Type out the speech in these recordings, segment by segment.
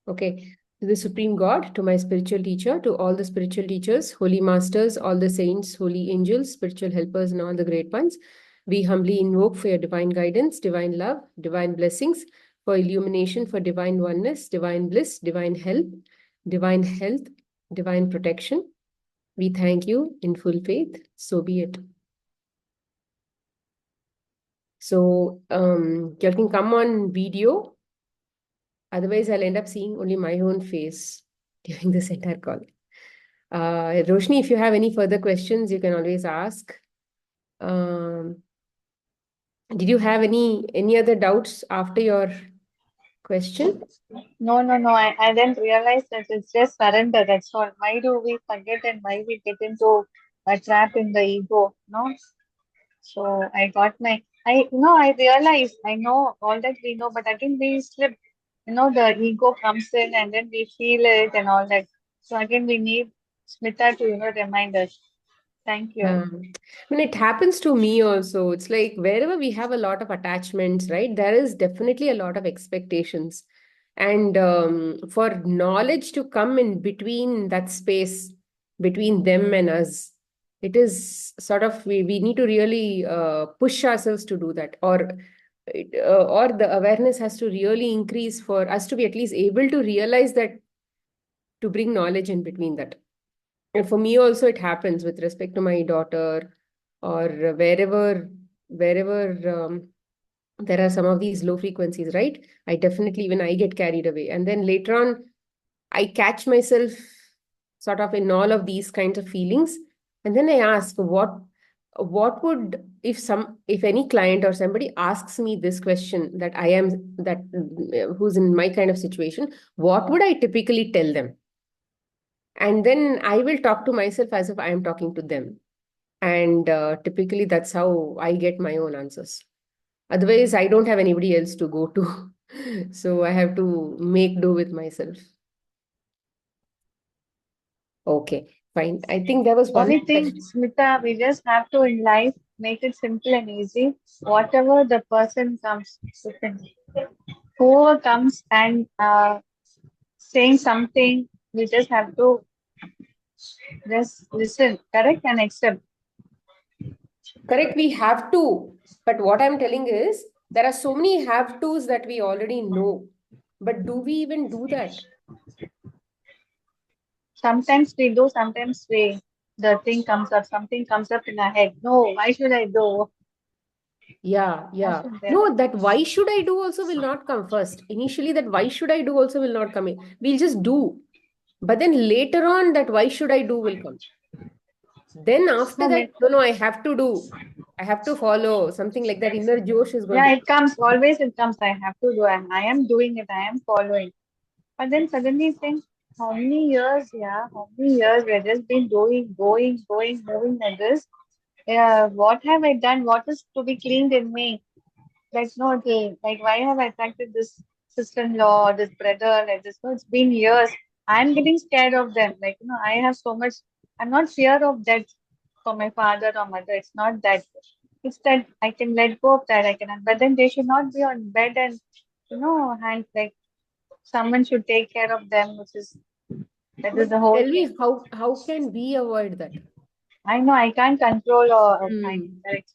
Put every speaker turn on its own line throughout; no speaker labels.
Okay. To the Supreme God, to my spiritual teacher, to all the spiritual teachers, holy masters, all the saints, holy angels, spiritual helpers, and all the great ones, we humbly invoke for your divine guidance, divine love, divine blessings, for illumination, for divine oneness, divine bliss, divine health, divine protection. We thank you in full faith. So be it. So you can come on video. Otherwise, I'll end up seeing only my own face during this entire call. Roshni, if you have any further questions, you can always ask. Um, did you have any other doubts after your question?
No, no, no. I didn't realize that it's just surrender. That's all. Why do we forget and why we get into a trap in the ego? No. So I got my. I realize. I know all that we know, but again we slip. The ego comes in and then we feel it and all that. So again we need Smita to remind us. Thank you.
Yeah. I mean, it happens to me also. It's like wherever we have a lot of attachments, right? There is definitely a lot of expectations. And for knowledge to come in between that space, between them and us, it is sort of, we need to really push ourselves to do that. Or the awareness has to really increase for us to be at least able to realize that, to bring knowledge in between that. And for me also, it happens with respect to my daughter, or wherever there are some of these low frequencies, right? I definitely, even I get carried away. And then later on, I catch myself sort of in all of these kinds of feelings. And then I ask, what would, if any client or somebody asks me this question, who's in my kind of situation, what would I typically tell them? And then I will talk to myself as if I am talking to them. And typically that's how I get my own answers. Otherwise, I don't have anybody else to go to. So I have to make do with myself. Okay, fine. I think there was one
Only
more
thing,
question.
Smita, we just have to in life make it simple and easy. Whatever the person comes, whoever comes and saying something, we just have to just listen, correct, and accept.
Correct, we have to. But what I'm telling is, there are so many have tos that we already know. But do we even do that?
Sometimes we do, sometimes the thing comes up, something comes up in our head. No, why should I do?
Yeah, yeah.
Hasn't there?
No, that why should I do also will not come first. Initially, that why should I do also will not come in. We'll just do. But then later on, that why should I do will come. Then after
No,
that, no, I have to do. I have to follow. Something like that inner Josh is going
yeah,
to.
it comes, always it comes. I have to do, and I am doing it, I am following. But then suddenly think, how many years, yeah, how many years we've just been doing, going, moving like this. Yeah, what have I done? What is to be cleaned in me? Like, no, okay, like, why have I attracted this sister-in-law, this brother, like this? No, it's been years. I'm getting scared of them. Like, I have so much, I'm not fear of death for my father or mother. It's not that. It's that I can let go of that. But then they should not be on bed and, hand like someone should take care of them, that is
But
the whole
tell
thing.
me, how can we avoid that?
I know I can't control or I
Hmm.
correct.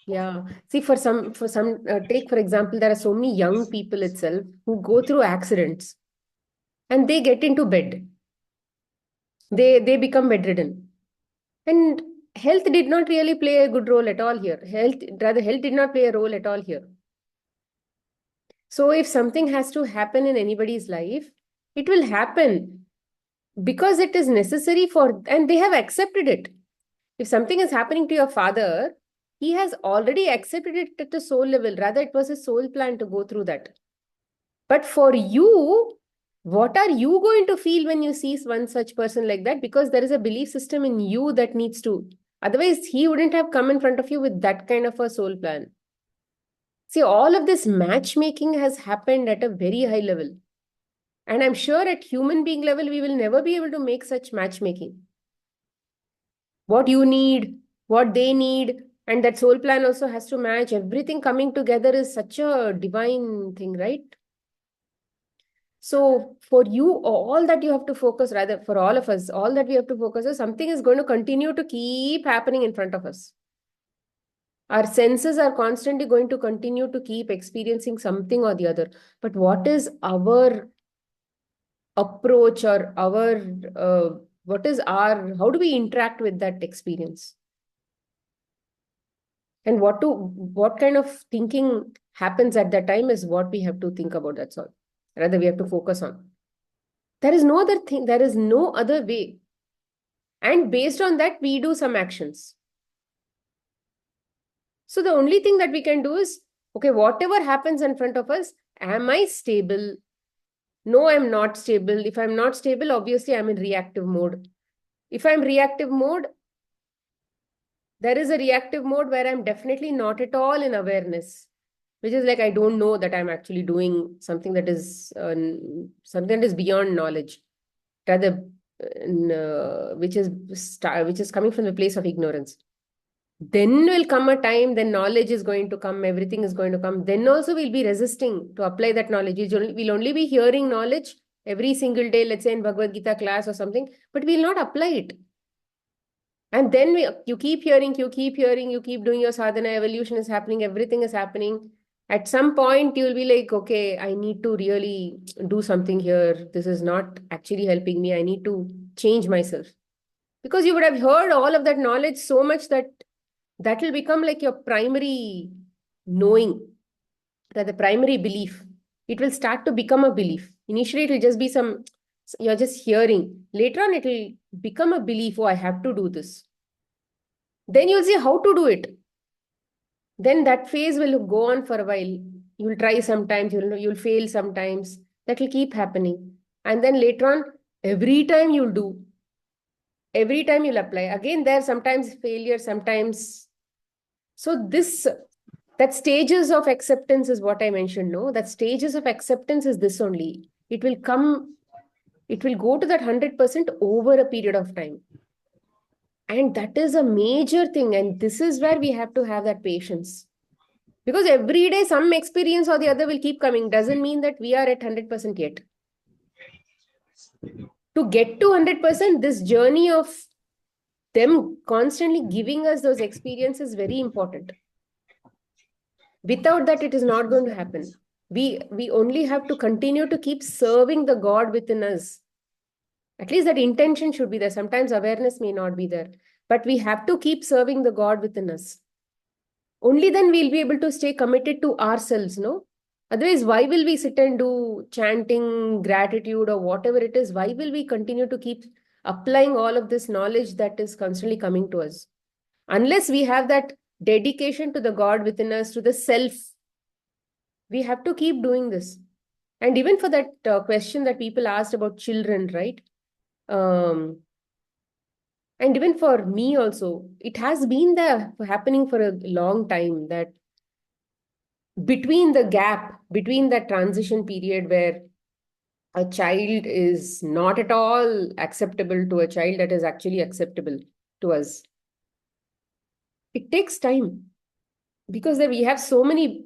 Yeah. See, take for example, there are so many young people itself who go through accidents and they get into bed. They become bedridden. And health did not really play a good role at all here. Health did not play a role at all here. So if something has to happen in anybody's life, it will happen because it is necessary and they have accepted it. If something is happening to your father, he has already accepted it at the soul level. Rather, it was his soul plan to go through that. But for you, what are you going to feel when you see one such person like that? Because there is a belief system in you that needs to. Otherwise, he wouldn't have come in front of you with that kind of a soul plan. See, all of this matchmaking has happened at a very high level. And I'm sure at human being level, we will never be able to make such matchmaking. What you need, what they need, and that soul plan also has to match. Everything coming together is such a divine thing, right? So for you, all that you have to focus, rather for all of us, all that we have to focus is something is going to continue to keep happening in front of us. Our senses are constantly going to continue to keep experiencing something or the other. But what is our approach, or our, what is our, how do we interact with that experience? And what kind of thinking happens at that time is what we have to think about. That's all. Rather, we have to focus on. There is no other thing, there is no other way. And based on that, we do some actions. So the only thing that we can do is, okay, whatever happens in front of us, am I stable? No, I'm not stable. If I'm not stable, obviously I'm in reactive mode. If I'm reactive mode, there is a reactive mode where I'm definitely not at all in awareness, which is like I don't know that I'm actually doing something that is beyond knowledge, rather, which is coming from the place of ignorance. Then will come a time, then knowledge is going to come, everything is going to come. Then also we'll be resisting to apply that knowledge. We'll only be hearing knowledge every single day, let's say in Bhagavad Gita class or something, but we'll not apply it. And then you keep hearing, you keep doing your sadhana, evolution is happening, everything is happening. At some point, you'll be like, okay, I need to really do something here. This is not actually helping me. I need to change myself. Because you would have heard all of that knowledge so much that that will become like your primary knowing, that the primary belief. It will start to become a belief. Initially, it will just be you're just hearing. Later on, it will become a belief. Oh, I have to do this. Then you'll see how to do it. Then that phase will go on for a while. You'll try sometimes, you'll fail sometimes. That will keep happening. And then later on, every time you'll do, every time you'll apply. Again, there sometimes failure, sometimes. So that stages of acceptance is what I mentioned, no? That stages of acceptance is this only. It will go to that 100% over a period of time. And that is a major thing. And this is where we have to have that patience. Because every day some experience or the other will keep coming. Doesn't mean that we are at 100% yet. To get to 100%, this journey of them constantly giving us those experiences is very important. Without that, it is not going to happen. We only have to continue to keep serving the God within us. At least that intention should be there. Sometimes awareness may not be there. But we have to keep serving the God within us. Only then we'll be able to stay committed to ourselves, no? Otherwise, why will we sit and do chanting, gratitude, or whatever it is? Why will we continue to keep applying all of this knowledge that is constantly coming to us? Unless we have that dedication to the God within us, to the self, we have to keep doing this. And even for that question that people asked about children, right? And even for me also, it has been there happening for a long time, that between the gap, between that transition period where a child is not at all acceptable to a child that is actually acceptable to us, it takes time, because we have so many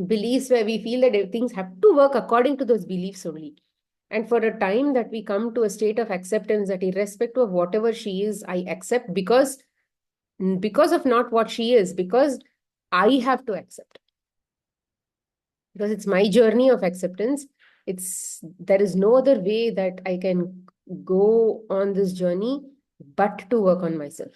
beliefs where we feel that things have to work according to those beliefs only. And for a time that we come to a state of acceptance, that irrespective of whatever she is, I accept because of not what she is, because I have to accept. Because it's my journey of acceptance. There is no other way that I can go on this journey but to work on myself.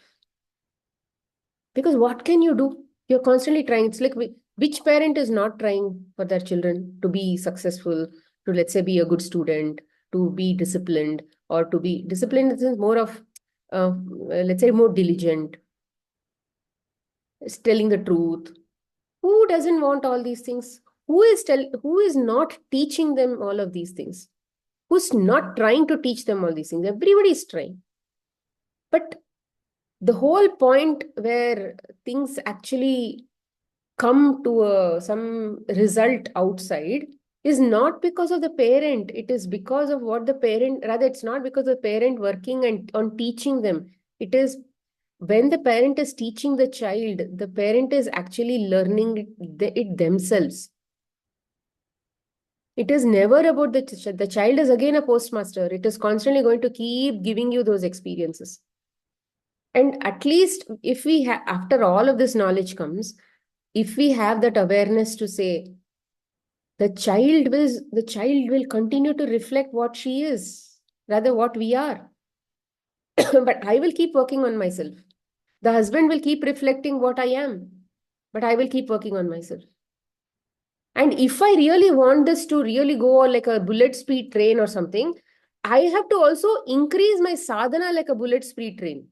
Because what can you do? You're constantly trying. It's like, which parent is not trying for their children to be successful, to, let's say, be a good student, to be disciplined, or to be disciplined in the sense more of, let's say, more diligent, telling the truth. Who doesn't want all these things? Who is not teaching them all of these things? Who's not trying to teach them all these things? Everybody is trying. But the whole point where things actually come to some result outside is not because of the parent. It is because of what the parent, rather, it's not because of the parent working and on teaching them. It is when the parent is teaching the child, the parent is actually learning it themselves. It is never about the child is again a postmaster. It is constantly going to keep giving you those experiences. And at least if we have, after all of this knowledge comes, if we have that awareness to say, the child will continue to reflect what she is, rather what we are. But I will keep working on myself. The husband will keep reflecting what I am, but I will keep working on myself. And if I really want this to really go like a bullet speed train or something, I have to also increase my sadhana like a bullet speed train.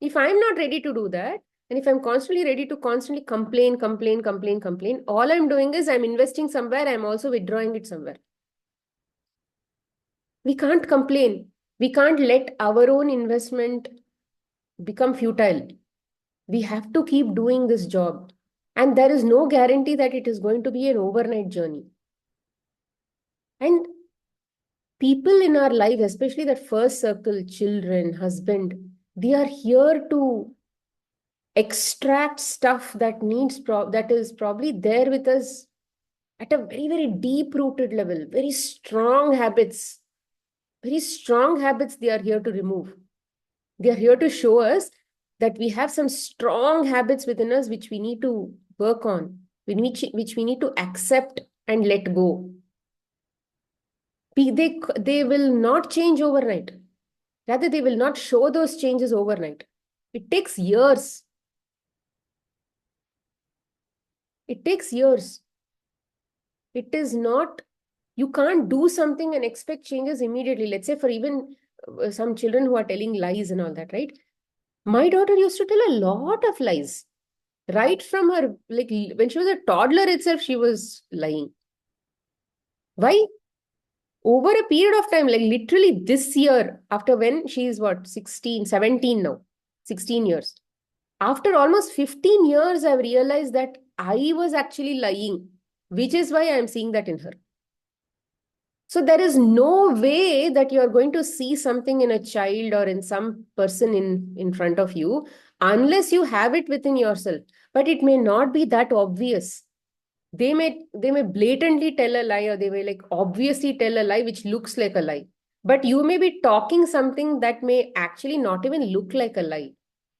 If I'm not ready to do that, and if I'm constantly ready to constantly complain, complain, complain, complain, all I'm doing is I'm investing somewhere, I'm also withdrawing it somewhere. We can't complain. We can't let our own investment become futile. We have to keep doing this job. And there is no guarantee that it is going to be an overnight journey. And people in our life, especially that first circle, children, husband, they are here to extract stuff that that is probably there with us at a very, very deep rooted level, very strong habits they are here to remove. They are here to show us that we have some strong habits within us which we need to work on, which we need to accept and let go. They will not change overnight. Rather, they will not show those changes overnight. It takes years. It takes years. It is not, you can't do something and expect changes immediately. Let's say for even some children who are telling lies and all that, right? My daughter used to tell a lot of lies. Right from her, like when she was a toddler itself, she was lying. Why? Over a period of time, like literally this year, after when she is what, 16, 17 now, 16 years. After almost 15 years, I've realized that I was actually lying, which is why I'm seeing that in her. So there is no way that you're going to see something in a child or in some person in front of you unless you have it within yourself. But it may not be that obvious. They may blatantly tell a lie, or they may like obviously tell a lie which looks like a lie, but you may be talking something that may actually not even look like a lie.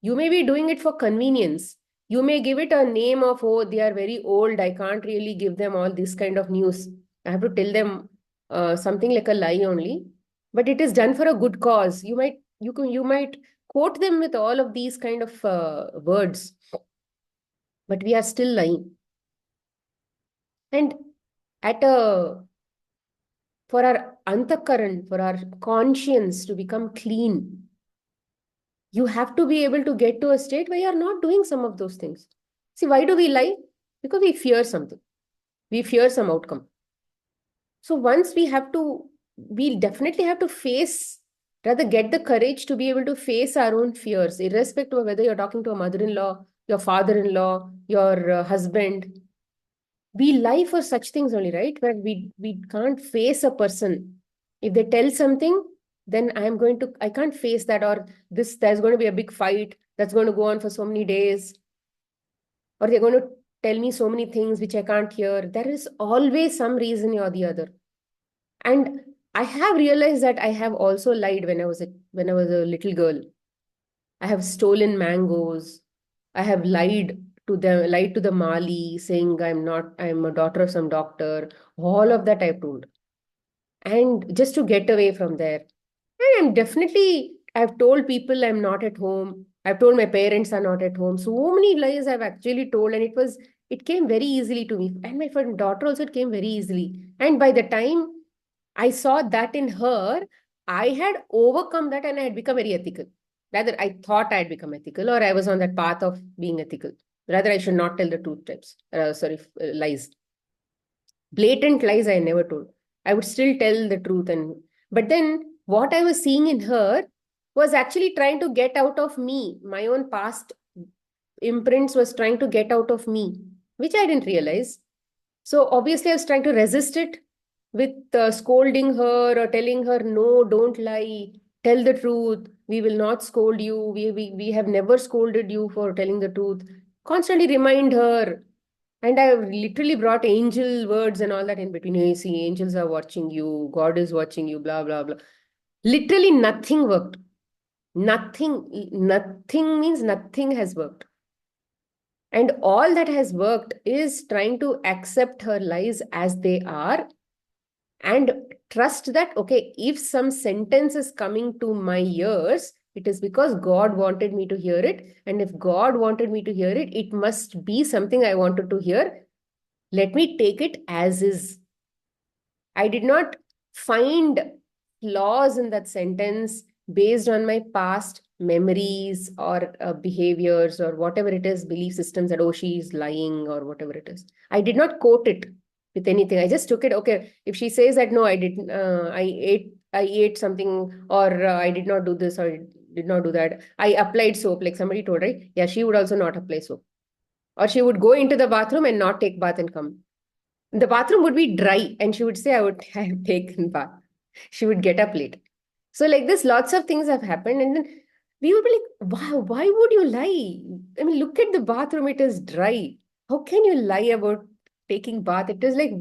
You may be doing it for convenience. You may give it a name of, oh, they are very old, I can't really give them all this kind of news, I have to tell them something like a lie only. But it is done for a good cause. You might quote them with all of these kind of words, but we are still lying. And at a for our antakaran, for our conscience to become clean, you have to be able to get to a state where you're not doing some of those things. See, why do we lie? Because we fear something. We fear some outcome. So once we definitely have to face, rather get the courage to be able to face our own fears, irrespective of whether you're talking to a mother-in-law, your father-in-law, your husband. We lie for such things only, right? Where we can't face a person. If they tell something, then I can't face that, or there's going to be a big fight that's going to go on for so many days, or they're going to tell me so many things which I can't hear. There is always some reason or the other. And I have realized that I have also lied when I was a little girl. I have stolen mangoes. I have lied to the Mali, saying I'm a daughter of some doctor. All of that I've told. And just to get away from there. And I've told people I'm not at home. I've told my parents are not at home. So many lies I've actually told, and it came very easily to me. And my friend daughter also, it came very easily. And by the time I saw that in her, I had overcome that and I had become very ethical. Rather, I thought I had become ethical, or I was on that path of being ethical. Rather, I should not tell the truth types. Lies. Blatant lies I never told. I would still tell the truth. But then what I was seeing in her was actually trying to get out of me. My own past imprints was trying to get out of me, which I didn't realize. So obviously, I was trying to resist it with scolding her or telling her, no, don't lie, tell the truth. We will not scold you. We have never scolded you for telling the truth. Constantly remind her. And I literally brought angel words and all that in between. You see, angels are watching you, God is watching you, blah, blah, blah. Literally nothing worked. Nothing means nothing has worked. And all that has worked is trying to accept her lies as they are and trust that, okay, if some sentence is coming to my ears, it is because God wanted me to hear it. And if God wanted me to hear it, it must be something I wanted to hear. Let me take it as is. I did not find flaws in that sentence based on my past memories or behaviors or whatever it is, belief systems that, oh, she is lying or whatever it is. I did not quote it with anything. I just took it, okay, if she says that, no, I didn't, I ate something or I did not do this or I did not do that. I applied soap, like somebody told, right? Yeah, she would also not apply soap. Or she would go into the bathroom and not take bath and come. The bathroom would be dry and she would say, I would have taken bath. She would get up late. So like this, lots of things have happened. And then we would be like, wow, why would you lie? I mean, look at the bathroom, it is dry. How can you lie about taking bath? It is like,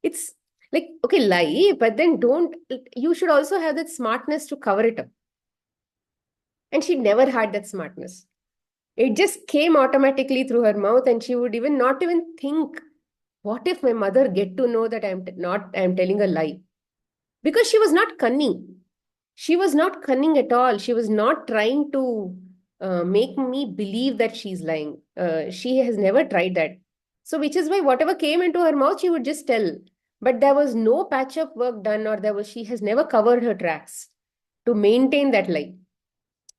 it's like, okay, lie, but then don't, you should also have that smartness to cover it up. And she never had that smartness. It just came automatically through her mouth and she would even not even think, what if my mother get to know that I'm telling a lie? Because she was not cunning. She was not cunning at all. She was not trying to make me believe that she's lying. She has never tried that. So, which is why whatever came into her mouth, she would just tell. But there was no patch up work done, or she has never covered her tracks to maintain that lie.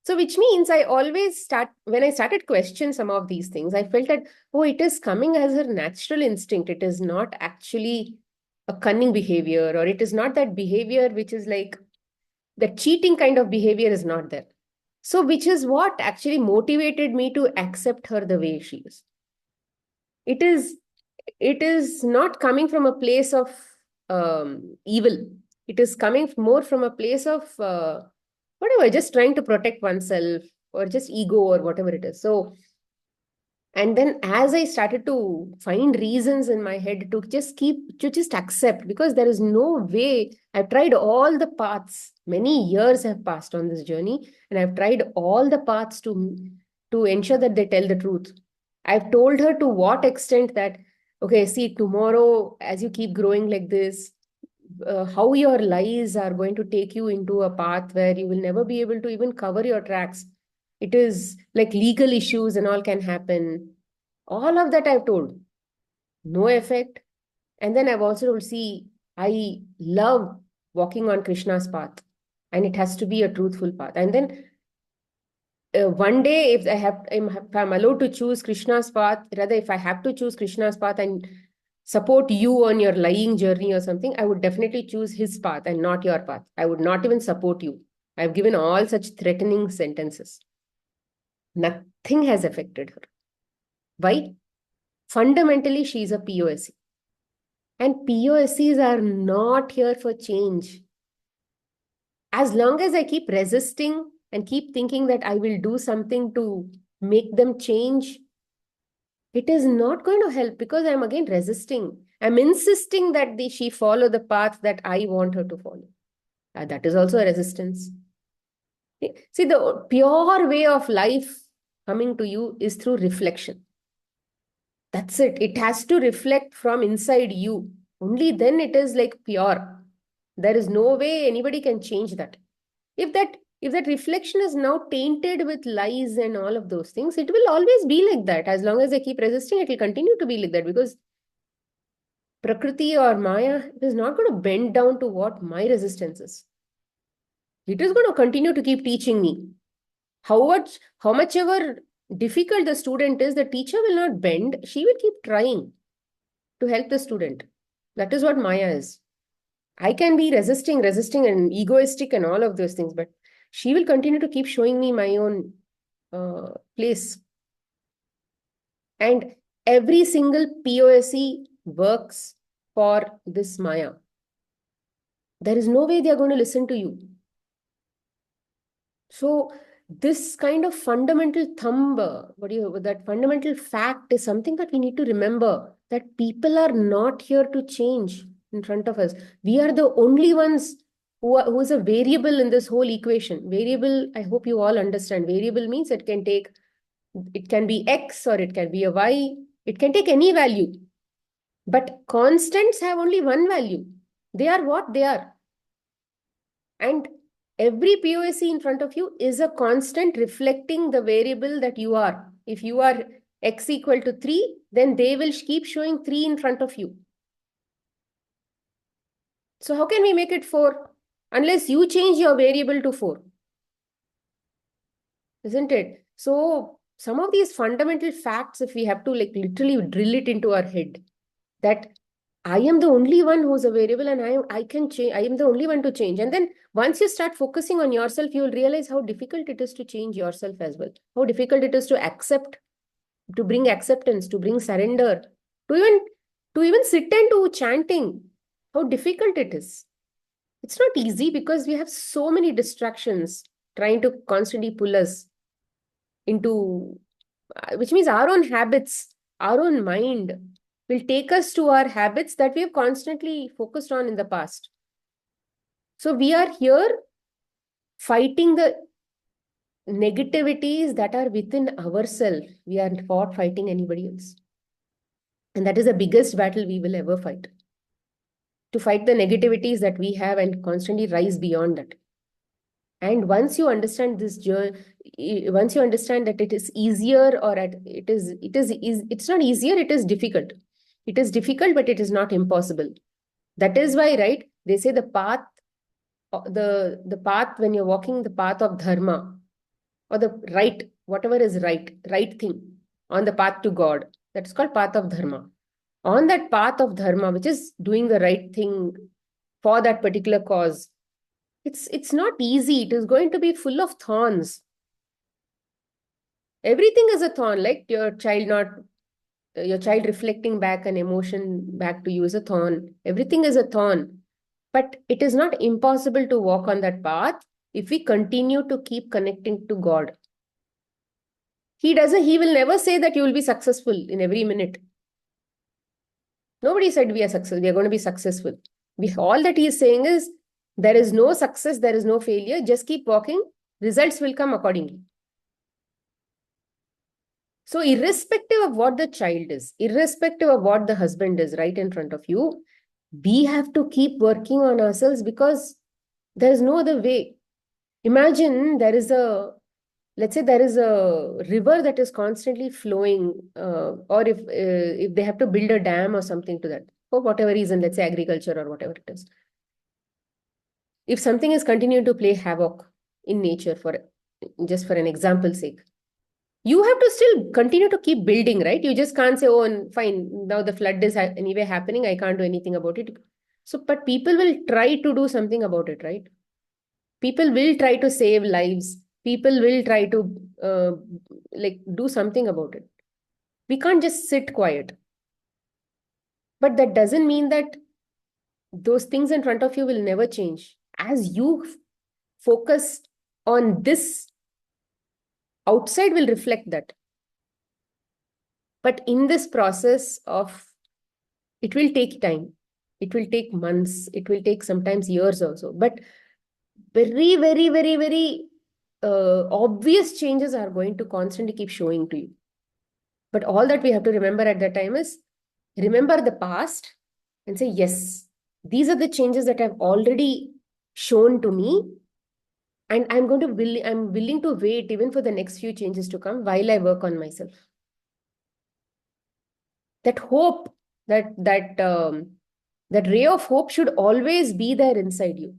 So, which means I always when I started question some of these things, I felt that, oh, it is coming as her natural instinct. It is not actually a cunning behavior, or it is not that behavior which is like the cheating kind of behavior is not there. So, which is what actually motivated me to accept her the way she is. It is, it is not coming from a place of evil. It is coming more from a place of whatever, just trying to protect oneself or just ego or whatever it is. So, and then as I started to find reasons in my head to just accept, because there is no way. I've tried all the paths. Many years have passed on this journey, and I've tried all the paths to ensure that they tell the truth. I've told her to what extent that, okay, see, tomorrow, as you keep growing like this, how your lies are going to take you into a path where you will never be able to even cover your tracks. It is like legal issues and all can happen. All of that I've told. No effect. And then I've also told, see, I love walking on Krishna's path, and it has to be a truthful path. And then one day, if I'm allowed to choose Krishna's path, rather, if I have to choose Krishna's path and support you on your lying journey or something, I would definitely choose his path and not your path. I would not even support you. I've given all such threatening sentences. Nothing has affected her. Why? Fundamentally, she's a POSC. And POSCs are not here for change. As long as I keep resisting and keep thinking that I will do something to make them change, it is not going to help because I'm again resisting. I'm insisting that she follow the path that I want her to follow. That is also a resistance. See, the pure way of life coming to you is through reflection. That's it. It has to reflect from inside you. Only then it is like pure. There is no way anybody can change that. If that reflection is now tainted with lies and all of those things, it will always be like that. As long as I keep resisting, it will continue to be like that because Prakriti or Maya is not going to bend down to what my resistance is. It is going to continue to keep teaching me. How much ever difficult the student is, the teacher will not bend. She will keep trying to help the student. That is what Maya is. I can be resisting and egoistic and all of those things, but she will continue to keep showing me my own place. And every single POSE works for this Maya. There is no way they are going to listen to you. So this kind of fundamental thumb, that fundamental fact is something that we need to remember. that people are not here to change in front of us. We are the only ones who is a variable in this whole equation. Variable, I hope you all understand. Variable means it can be X or it can be a Y. It can take any value. But constants have only one value. They are what they are. And every POSC in front of you is a constant reflecting the variable that you are. If you are X equal to 3, then they will keep showing 3 in front of you. So how can we make it 4? Unless you change your variable to 4. Isn't it? So some of these fundamental facts, if we have to like literally drill it into our head, that I am the only one who's a variable and I can change. I am the only one to change. And then once you start focusing on yourself, you will realize how difficult it is to change yourself as well. How difficult it is to accept, to bring acceptance, to bring surrender, to even sit and do chanting. How difficult it is. It's not easy because we have so many distractions trying to constantly pull us into, which means our own habits, our own mind will take us to our habits that we have constantly focused on in the past. So we are here fighting the negativities that are within ourselves. We are not fighting anybody else. And that is the biggest battle we will ever fight. To fight the negativities that we have and constantly rise beyond that. And once you understand this journey, once you understand that it is easier or it's not easier, it is difficult. It is difficult, but it is not impossible. That is why, right? They say the path, the path when you're walking the path of dharma or the right, whatever is right thing on the path to God. That's called path of dharma. On that path of dharma, which is doing the right thing for that particular cause, it's not easy. It is going to be full of thorns. Everything is a thorn, like your child reflecting back an emotion back to you is a thorn. Everything is a thorn. But it is not impossible to walk on that path if we continue to keep connecting to God. He will never say that you will be successful in every minute. Nobody said we are going to be successful. All that he is saying is there is no success, there is no failure. Just keep walking. Results will come accordingly. So irrespective of what the child is, irrespective of what the husband is right in front of you, we have to keep working on ourselves because there is no other way. Imagine let's say there is a river that is constantly flowing, or if they have to build a dam or something to that, for whatever reason, let's say agriculture or whatever it is. If something is continuing to play havoc in nature, just for an example's sake, you have to still continue to keep building, right? You just can't say, oh, and fine, now the flood is anyway happening, I can't do anything about it. So, but people will try to do something about it, right? People will try to save lives. People will try to do something about it. We can't just sit quiet. But that doesn't mean that those things in front of you will never change. As you focus on this, outside will reflect that. But in this process it will take time. It will take months. It will take sometimes years also. But very, very, very, very obvious changes are going to constantly keep showing to you. But all that we have to remember at that time is remember the past and say, yes, these are the changes that have already shown to me. And I'm willing to wait even for the next few changes to come while I work on myself. That hope, that ray of hope should always be there inside you.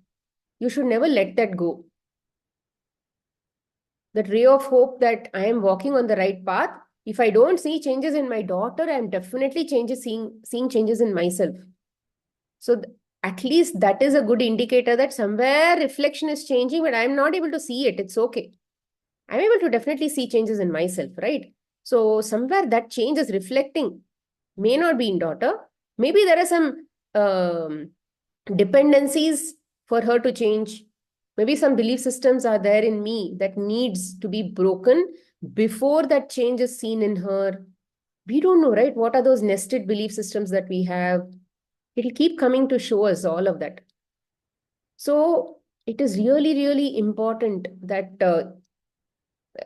You should never let that go. That ray of hope that I am walking on the right path. If I don't see changes in my daughter, I'm definitely seeing changes in myself. So at least that is a good indicator that somewhere reflection is changing, but I'm not able to see it. It's okay. I'm able to definitely see changes in myself, right? So somewhere that change is reflecting. May not be in daughter. Maybe there are some dependencies for her to change. Maybe some belief systems are there in me that needs to be broken before that change is seen in her. We don't know, right? What are those nested belief systems that we have? It'll keep coming to show us all of that. So it is really, really important that,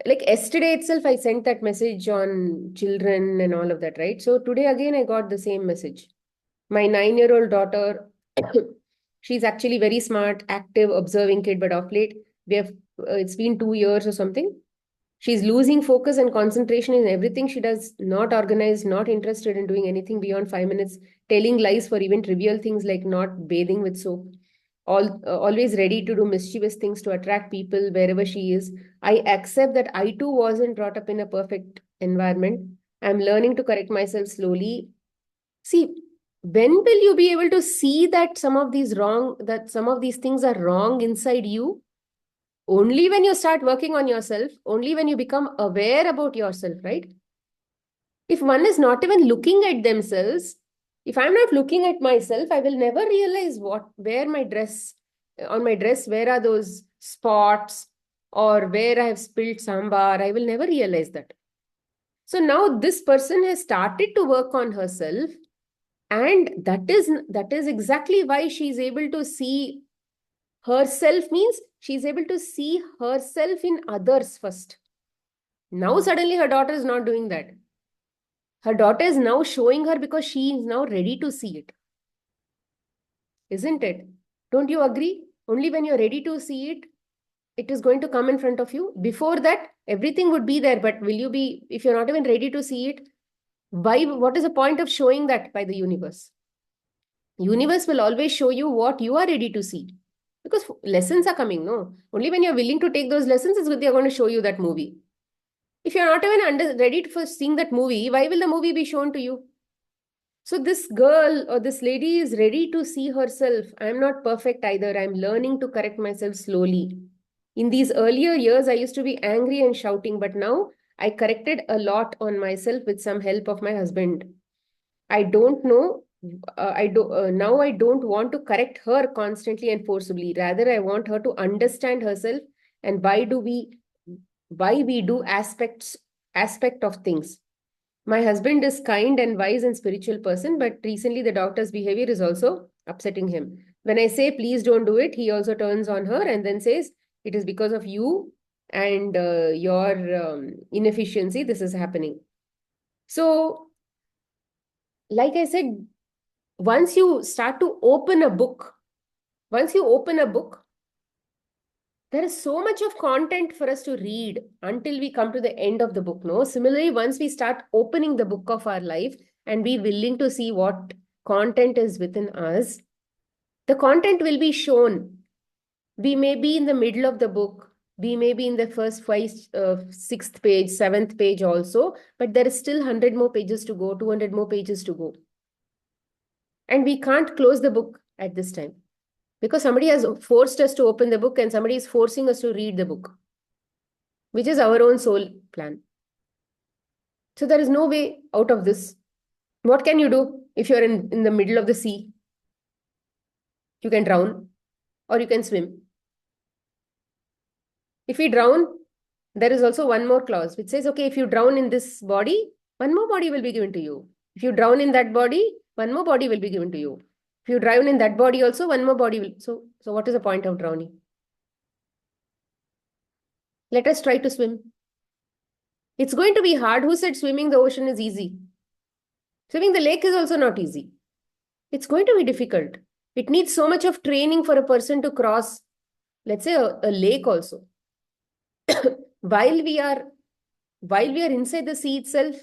like yesterday itself, I sent that message on children and all of that, right? So today again, I got the same message. My 9-year-old daughter, she's actually very smart, active, observing kid, but of late, we have, it's been 2 years or something. She's losing focus and concentration in everything she does, not organized, not interested in doing anything beyond 5 minutes, telling lies for even trivial things like not bathing with soap, always ready to do mischievous things to attract people wherever she is. I accept that I too wasn't brought up in a perfect environment. I'm learning to correct myself slowly. See, when will you be able to see that some of these things are wrong inside you? Only when you start working on yourself, only when you become aware about yourself, right? If one is not even looking at themselves, if I'm not looking at myself, I will never realize where my dress, on my dress, where are those spots or where I have spilled sambar. I will never realize that. So now this person has started to work on herself, and that is exactly why she's able to see herself, means she's able to see herself in others first. Now suddenly her daughter is not doing that. Her daughter is now showing her because she is now ready to see it, isn't it? Don't you agree? Only when you're ready to see it, it is going to come in front of you. Before that, everything would be there, but will you be, if you're not even ready to see it, why, what is the point of showing that by the universe? Universe will always show you what you are ready to see, because lessons are coming. No, only when you're willing to take those lessons is they're going to show you that movie. If you're not even ready for seeing that movie, why will the movie be shown to you? So this girl or this lady is ready to see herself. I'm not perfect either. I'm learning to correct myself slowly. In these earlier years, I used to be angry and shouting, but now I corrected a lot on myself with some help of my husband. I don't know. I do now. I don't want to correct her constantly and forcibly. Rather, I want her to understand herself and why we do aspect of things. My husband is kind and wise and spiritual person, but recently the doctor's behavior is also upsetting him. When I say please don't do it, he also turns on her and then says it is because of you and your inefficiency this is happening. So, like I said, once you start to open a book, once you open a book, there is so much of content for us to read until we come to the end of the book. No, similarly, once we start opening the book of our life and be willing to see what content is within us, the content will be shown. We may be in the middle of the book, we may be in the first five, sixth page, seventh page also, but there is still 100 more pages to go, 200 more pages to go. And we can't close the book at this time because somebody has forced us to open the book and somebody is forcing us to read the book, which is our own soul plan. So there is no way out of this. What can you do if you're in the middle of the sea? You can drown or you can swim. If we drown, there is also one more clause which says, okay, if you drown in this body, one more body will be given to you. If you drown in that body, one more body will be given to you. If you drown in that body also, one more body will. So what is the point of drowning? Let us try to swim. It's going to be hard. Who said swimming the ocean is easy? Swimming the lake is also not easy. It's going to be difficult. It needs so much of training for a person to cross, let's say, a lake also. while we are while we are inside the sea itself,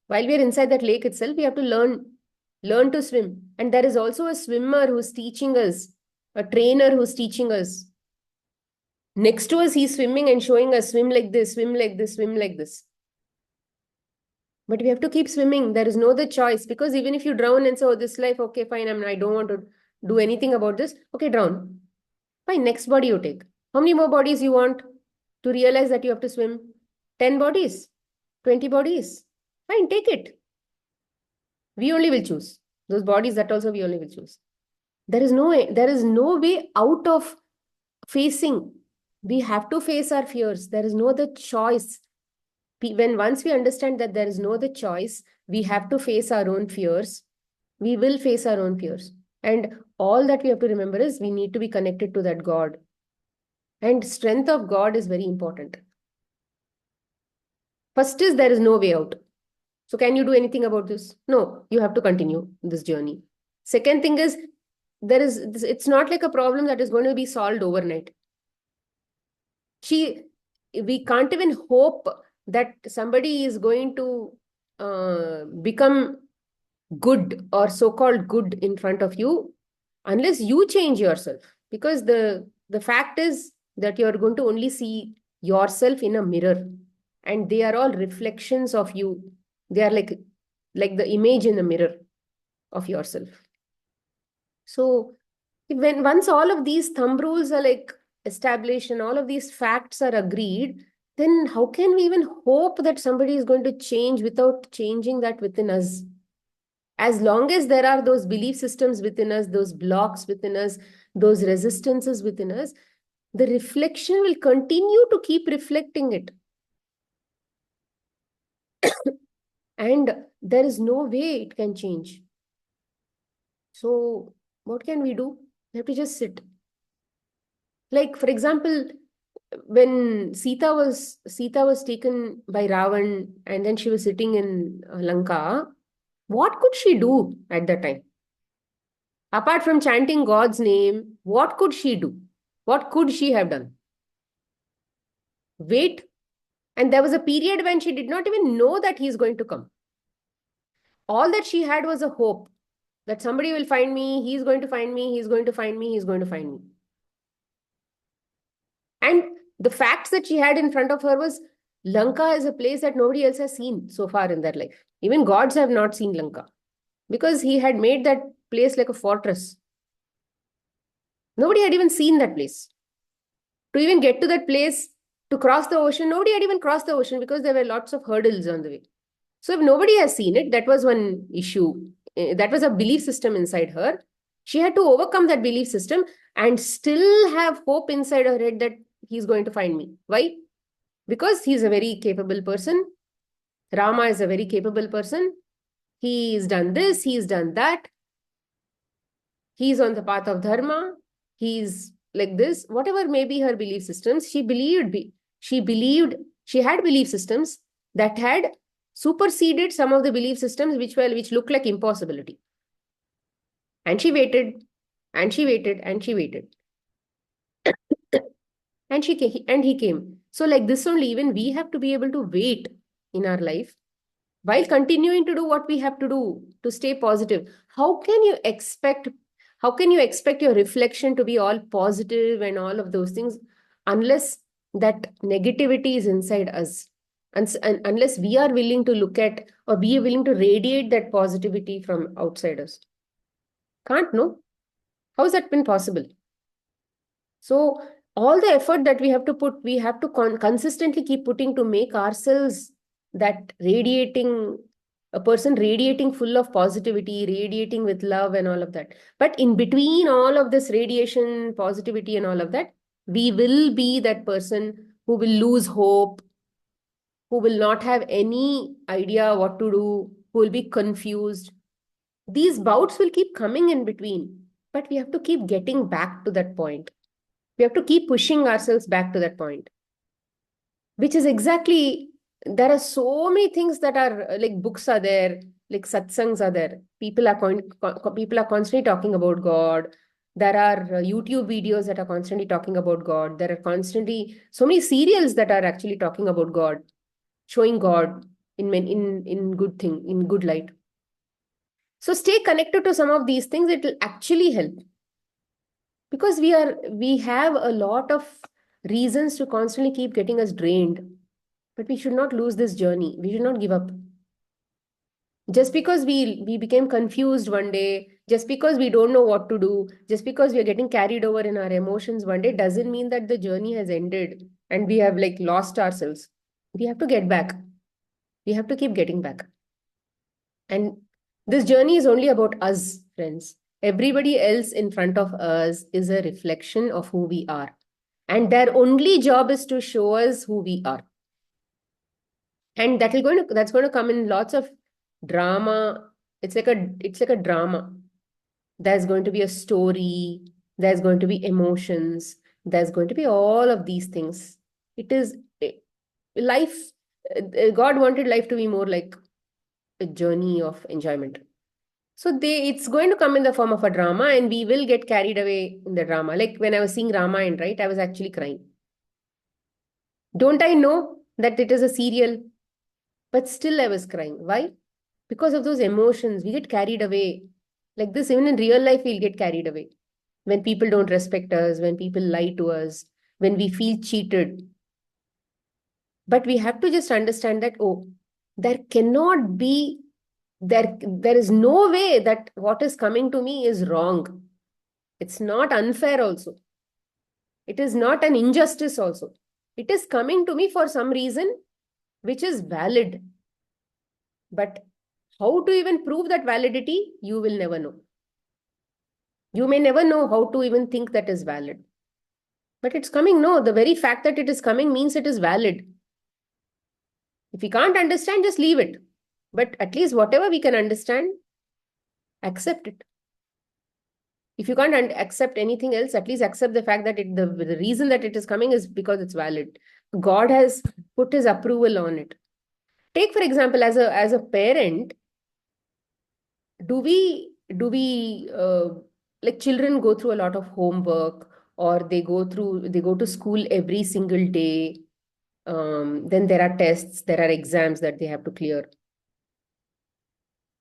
while we are inside that lake itself, we have to learn to swim. And there is also a swimmer who's teaching us, a trainer who's teaching us. Next to us, he's swimming and showing us swim like this, swim like this, swim like this. But we have to keep swimming. There is no other choice, because even if you drown and say, oh, this life, okay, fine, I don't want to do anything about this. Okay, drown. Fine, next body you take. How many more bodies you want to realize that you have to swim? 10 bodies, 20 bodies. Fine, take it. We only will choose. Those bodies, that also we only will choose. There is no way out of facing. We have to face our fears. There is no other choice. When once we understand that there is no other choice, We have to face our own fears. We will face our own fears. And all that we have to remember is we need to be connected to that God. And strength of God is very important. First is there is no way out. So can you do anything about this? No, you have to continue this journey. Second thing is it's not like a problem that is going to be solved overnight. We can't even hope that somebody is going to become good or so-called good in front of you unless you change yourself, because the fact is that you're going to only see yourself in a mirror, and they are all reflections of you. They are like the image in the mirror of yourself. So when once all of these thumb rules are like established and all of these facts are agreed, then how can we even hope that somebody is going to change without changing that within us? As long as there are those belief systems within us, those blocks within us, those resistances within us, the reflection will continue to keep reflecting it. And there is no way it can change. So what can we do? We have to just sit. Like, for example, when Sita was taken by Ravan, and then she was sitting in Lanka, what could she do at that time? Apart from chanting God's name, what could she do? What could she have done? Wait. And there was a period when she did not even know that he's going to come. All that she had was a hope that somebody will find me, he's going to find me, he's going to find me, he's going to find me. And the facts that she had in front of her was Lanka is a place that nobody else has seen so far in their life. Even gods have not seen Lanka because he had made that place like a fortress. Nobody had even seen that place. To even get to that place, to cross the ocean, nobody had even crossed the ocean because there were lots of hurdles on the way. So if nobody has seen it, that was one issue. That was a belief system inside her. She had to overcome that belief system and still have hope inside her head that he's going to find me. Why? Because he's a very capable person. Rama is a very capable person. He's done this, he's done that. He's on the path of dharma. He's like this. Whatever may be her belief systems, she had belief systems that had superseded some of the belief systems which looked like impossibility. And she waited, and she waited, and she waited. And he came. So like this only, even we have to be able to wait in our life while continuing to do what we have to do to stay positive. How can you expect your reflection to be all positive and all of those things unless that negativity is inside us, and unless we are willing to look at or be willing to radiate that positivity from outsiders? Can't, no? How has that been possible? So all the effort that we have to put, we have to consistently keep putting to make ourselves that radiating, a person radiating full of positivity, radiating with love and all of that. But in between all of this radiation, positivity and all of that, we will be that person who will lose hope, who will not have any idea what to do, who will be confused. These bouts will keep coming in between, but we have to keep getting back to that point. We have to keep pushing ourselves back to that point, which is exactly, there are so many things that are like books are there, like satsangs are there. People are constantly talking about God. There are YouTube videos that are constantly talking about God. There are constantly so many serials that are actually talking about God, showing God in good thing, in good light. So stay connected to some of these things. It will actually help, because we have a lot of reasons to constantly keep getting us drained, but we should not lose this journey. We should not give up just because we became confused one day, just because we don't know what to do, just because we are getting carried over in our emotions one day, doesn't mean that the journey has ended and we have like lost ourselves. We have to get back. We have to keep getting back. And this journey is only about us, friends. Everybody else in front of us is a reflection of who we are. And their only job is to show us who we are. And that's going to come in lots of Drama, it's like a drama. There's going to be a story, there's going to be emotions, there's going to be all of these things. It is life. God wanted life to be more like a journey of enjoyment. So it's going to come in the form of a drama, and we will get carried away in the drama. Like when I was seeing Ramayana, right, I was actually crying. Don't I know that it is a serial? But still I was crying. Why? Because of those emotions. We get carried away. Like this, even in real life, we'll get carried away. When people don't respect us, when people lie to us, when we feel cheated. But we have to just understand that, oh, there cannot be, there is no way that what is coming to me is wrong. It's not unfair also. It is not an injustice also. It is coming to me for some reason which is valid. But how to even prove that validity, you will never know. You may never know how to even think that is valid. But it's coming. No, the very fact that it is coming means it is valid. If we can't understand, just leave it. But at least whatever we can understand, accept it. If you can't accept anything else, at least accept the fact that the reason that it is coming is because it's valid. God has put his approval on it. Take, for example, as a parent, do we like children go through a lot of homework, or they go to school every single day. Then there are tests, there are exams that they have to clear,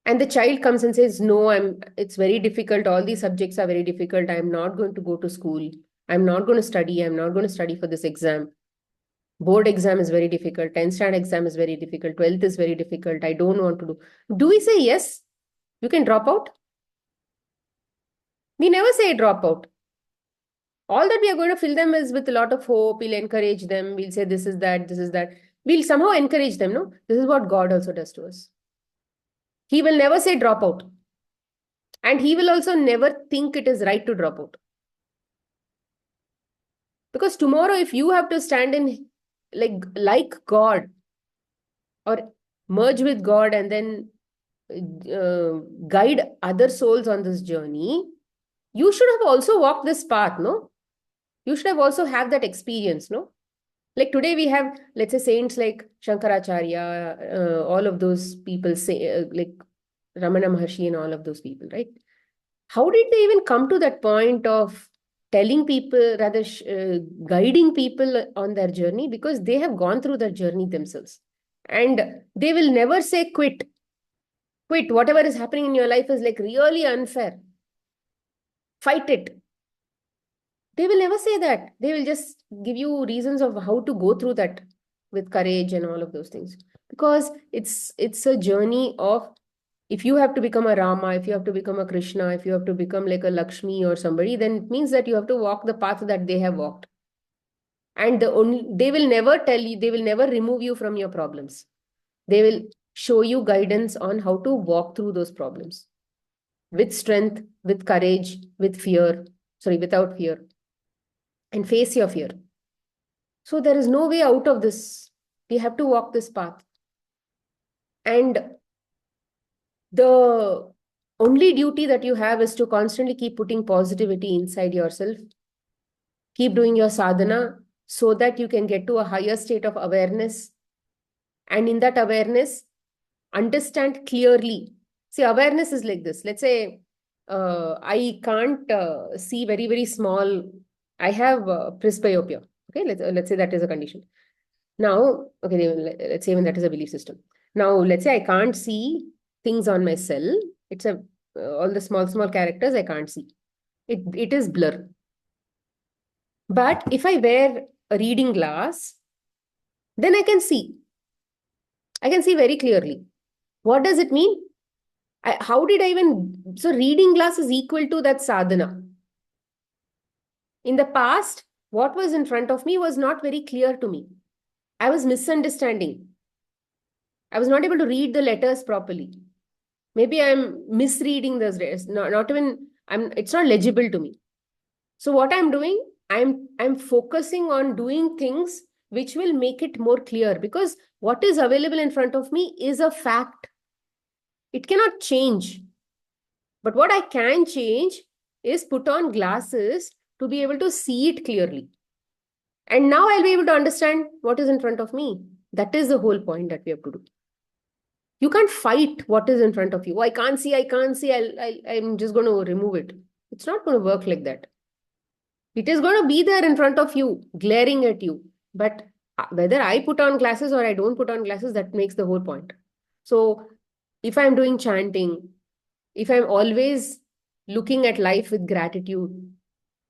and the child comes and says, no, it's very difficult, all these subjects are very difficult, I'm not going to go to school, I'm not going to study for this exam. Board exam is very difficult, 10th standard exam is very difficult, 12th is very difficult, I don't want to do we say yes, you can drop out? We never say drop out. All that we are going to fill them is with a lot of hope. We'll encourage them. We'll say this is that, this is that. We'll somehow encourage them. No, this is what God also does to us. He will never say drop out. And he will also never think it is right to drop out. Because tomorrow, if you have to stand in like God, or merge with God, and then guide other souls on this journey, you should have also walked this path, no? You should have also had that experience, no? Like today we have, let's say, saints like Shankaracharya, all of those people say, like Ramana Maharshi and all of those people, right? How did they even come to that point of telling people, rather guiding people on their journey? Because they have gone through that journey themselves. And they will never say quit. Quit. Whatever is happening in your life is like really unfair. Fight it. They will never say that. They will just give you reasons of how to go through that with courage and all of those things. Because it's a journey of, if you have to become a Rama, if you have to become a Krishna, if you have to become like a Lakshmi or somebody, then it means that you have to walk the path that they have walked. And they will never tell you, they will never remove you from your problems. They will show you guidance on how to walk through those problems with strength, with courage, with fear, sorry, without fear, and face your fear. So there is no way out of this. We have to walk this path. And the only duty that you have is to constantly keep putting positivity inside yourself. Keep doing your sadhana so that you can get to a higher state of awareness. And in that awareness, understand clearly. See, awareness is like this. Let's say I can't see very, very small. I have presbyopia. Okay, let's say that is a condition. Now, okay, let's say when that is a belief system. Now, let's say I can't see things on my cell. It's all the small characters I can't see. It is blur. But if I wear a reading glass, then I can see. I can see very clearly. What does it mean? How did I even... So reading glass is equal to that sadhana. In the past, what was in front of me was not very clear to me. I was misunderstanding. I was not able to read the letters properly. Maybe I'm misreading those letters. Not even... It's not legible to me. So what I'm doing, I'm focusing on doing things which will make it more clear, because what is available in front of me is a fact. It cannot change. But what I can change is put on glasses to be able to see it clearly. And now I'll be able to understand what is in front of me. That is the whole point that we have to do. You can't fight what is in front of you. Oh, I can't see, I can't see. I'm just going to remove it. It's not going to work like that. It is going to be there in front of you, glaring at you. But whether I put on glasses or I don't put on glasses, that makes the whole point. So if I'm doing chanting, if I'm always looking at life with gratitude,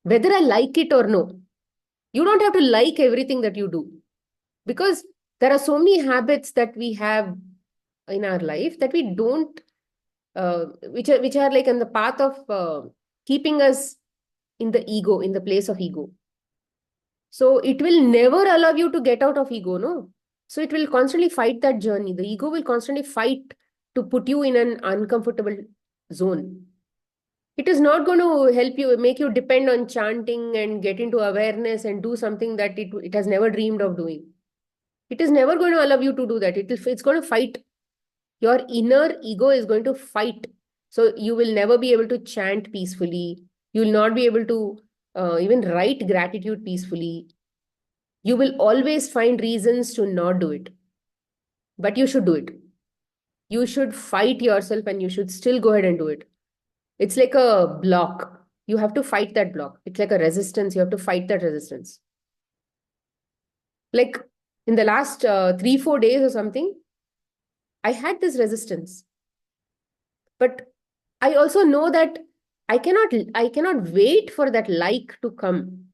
whether I like it or no, you don't have to like everything that you do, because there are so many habits that we have in our life that we don't, which are like in the path of keeping us in the ego, in the place of ego. So it will never allow you to get out of ego, no? So it will constantly fight that journey. The ego will constantly fight to put you in an uncomfortable zone. It is not going to help you, make you depend on chanting and get into awareness and do something that it has never dreamed of doing. It is never going to allow you to do that. It's going to fight. Your inner ego is going to fight. So you will never be able to chant peacefully. You will not be able to even write gratitude peacefully. You will always find reasons to not do it. But you should do it. You should fight yourself and you should still go ahead and do it. It's like a block. You have to fight that block. It's like a resistance. You have to fight that resistance. Like in the last 3-4 days or something, I had this resistance. But I also know that I cannot wait for that like to come.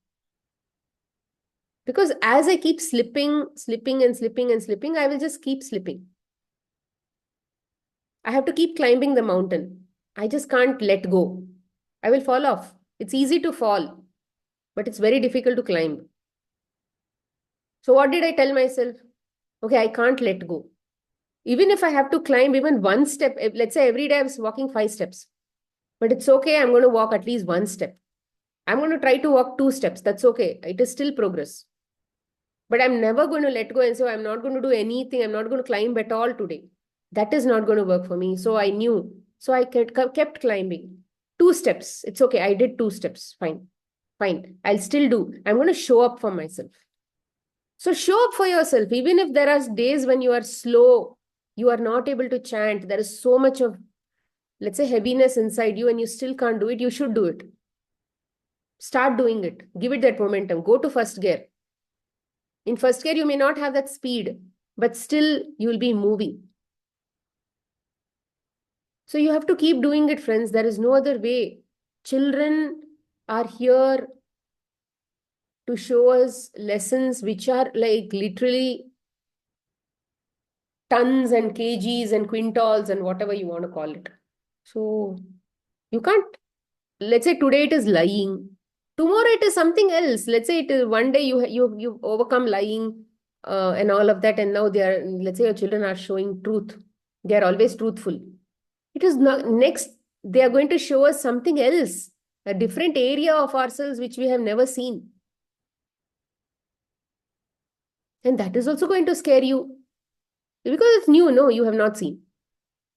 Because as I keep slipping, slipping and slipping and slipping, I will just keep slipping. I have to keep climbing the mountain. I just can't let go. I will fall off. It's easy to fall, but it's very difficult to climb. So what did I tell myself? Okay, I can't let go. Even if I have to climb even one step, let's say every day I was walking 5 steps, but it's okay. I'm going to walk at least one step. I'm going to try to walk 2 steps. That's okay. It is still progress. But I'm never going to let go and say, I'm not going to do anything. I'm not going to climb at all today. That is not going to work for me. So I knew. So I kept climbing. 2 steps. It's okay. I did 2 steps. Fine. Fine. I'll still do. I'm going to show up for myself. So show up for yourself. Even if there are days when you are slow, you are not able to chant, there is so much of, let's say, heaviness inside you and you still can't do it, you should do it. Start doing it. Give it that momentum. Go to first gear. In first gear, you may not have that speed, but still you will be moving. So you have to keep doing it, friends. There is no other way. Children are here to show us lessons which are like literally tons and kgs and quintals and whatever you want to call it. So you can't, let's say today it is lying. Tomorrow it is something else. Let's say it is one day you overcome lying and all of that, and now they are, let's say your children are showing truth. They are always truthful. It is not next, they are going to show us something else, a different area of ourselves which we have never seen. And that is also going to scare you because it's new, no, you have not seen.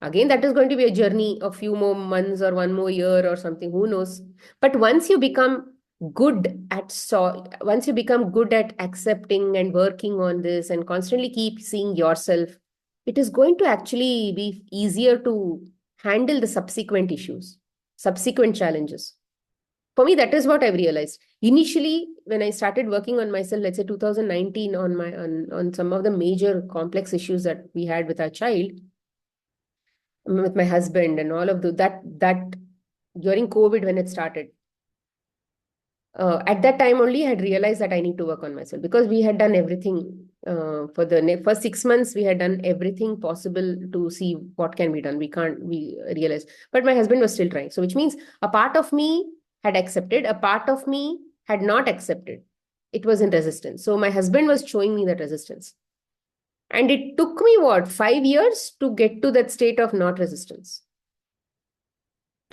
Again, that is going to be a journey of few more months or one more year or something, who knows. But once you become once you become good at accepting and working on this and constantly keep seeing yourself, it is going to actually be easier to handle the subsequent issues, subsequent challenges. For me, that is what I've realized. Initially, when I started working on myself, let's say 2019, on some of the major complex issues that we had with our child, with my husband and all of that during COVID when it started. At that time only I had realized that I need to work on myself, because we had done everything for the first 6 months. We had done everything possible to see what can be done. We realized, but my husband was still trying. So which means a part of me had accepted, a part of me had not accepted. It was in resistance. So my husband was showing me that resistance. And it took me, what, 5 years to get to that state of not resistance.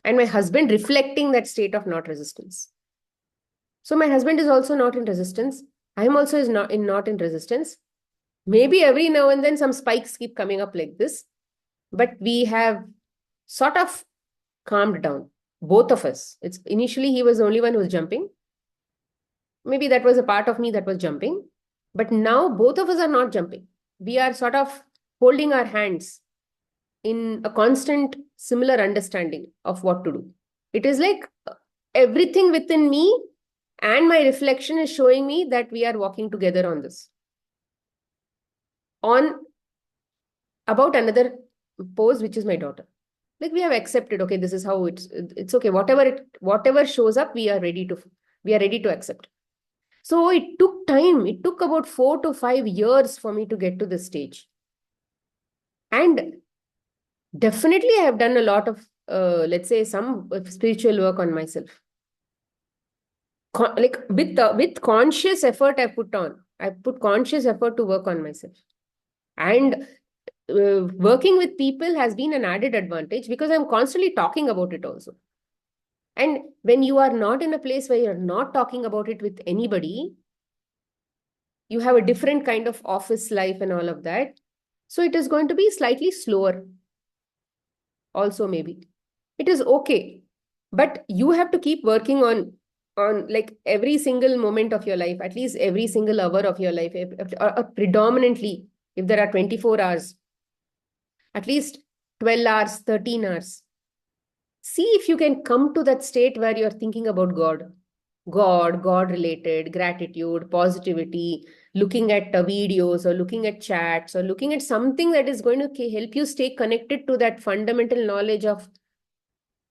And my husband reflecting that state of not resistance. So my husband is also not in resistance. I am also not in resistance. Maybe every now and then some spikes keep coming up like this. But we have sort of calmed down. Both of us. It's initially he was the only one who was jumping. Maybe that was a part of me that was jumping. But now both of us are not jumping. We are sort of holding our hands in a constant similar understanding of what to do. It is like everything within me and my reflection is showing me that we are walking together on this. On about another pose, which is my daughter. Like we have accepted, okay, this is how it's okay. Whatever shows up, we are ready to accept. So it took time. It took about 4 to 5 years for me to get to this stage. And definitely I have done a lot of, let's say, some spiritual work on myself. Like with conscious effort I put conscious effort to work on myself. And working with people has been an added advantage because I'm constantly talking about it also. And when you are not in a place where you're not talking about it with anybody, you have a different kind of office life and all of that. So it is going to be slightly slower also, maybe. It is okay. But you have to keep working on like every single moment of your life, at least every single hour of your life, or predominantly, if there are 24 hours, at least 12 hours, 13 hours. See if you can come to that state where you're thinking about God related, gratitude, positivity, looking at videos or looking at chats or looking at something that is going to help you stay connected to that fundamental knowledge of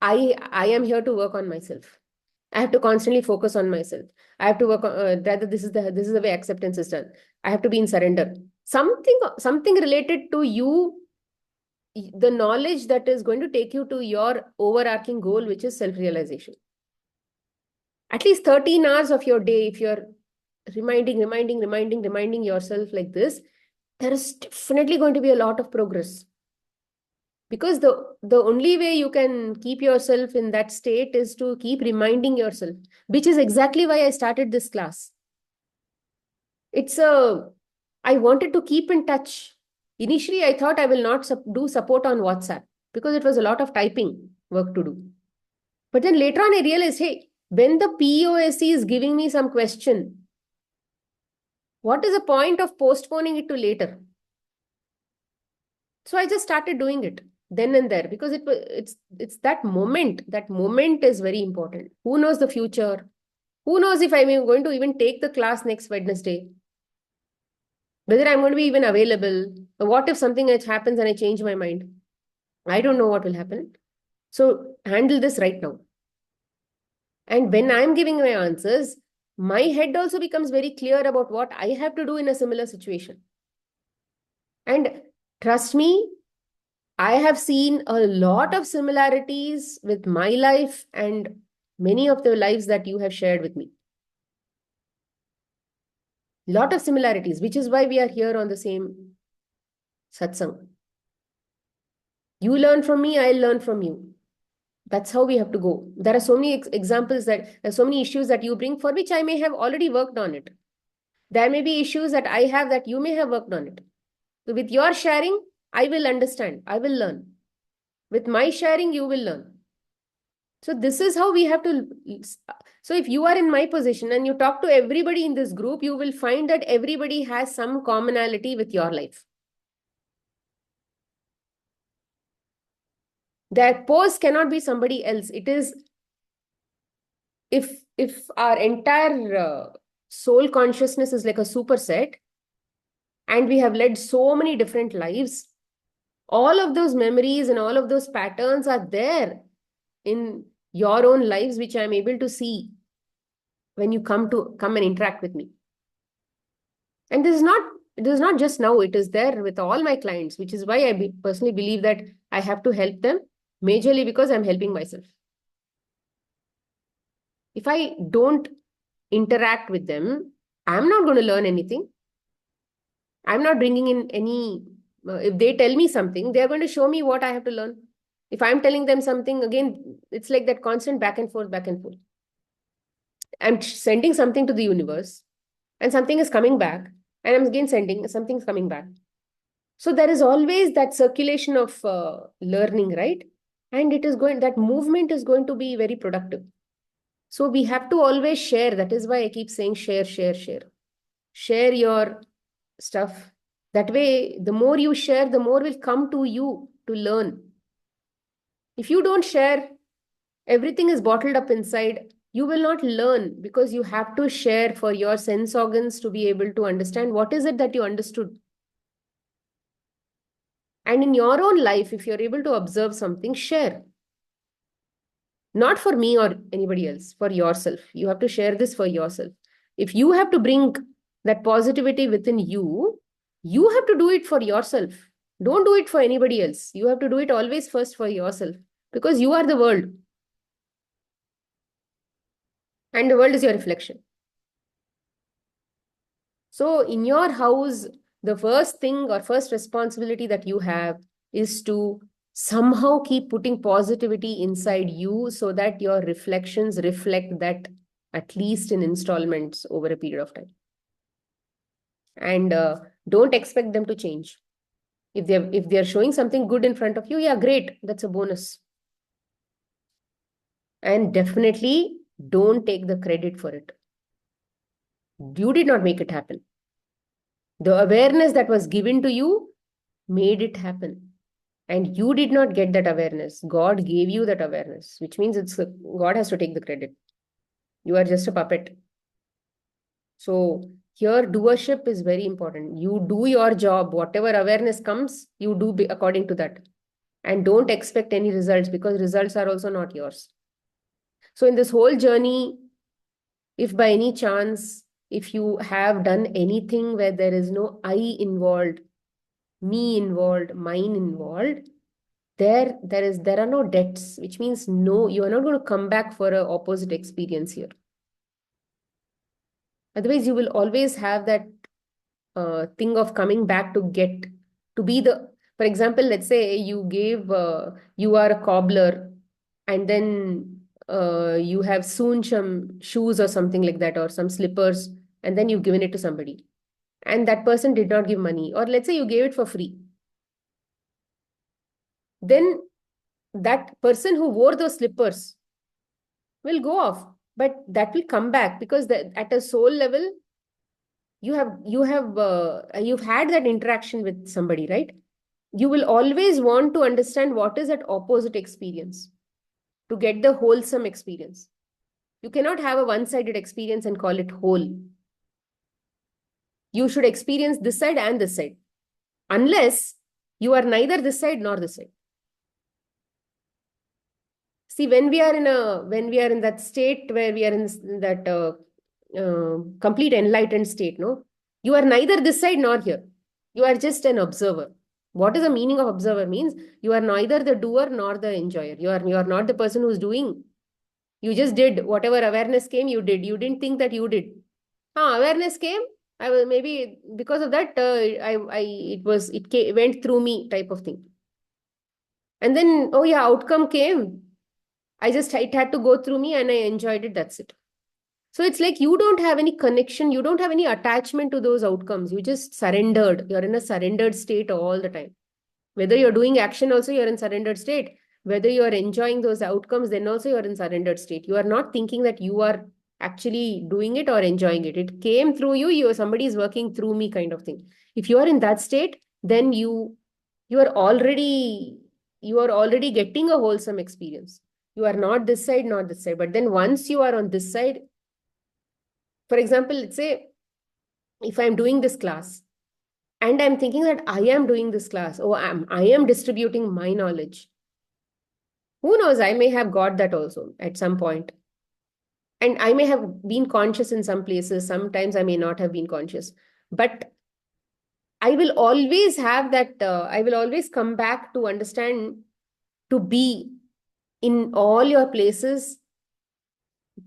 I am here to work on myself. I have to constantly focus on myself. I have to work on rather this is the way acceptance is done. I have to be in surrender. Something related to you, the knowledge that is going to take you to your overarching goal, which is self-realization. At least 13 hours of your day, if you're reminding yourself like this, there is definitely going to be a lot of progress. Because the only way you can keep yourself in that state is to keep reminding yourself, which is exactly why I started this class. I wanted to keep in touch. Initially, I thought I will not do support on WhatsApp because it was a lot of typing work to do. But then later on, I realized, hey, when the POSC is giving me some question, what is the point of postponing it to later? So I just started doing it then and there because it's that moment. That moment is very important. Who knows the future? Who knows if I'm going to even take the class next Wednesday? Whether I'm going to be even available? What if something else happens and I change my mind? I don't know what will happen. So handle this right now. And when I'm giving my answers, my head also becomes very clear about what I have to do in a similar situation. And trust me, I have seen a lot of similarities with my life and many of the lives that you have shared with me. Lot of similarities, which is why we are here on the same satsang. You learn from me, I'll learn from you. That's how we have to go. There are so many examples that there are so many issues that you bring for which I may have already worked on it. There may be issues that I have that you may have worked on it. So with your sharing, I will understand. I will learn. With my sharing, you will learn. So this is how we have to. So if you are in my position and you talk to everybody in this group, you will find that everybody has some commonality with your life. Their pose cannot be somebody else. It is if our entire soul consciousness is like a superset, and we have led so many different lives, all of those memories and all of those patterns are there in your own lives, which I'm able to see when you come and interact with me. And this is not just now, it is there with all my clients, which is why I personally believe that I have to help them majorly because I'm helping myself. If I don't interact with them, I'm not going to learn anything. I'm not bringing in any, if they tell me something, they're going to show me what I have to learn. If I'm telling them something, again, it's like that constant back and forth, back and forth. I'm sending something to the universe and something is coming back, and I'm again sending, something's coming back. So there is always that circulation of learning, right? And that movement is going to be very productive. So we have to always share. That is why I keep saying share, share, share. Share your stuff. That way, the more you share, the more will come to you to learn. If you don't share, everything is bottled up inside. You will not learn because you have to share for your sense organs to be able to understand what is it that you understood. And in your own life, if you're able to observe something, share. Not for me or anybody else, for yourself. You have to share this for yourself. If you have to bring that positivity within you, you have to do it for yourself. Don't do it for anybody else. You have to do it always first for yourself because you are the world and the world is your reflection. So, in your house, the first thing or first responsibility that you have is to somehow keep putting positivity inside you so that your reflections reflect that at least in installments over a period of time. And don't expect them to change. If they're showing something good in front of you, yeah, great. That's a bonus. And definitely don't take the credit for it. You did not make it happen. The awareness that was given to you made it happen. And you did not get that awareness. God gave you that awareness, which means God has to take the credit. You are just a puppet. So here doership is very important. You do your job. Whatever awareness comes, you do according to that. And don't expect any results because results are also not yours. So in this whole journey, if by any chance, if you have done anything where there is no I involved, me involved, mine involved, there are no debts, which means no, you are not going to come back for an opposite experience here. Otherwise, you will always have that thing of coming back to get to be the. For example, let's say you are a cobbler, and then you have sewn some shoes or something like that, or some slippers, and then you've given it to somebody, and that person did not give money, or let's say you gave it for free. Then that person who wore those slippers will go off, but that will come back because at a soul level you've had that interaction with somebody, right? You will always want to understand what is that opposite experience to get the wholesome experience. You cannot have a one-sided experience and call it whole. You should experience this side and this side, unless you are neither this side nor this side. See, when we are in that state where we are in that complete enlightened state, no, you are neither this side nor here. You are just an observer. What is the meaning of observer? Means you are neither the doer nor the enjoyer. You are not the person who's doing. You just did whatever awareness came. You did. You didn't think that you did. Awareness came. I will maybe because of that. Went through me type of thing. And then oh yeah, outcome came. It had to go through me and I enjoyed it. That's it. So it's like you don't have any connection, you don't have any attachment to those outcomes. You just surrendered. You're in a surrendered state all the time. Whether you're doing action, also you're in surrendered state. Whether you're enjoying those outcomes, then also you're in surrendered state. You are not thinking that you are actually doing it or enjoying it. It came through you, somebody is working through me kind of thing. If you are in that state, then you are already getting a wholesome experience. You are not this side, not this side. But then once you are on this side, for example, let's say if I'm doing this class and I'm thinking that I am doing this class, or I am distributing my knowledge. Who knows? I may have got that also at some point. And I may have been conscious in some places. Sometimes I may not have been conscious. But I will always have that, I will always come back to understand, to be in all your places,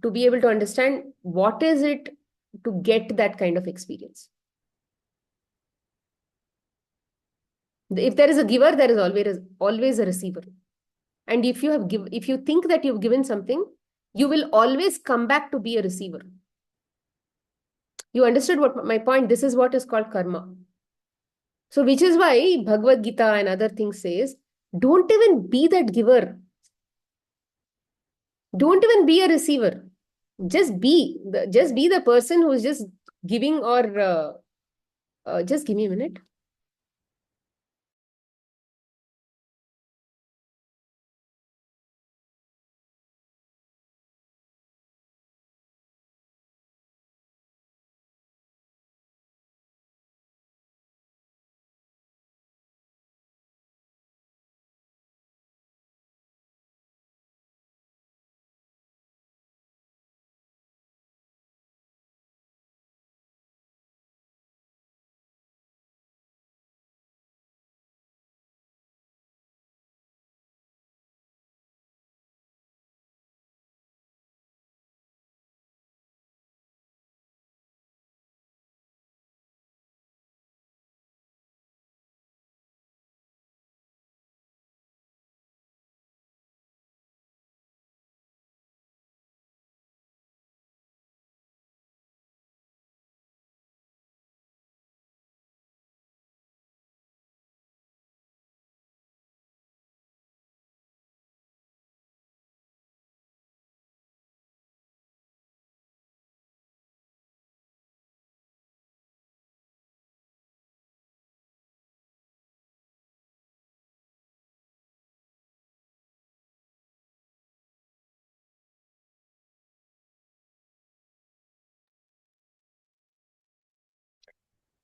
to be able to understand what is it to get that kind of experience. If there is a giver, there is always a receiver. And if you think that you've given something, you will always come back to be a receiver. You understood what my point? This is what is called karma. So which is why Bhagavad Gita and other things says, don't even be that giver. Don't even be a receiver. Just be the person who's just giving, or just give me a minute.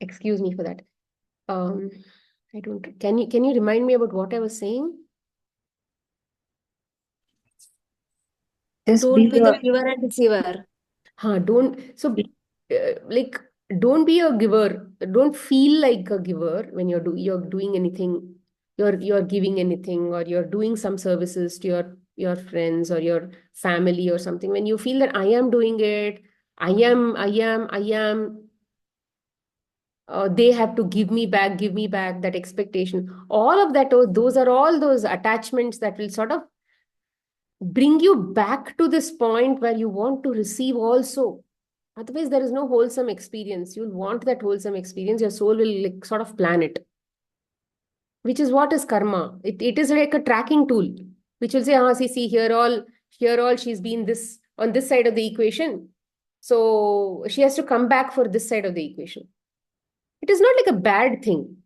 Excuse me for that. Um, I don't. Can you remind me about what I was saying?
Just
Don't
be
be the
the
giver and receiver.
Don't. So, like, don't be a giver. Don't feel like a giver when you're doing anything. You're giving anything, or you're doing some services to your friends or your family or something. When you feel that I am doing it, I am. They have to give me back, that expectation. All of that, those are all those attachments that will sort of bring you back to this point where you want to receive also. Otherwise, there is no wholesome experience. You'll want that wholesome experience. Your soul will like sort of plan it, which is what is karma. It is like a tracking tool, which will say, ah, see, here all she's been this on this side of the equation. So she has to come back for this side of the equation. It is not like a bad thing.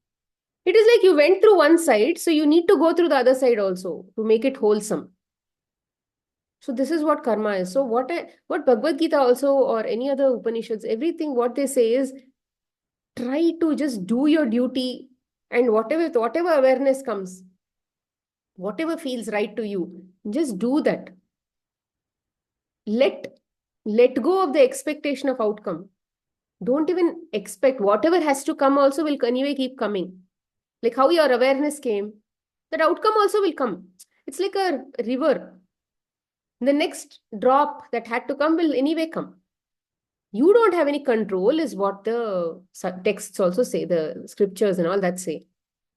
It is like you went through one side, so you need to go through the other side also to make it wholesome. So this is what karma is. So what Bhagavad Gita also, or any other Upanishads, everything what they say is, try to just do your duty, and whatever awareness comes, whatever feels right to you, just do that. Let let go of the expectation of outcome. Don't even expect. Whatever has to come also will anyway keep coming. Like how your awareness came, that outcome also will come. It's like a river. The next drop that had to come will anyway come. You don't have any control, is what the texts also say, the scriptures and all that say.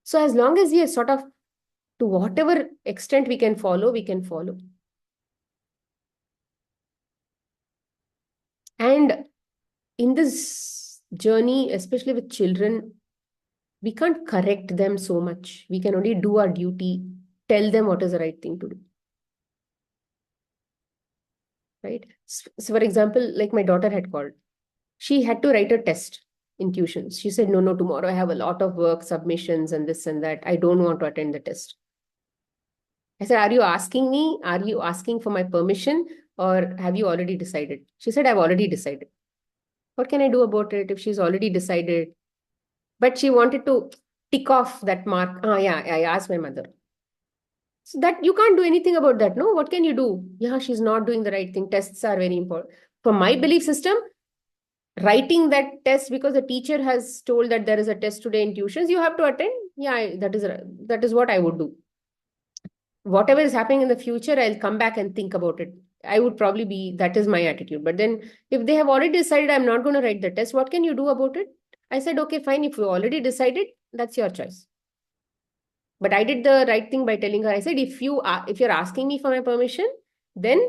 So as long as we are sort of, to whatever extent we can follow, we can follow. And in this journey, especially with children, we can't correct them so much. We can only do our duty, tell them what is the right thing to do. Right? So for example, like my daughter had called, she had to write a test in tuitions. She said, no, tomorrow I have a lot of work, submissions and this and that. I don't want to attend the test. I said, are you asking me? Are you asking for my permission, or have you already decided? She said, I've already decided. What can I do about it if she's already decided? But she wanted to tick off that mark. Ah, yeah, I asked my mother. So that you can't do anything about that. No, what can you do? Yeah, she's not doing the right thing. Tests are very important. For my belief system, writing that test because the teacher has told that there is a test today in tuitions, you have to attend. Yeah, that is what I would do. Whatever is happening in the future, I'll come back and think about it. I would probably be, that is my attitude. But then if they have already decided I'm not going to write the test, what can you do about it? I said, okay, fine. If you already decided, that's your choice. But I did the right thing by telling her, I said, if you're asking me for my permission, then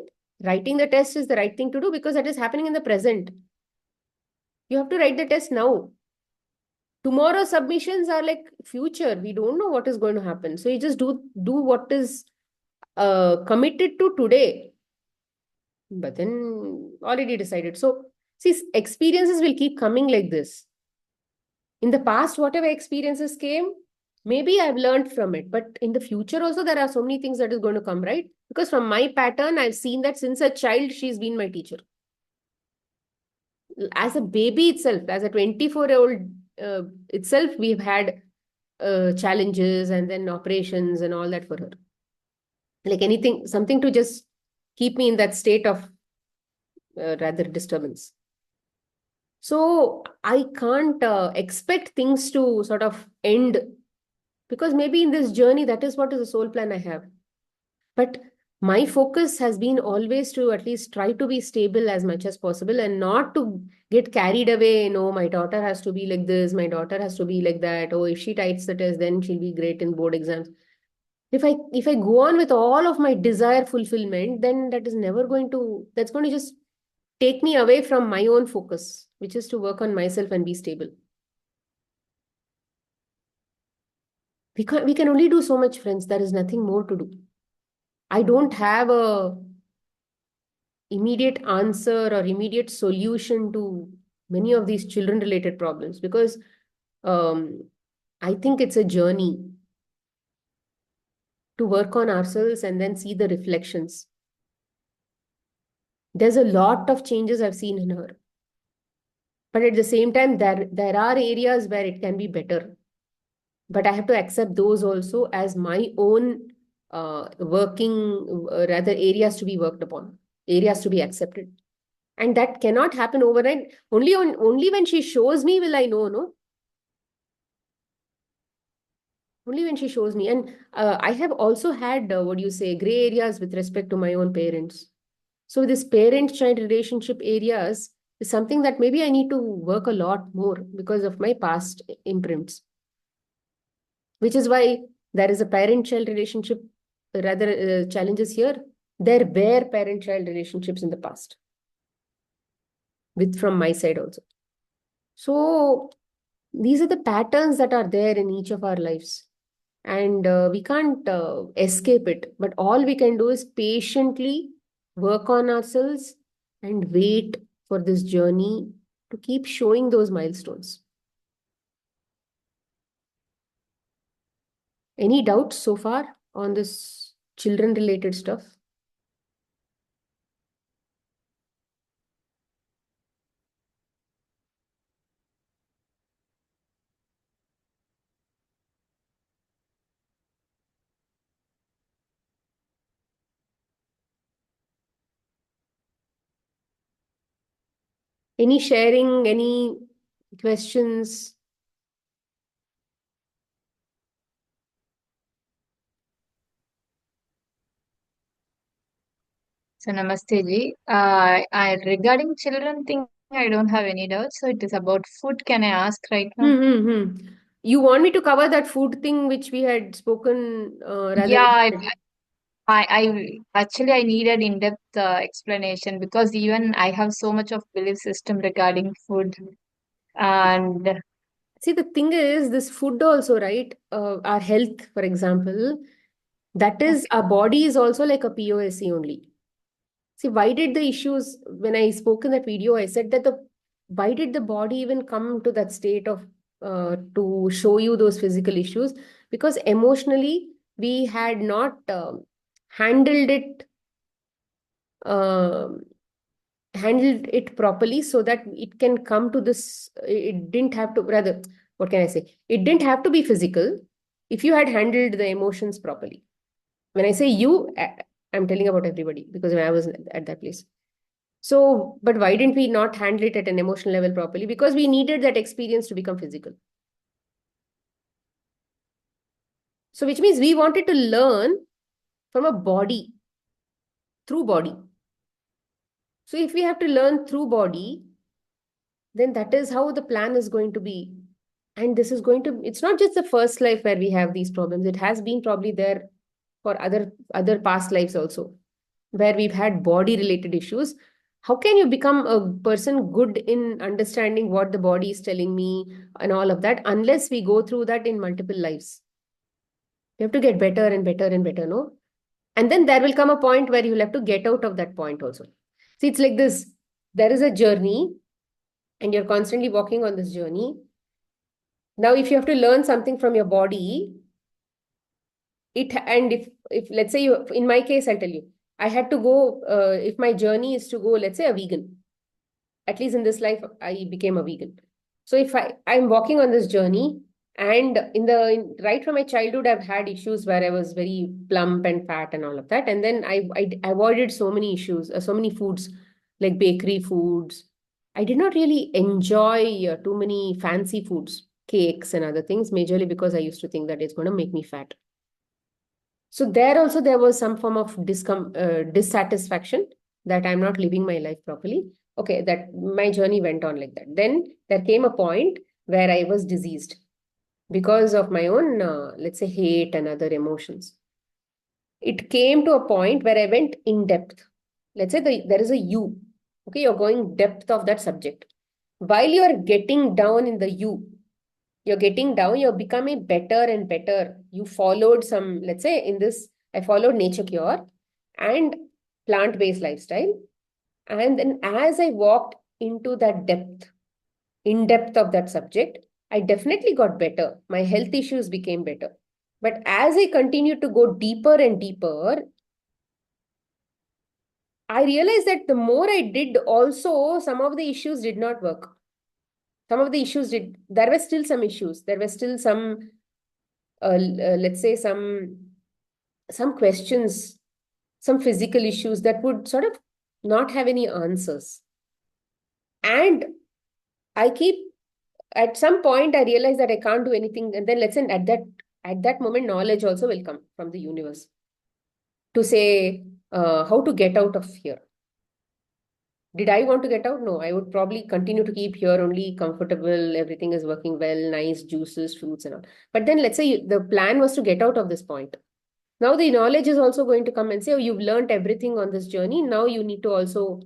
writing the test is the right thing to do, because that is happening in the present. You have to write the test now. Tomorrow submissions are like future. We don't know what is going to happen. So you just do what is committed to today. But then already decided. So, see, experiences will keep coming like this. In the past, whatever experiences came, maybe I've learned from it. But in the future also, there are so many things that is going to come, right? Because from my pattern, I've seen that since a child, she's been my teacher. As a baby itself, as a 24-year-old itself, we've had challenges and then operations and all that for her. Like anything, something to just keep me in that state of rather disturbance. So I can't expect things to sort of end, because maybe in this journey, that is what is the soul plan I have. But my focus has been always to at least try to be stable as much as possible and not to get carried away. No, my daughter has to be like this, my daughter has to be like that. Oh, if she types the test, then she'll be great in board exams. If I go on with all of my desire fulfillment, then that is never going to, that's going to just take me away from my own focus, which is to work on myself and be stable. We can only do so much, friends. There is nothing more to do. I don't have a immediate answer or immediate solution to many of these children related problems, because um, I think it's a journey to work on ourselves and then see the reflections. There's a lot of changes I've seen in her, but at the same time, there are areas where it can be better. But I have to accept those also as my own working, rather areas to be worked upon, areas to be accepted. And that cannot happen overnight. Only when she shows me will I know, no? Only when she shows me. And I have also had, what do you say, gray areas with respect to my own parents. So this parent-child relationship areas is something that maybe I need to work a lot more because of my past imprints. Which is why there is a parent-child relationship, rather challenges here. There were parent-child relationships in the past, with from my side also. So these are the patterns that are there in each of our lives, and we can't escape it. But all we can do is patiently work on ourselves and wait for this journey to keep showing those milestones. Any doubts so far on this children related stuff? Any sharing, any questions?
So Namaste ji. Regarding children thing, I don't have any doubts. So it is about food. Can I ask right now?
Mm-hmm. You want me to cover that food thing which we had spoken rather?
Yeah, I actually I needed in-depth explanation because even I have so much of belief system regarding food and
See, the thing is, this food also, right? Our health, for example, that is,
okay.
our body is also like a POSC only. See, why did the issues, when I spoke in that video, I said that why did the body even come to that state of, to show you those physical issues? Because emotionally, we had not handled it, um handled it properly so that it can come to this. It didn't have to, rather, what can I say? It didn't have to be physical if you had handled the emotions properly. When I say you, I'm telling about everybody, because when I was at that place. So, but why didn't we not handle it at an emotional level properly? Because we needed that experience to become physical. So, which means we wanted to learn from a body, through body. So, if we have to learn through body, then that is how the plan is going to be. And this is going to, it's not just the first life where we have these problems. It has been probably there for other past lives also, where we've had body related issues. How can you become a person good in understanding what the body is telling me and all of that, unless we go through that in multiple lives? You have to get better and better and better, no? And then there will come a point where you'll have to get out of that point also. See, it's like this. There is a journey and you're constantly walking on this journey. Now, if you have to learn something from your body, and if let's say you, in my case, I'll tell you, I had to go, if my journey is to go, let's say a vegan, at least in this life, I became a vegan. So if I'm walking on this journey, and right from my childhood, I've had issues where I was very plump and fat and all of that. And then I avoided so many issues, so many foods, like bakery foods. I did not really enjoy too many fancy foods, cakes and other things, majorly because I used to think that it's going to make me fat. So there also there was some form of dissatisfaction that I'm not living my life properly. Okay, that my journey went on like that. Then there came a point where I was diseased because of my own, let's say, hate and other emotions. It came to a point where I went in depth. Let's say there is a you. Okay, you're going depth of that subject. While you are getting down in the you're getting down, you're becoming better and better. You followed some, let's say in this, I followed nature cure and plant-based lifestyle. And then as I walked into that depth, in depth of that subject, I definitely got better. My health issues became better. But as I continued to go deeper and deeper, I realized that the more I did, also some of the issues did not work. Some of the issues did, there were still some issues. There were still some let's say some questions, some physical issues that would sort of not have any answers. And I keep, at some point I realized that I can't do anything, and then let's say at that moment knowledge also will come from the universe to say how to get out of here. Did I want to get out? No, I would probably continue to keep here only, comfortable, everything is working well, nice juices, fruits and all. But then let's say the plan was to get out of this point. Now the knowledge is also going to come and say, oh, you've learned everything on this journey. Now you need to also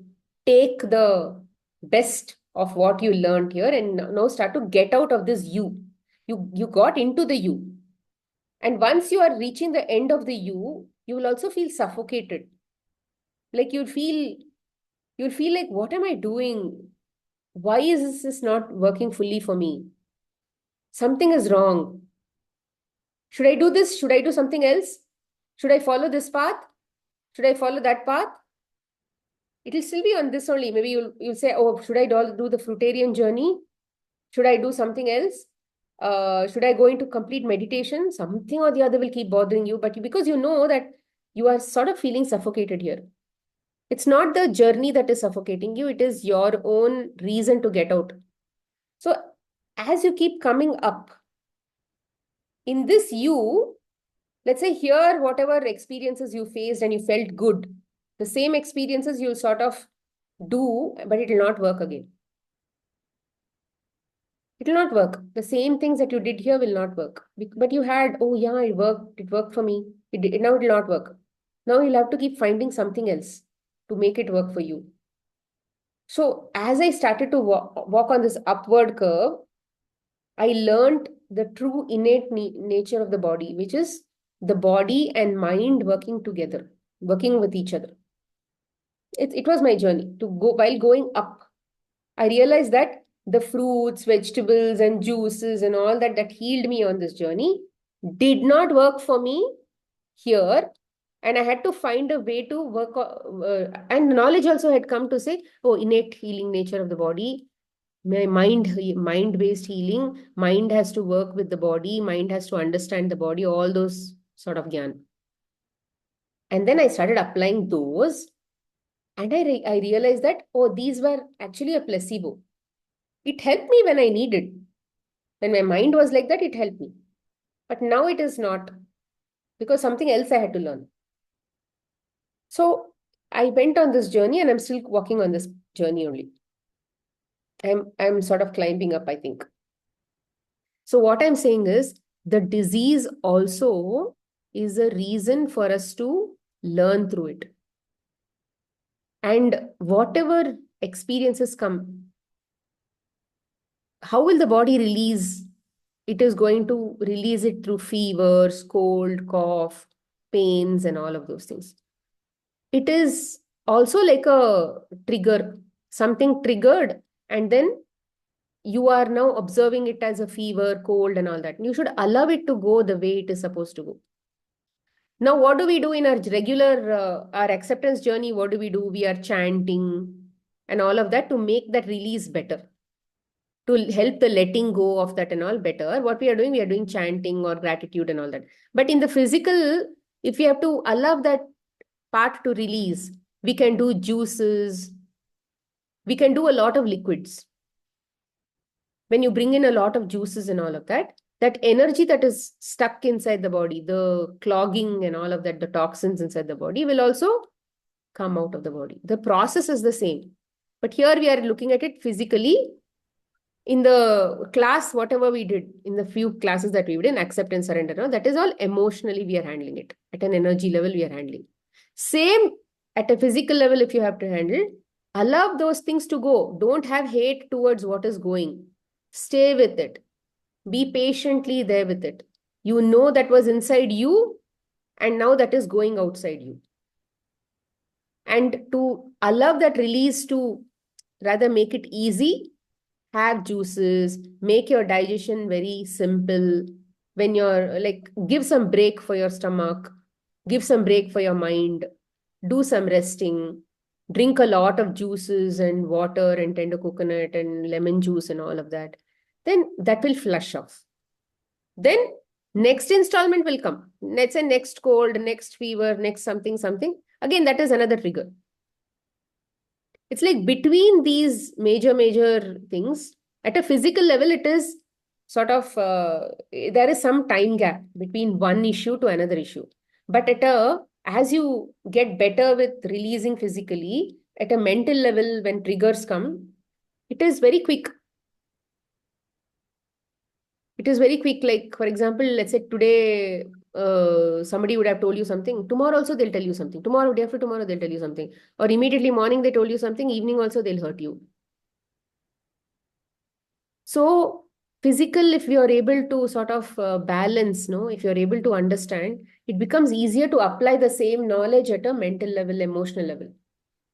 take the best of what you learned here and now start to get out of this you. You got into the you. And once you are reaching the end of the you will also feel suffocated. Like you'll feel like, what am I doing? Why is this not working fully for me? Something is wrong. Should I do this? Should I do something else? Should I follow this path? Should I follow that path? It will still be on this only. Maybe you'll say, oh, should I do the fruitarian journey? Should I do something else? Should I go into complete meditation? Something or the other will keep bothering you, but because you know that you are sort of feeling suffocated here. It's not the journey that is suffocating you, it is your own reason to get out. So as you keep coming up in this you, let's say here, whatever experiences you faced and you felt good, the same experiences you'll sort of do, but it will not work again. It will not work. The same things that you did here will not work. But you had, oh yeah, it worked for me. Now it will not work. Now you'll have to keep finding something else to make it work for you. So as I started to walk on this upward curve, I learned the true innate nature of the body, which is the body and mind working together, working with each other. It was my journey to go. While going up, I realized that the fruits, vegetables, and juices and all that healed me on this journey did not work for me here. And I had to find a way to work. And knowledge also had come to say, oh, innate healing nature of the body, my mind-based healing. Mind has to work with the body. Mind has to understand the body. All those sort of gyan. And then I started applying those. And I realized that, oh, these were actually a placebo. It helped me when I needed. When my mind was like that, it helped me. But now it is not, because something else I had to learn. So I went on this journey and I'm still walking on this journey only. I'm sort of climbing up, I think. So what I'm saying is the disease also is a reason for us to learn through it. And whatever experiences come, how will the body release? It is going to release it through fevers, cold, cough, pains, and all of those things. It is also like a trigger, something triggered, and then you are now observing it as a fever, cold, and all that. You should allow it to go the way it is supposed to go. Now, what do we do in our regular, our acceptance journey? What do? We are chanting and all of that to make that release better, to help the letting go of that and all better. What we are doing chanting or gratitude and all that. But in the physical, if we have to allow that part to release, we can do juices, we can do a lot of liquids. When you bring in a lot of juices and all of that, that energy that is stuck inside the body, the clogging and all of that, the toxins inside the body will also come out of the body. The process is the same. But here we are looking at it physically. In the class, whatever we did in the few classes that we did in acceptance, surrender, no, that is all emotionally we are handling it. At an energy level, we are handling. Same at a physical level, if you have to handle, allow those things to go. Don't have hate towards what is going. Stay with it. Be patiently there with it. You know that was inside you, and now that is going outside you. And to allow that release to rather make it easy, have juices, make your digestion very simple. When you're like, give some break for your stomach, give some break for your mind, do some resting, drink a lot of juices and water and tender coconut and lemon juice and all of that. Then that will flush off. Then next installment will come. Let's say next cold, next fever, next something, something. Again, that is another trigger. It's like between these major things, at a physical level, it is sort of, there is some time gap between one issue to another issue. But as you get better with releasing physically, at a mental level, when triggers come, it is very quick. It is very quick. Like, for example, let's say today, somebody would have told you something. Tomorrow also they'll tell you something. Tomorrow, day after tomorrow, they'll tell you something. Or immediately morning they told you something. Evening also they'll hurt you. So physical, if you are able to sort of balance, no, if you're able to understand, it becomes easier to apply the same knowledge at a mental level, emotional level.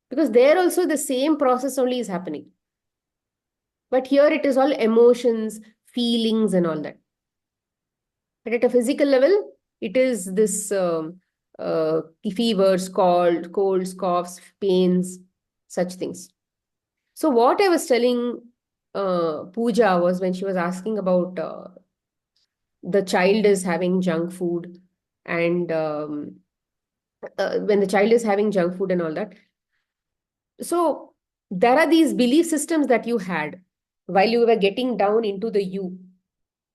Because there also the same process only is happening. But here it is all emotions, feelings, and all that. But at a physical level, it is this fevers, colds, coughs, pains, such things. So what I was telling Pooja was when she was asking about the child is having junk food, and when the child is having junk food and all that. So there are these belief systems that you had while you were getting down into the you,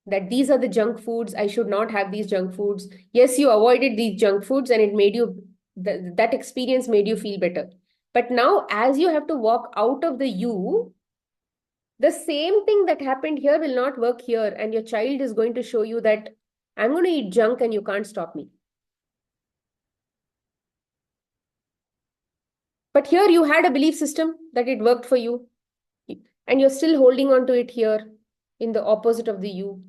that these are the junk foods, I should not have these junk foods. Yes, you avoided these junk foods and it made you, that experience made you feel better. But now, as you have to walk out of the you, the same thing that happened here will not work here. And your child is going to show you that I'm going to eat junk and you can't stop me. But here you had a belief system that it worked for you. And you're still holding on to it here in the opposite of the you.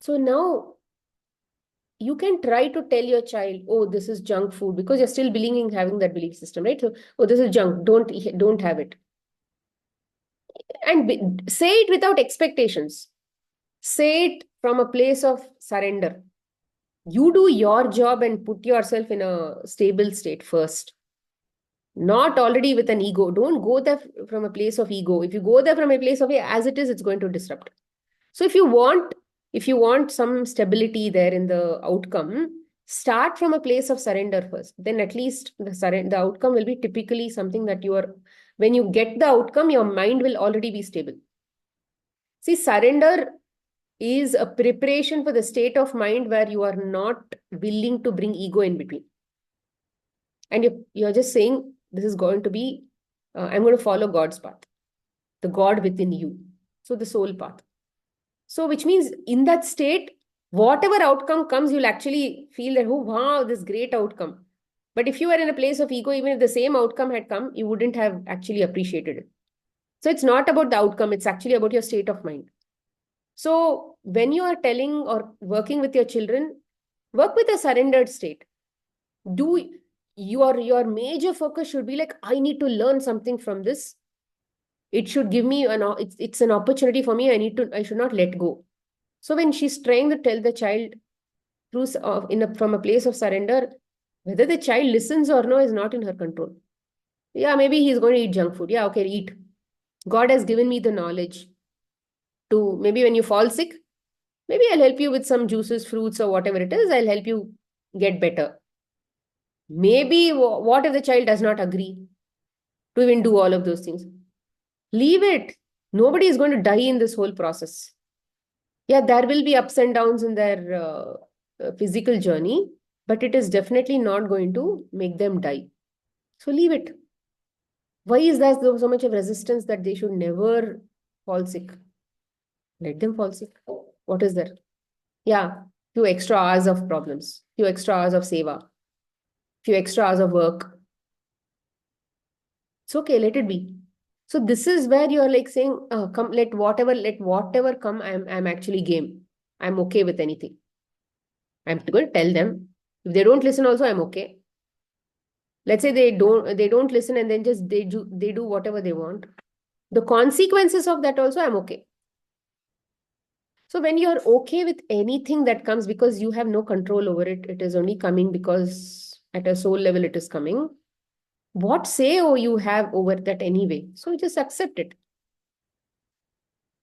So now you can try to tell your child, oh, this is junk food, because you're still believing, having that belief system, right? So, oh, this is junk, don't have it. And say it without expectations. Say it from a place of surrender. You do your job and put yourself in a stable state first. Not already with an ego. Don't go there from a place of ego. If you go there from a place of as it is, it's going to disrupt. So if you want some stability there in the outcome, start from a place of surrender first. Then at least the outcome will be typically something that when you get the outcome, your mind will already be stable. See, surrender is a preparation for the state of mind where you are not willing to bring ego in between. And you're just saying, this is going to be, I'm going to follow God's path, the God within you. So the soul path. So which means in that state, whatever outcome comes, you'll actually feel that, oh, wow, this great outcome. But if you were in a place of ego, even if the same outcome had come, you wouldn't have actually appreciated it. So it's not about the outcome. It's actually about your state of mind. So when you are telling or working with your children, work with a surrendered state. your major focus should be like, I need to learn something from this. It should give me it's an opportunity for me. I should not let go. So when she's trying to tell the child through from a place of surrender, whether the child listens or no is not in her control. Yeah, maybe he's going to eat junk food. Yeah, okay, eat. God has given me the knowledge to, maybe when you fall sick, maybe I'll help you with some juices, fruits, or whatever it is. I'll help you get better. Maybe what if the child does not agree to even do all of those things? Leave it. Nobody is going to die in this whole process. Yeah, there will be ups and downs in their physical journey, but it is definitely not going to make them die. So leave it. Why is there so much of resistance that they should never fall sick? Let them fall sick. What is there? Yeah, few extra hours of problems, few extra hours of seva, few extra hours of work. It's okay, let it be. So this is where you're like saying, come, let whatever come, I'm actually game. I'm okay with anything. I'm going to tell them. If they don't listen also, I'm okay. Let's say they don't listen and then just they do whatever they want. The consequences of that also, I'm okay. So when you're okay with anything that comes, because you have no control over it, it is only coming because at a soul level it is coming. What say you have over that anyway? So just accept it.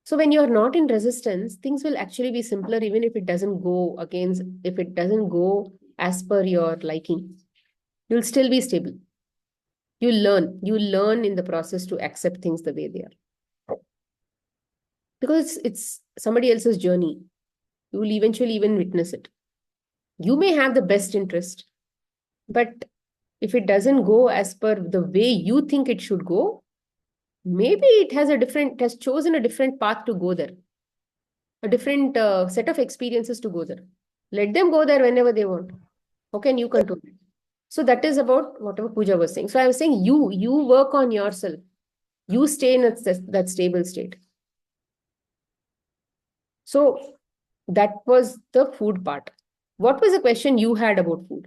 So when you're not in resistance, things will actually be simpler, even if it doesn't go if it doesn't go as per your liking. You'll still be stable. You learn in the process to accept things the way they are. Because it's somebody else's journey. You will eventually even witness it. You may have the best interest, but if it doesn't go as per the way you think it should go, maybe it has chosen a different path to go there, a different set of experiences to go there. Let them go there whenever they want. How can you control it? So that is about whatever Pooja was saying. So I was saying you work on yourself. You stay in that stable state. So that was the food part. What was the question you had about food?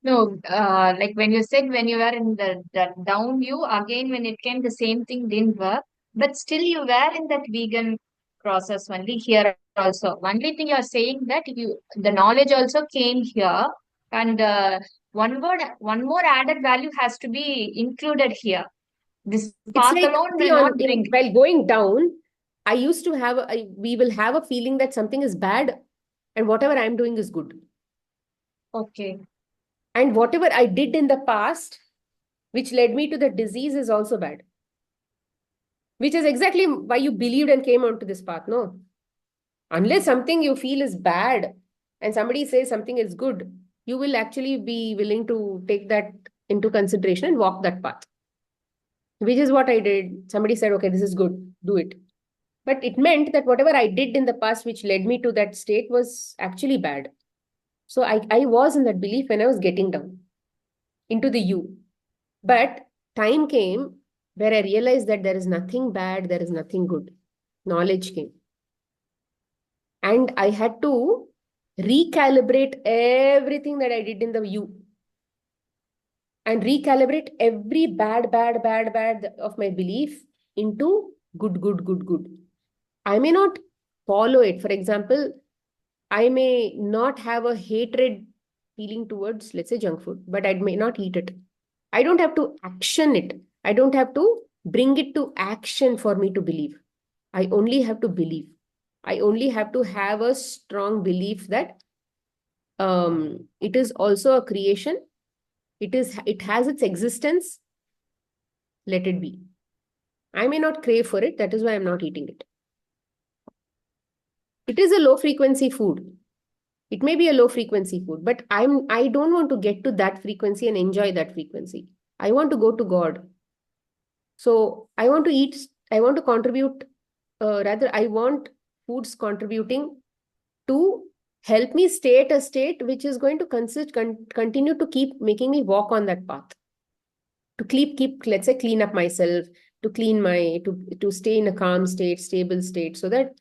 No, like when you said when you were in the down view, again when it came, the same thing didn't work. But still you were in that vegan process only here also. Only thing you're saying that the knowledge also came here, and one more added value has to be included here. This
It's
path
like,
alone
see,
will not bring.
while going down, I used to we will have a feeling that something is bad and whatever I'm doing is good.
Okay.
And whatever I did in the past, which led me to the disease, is also bad. Which is exactly why you believed and came onto this path. No. Unless something you feel is bad and somebody says something is good, you will actually be willing to take that into consideration and walk that path. Which is what I did. Somebody said, okay, this is good, do it. But it meant that whatever I did in the past, which led me to that state, was actually bad. So I was in that belief when I was getting down into the you. But time came where I realized that there is nothing bad, there is nothing good. Knowledge came. And I had to recalibrate everything that I did in the you and recalibrate every bad of my belief into good, good, good, good. I may not follow it. For example, I may not have a hatred feeling towards, let's say, junk food, but I may not eat it. I don't have to action it. I don't have to bring it to action for me to believe. I only have to believe. I only have to have a strong belief that it is also a creation. It has its existence. Let it be. I may not crave for it. That is why I'm not eating it. It is a low frequency food. It may be a low frequency food, but I don't want to get to that frequency and enjoy that frequency. I want to go to God. So I want to eat, I want to contribute, rather, I want foods contributing to help me stay at a state which is going to continue to keep making me walk on that path. To keep, let's say, clean up myself, to clean to stay in a calm state, stable state, so that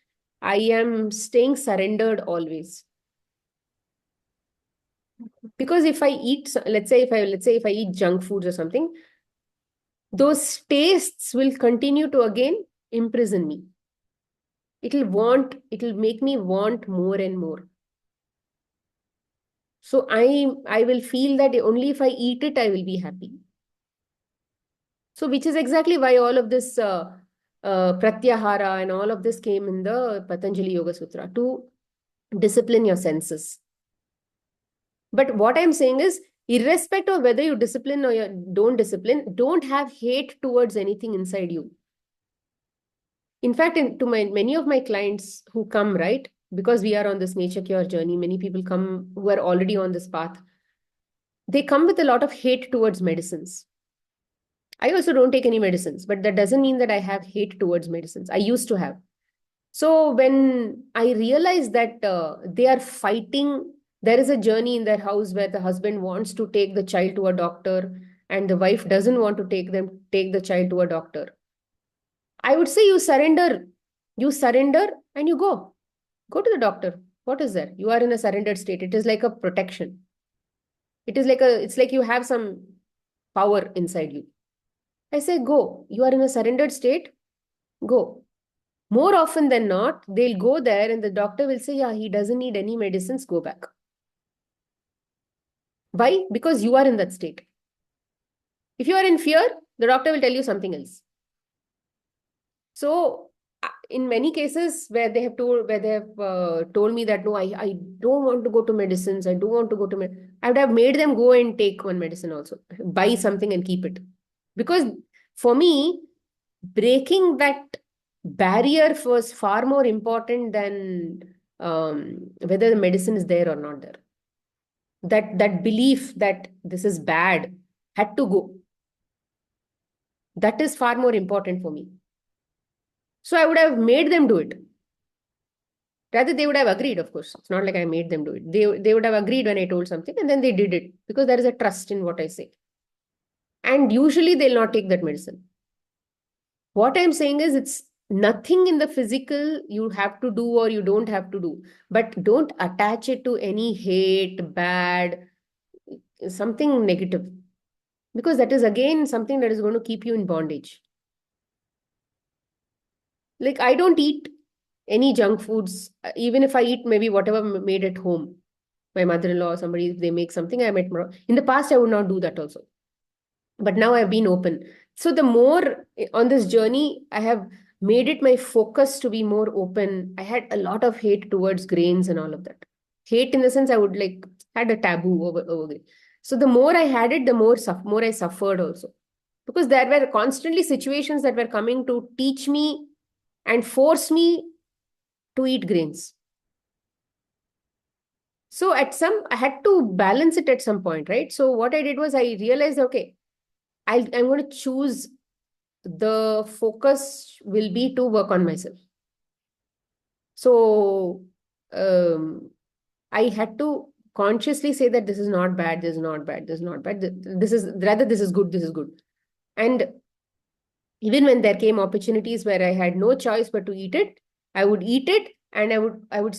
I am staying surrendered always. Because if I eat, let's say if I eat junk foods or something, those tastes will continue to again imprison me. It'll make me want more and more. So I will feel that only if I eat it, I will be happy. So which is exactly why all of this pratyahara and all of this came in the Patanjali Yoga Sutra, to discipline your senses. But what I'm saying is, irrespective of whether you discipline or you don't discipline, don't have hate towards anything inside you. In fact, to many of my clients who come, right, because we are on this nature cure journey, many people come who are already on this path. They come with a lot of hate towards medicines. I also don't take any medicines, but that doesn't mean that I have hate towards medicines. I used to have. So when I realized that they are fighting, there is a journey in their house where the husband wants to take the child to a doctor and the wife doesn't want to take the child to a doctor. I would say you surrender and you go to the doctor. What is that? You are in a surrendered state. It is like a protection. It's like you have some power inside you. I say, go. You are in a surrendered state. Go. More often than not, they'll go there and the doctor will say, yeah, he doesn't need any medicines, go back. Why? Because you are in that state. If you are in fear, the doctor will tell you something else. So, in many cases where they have told me that no, I don't want to go to medicines, I don't want to go to I would have made them go and take one medicine also, buy something and keep it. Because for me, breaking that barrier was far more important than whether the medicine is there or not there. That belief that this is bad had to go. That is far more important for me. So I would have made them do it. Rather, they would have agreed, of course. It's not like I made them do it. They would have agreed when I told something and then they did it because there is a trust in what I say. And usually they'll not take that medicine. What I'm saying is, it's nothing in the physical you have to do or you don't have to do, but don't attach it to any hate, bad, something negative, because that is again something that is going to keep you in bondage. Like, I don't eat any junk foods, even if I eat maybe whatever made at home. My mother-in-law or somebody, if they make something, I might. In the past, I would not do that also. But now I've been open. So the more on this journey, I have made it my focus to be more open. I had a lot of hate towards grains and all of that. Hate in the sense I would like had a taboo over it. So the more I had it, the more I suffered also. Because there were constantly situations that were coming to teach me and force me to eat grains. So I had to balance it at some point, right? So what I did was I realized, okay, I'm going to choose, the focus will be to work on myself. So I had to consciously say that this is not bad, this is not bad, this is not bad. This is rather, this is good, this is good. And even when there came opportunities where I had no choice but to eat it, I would eat it and I would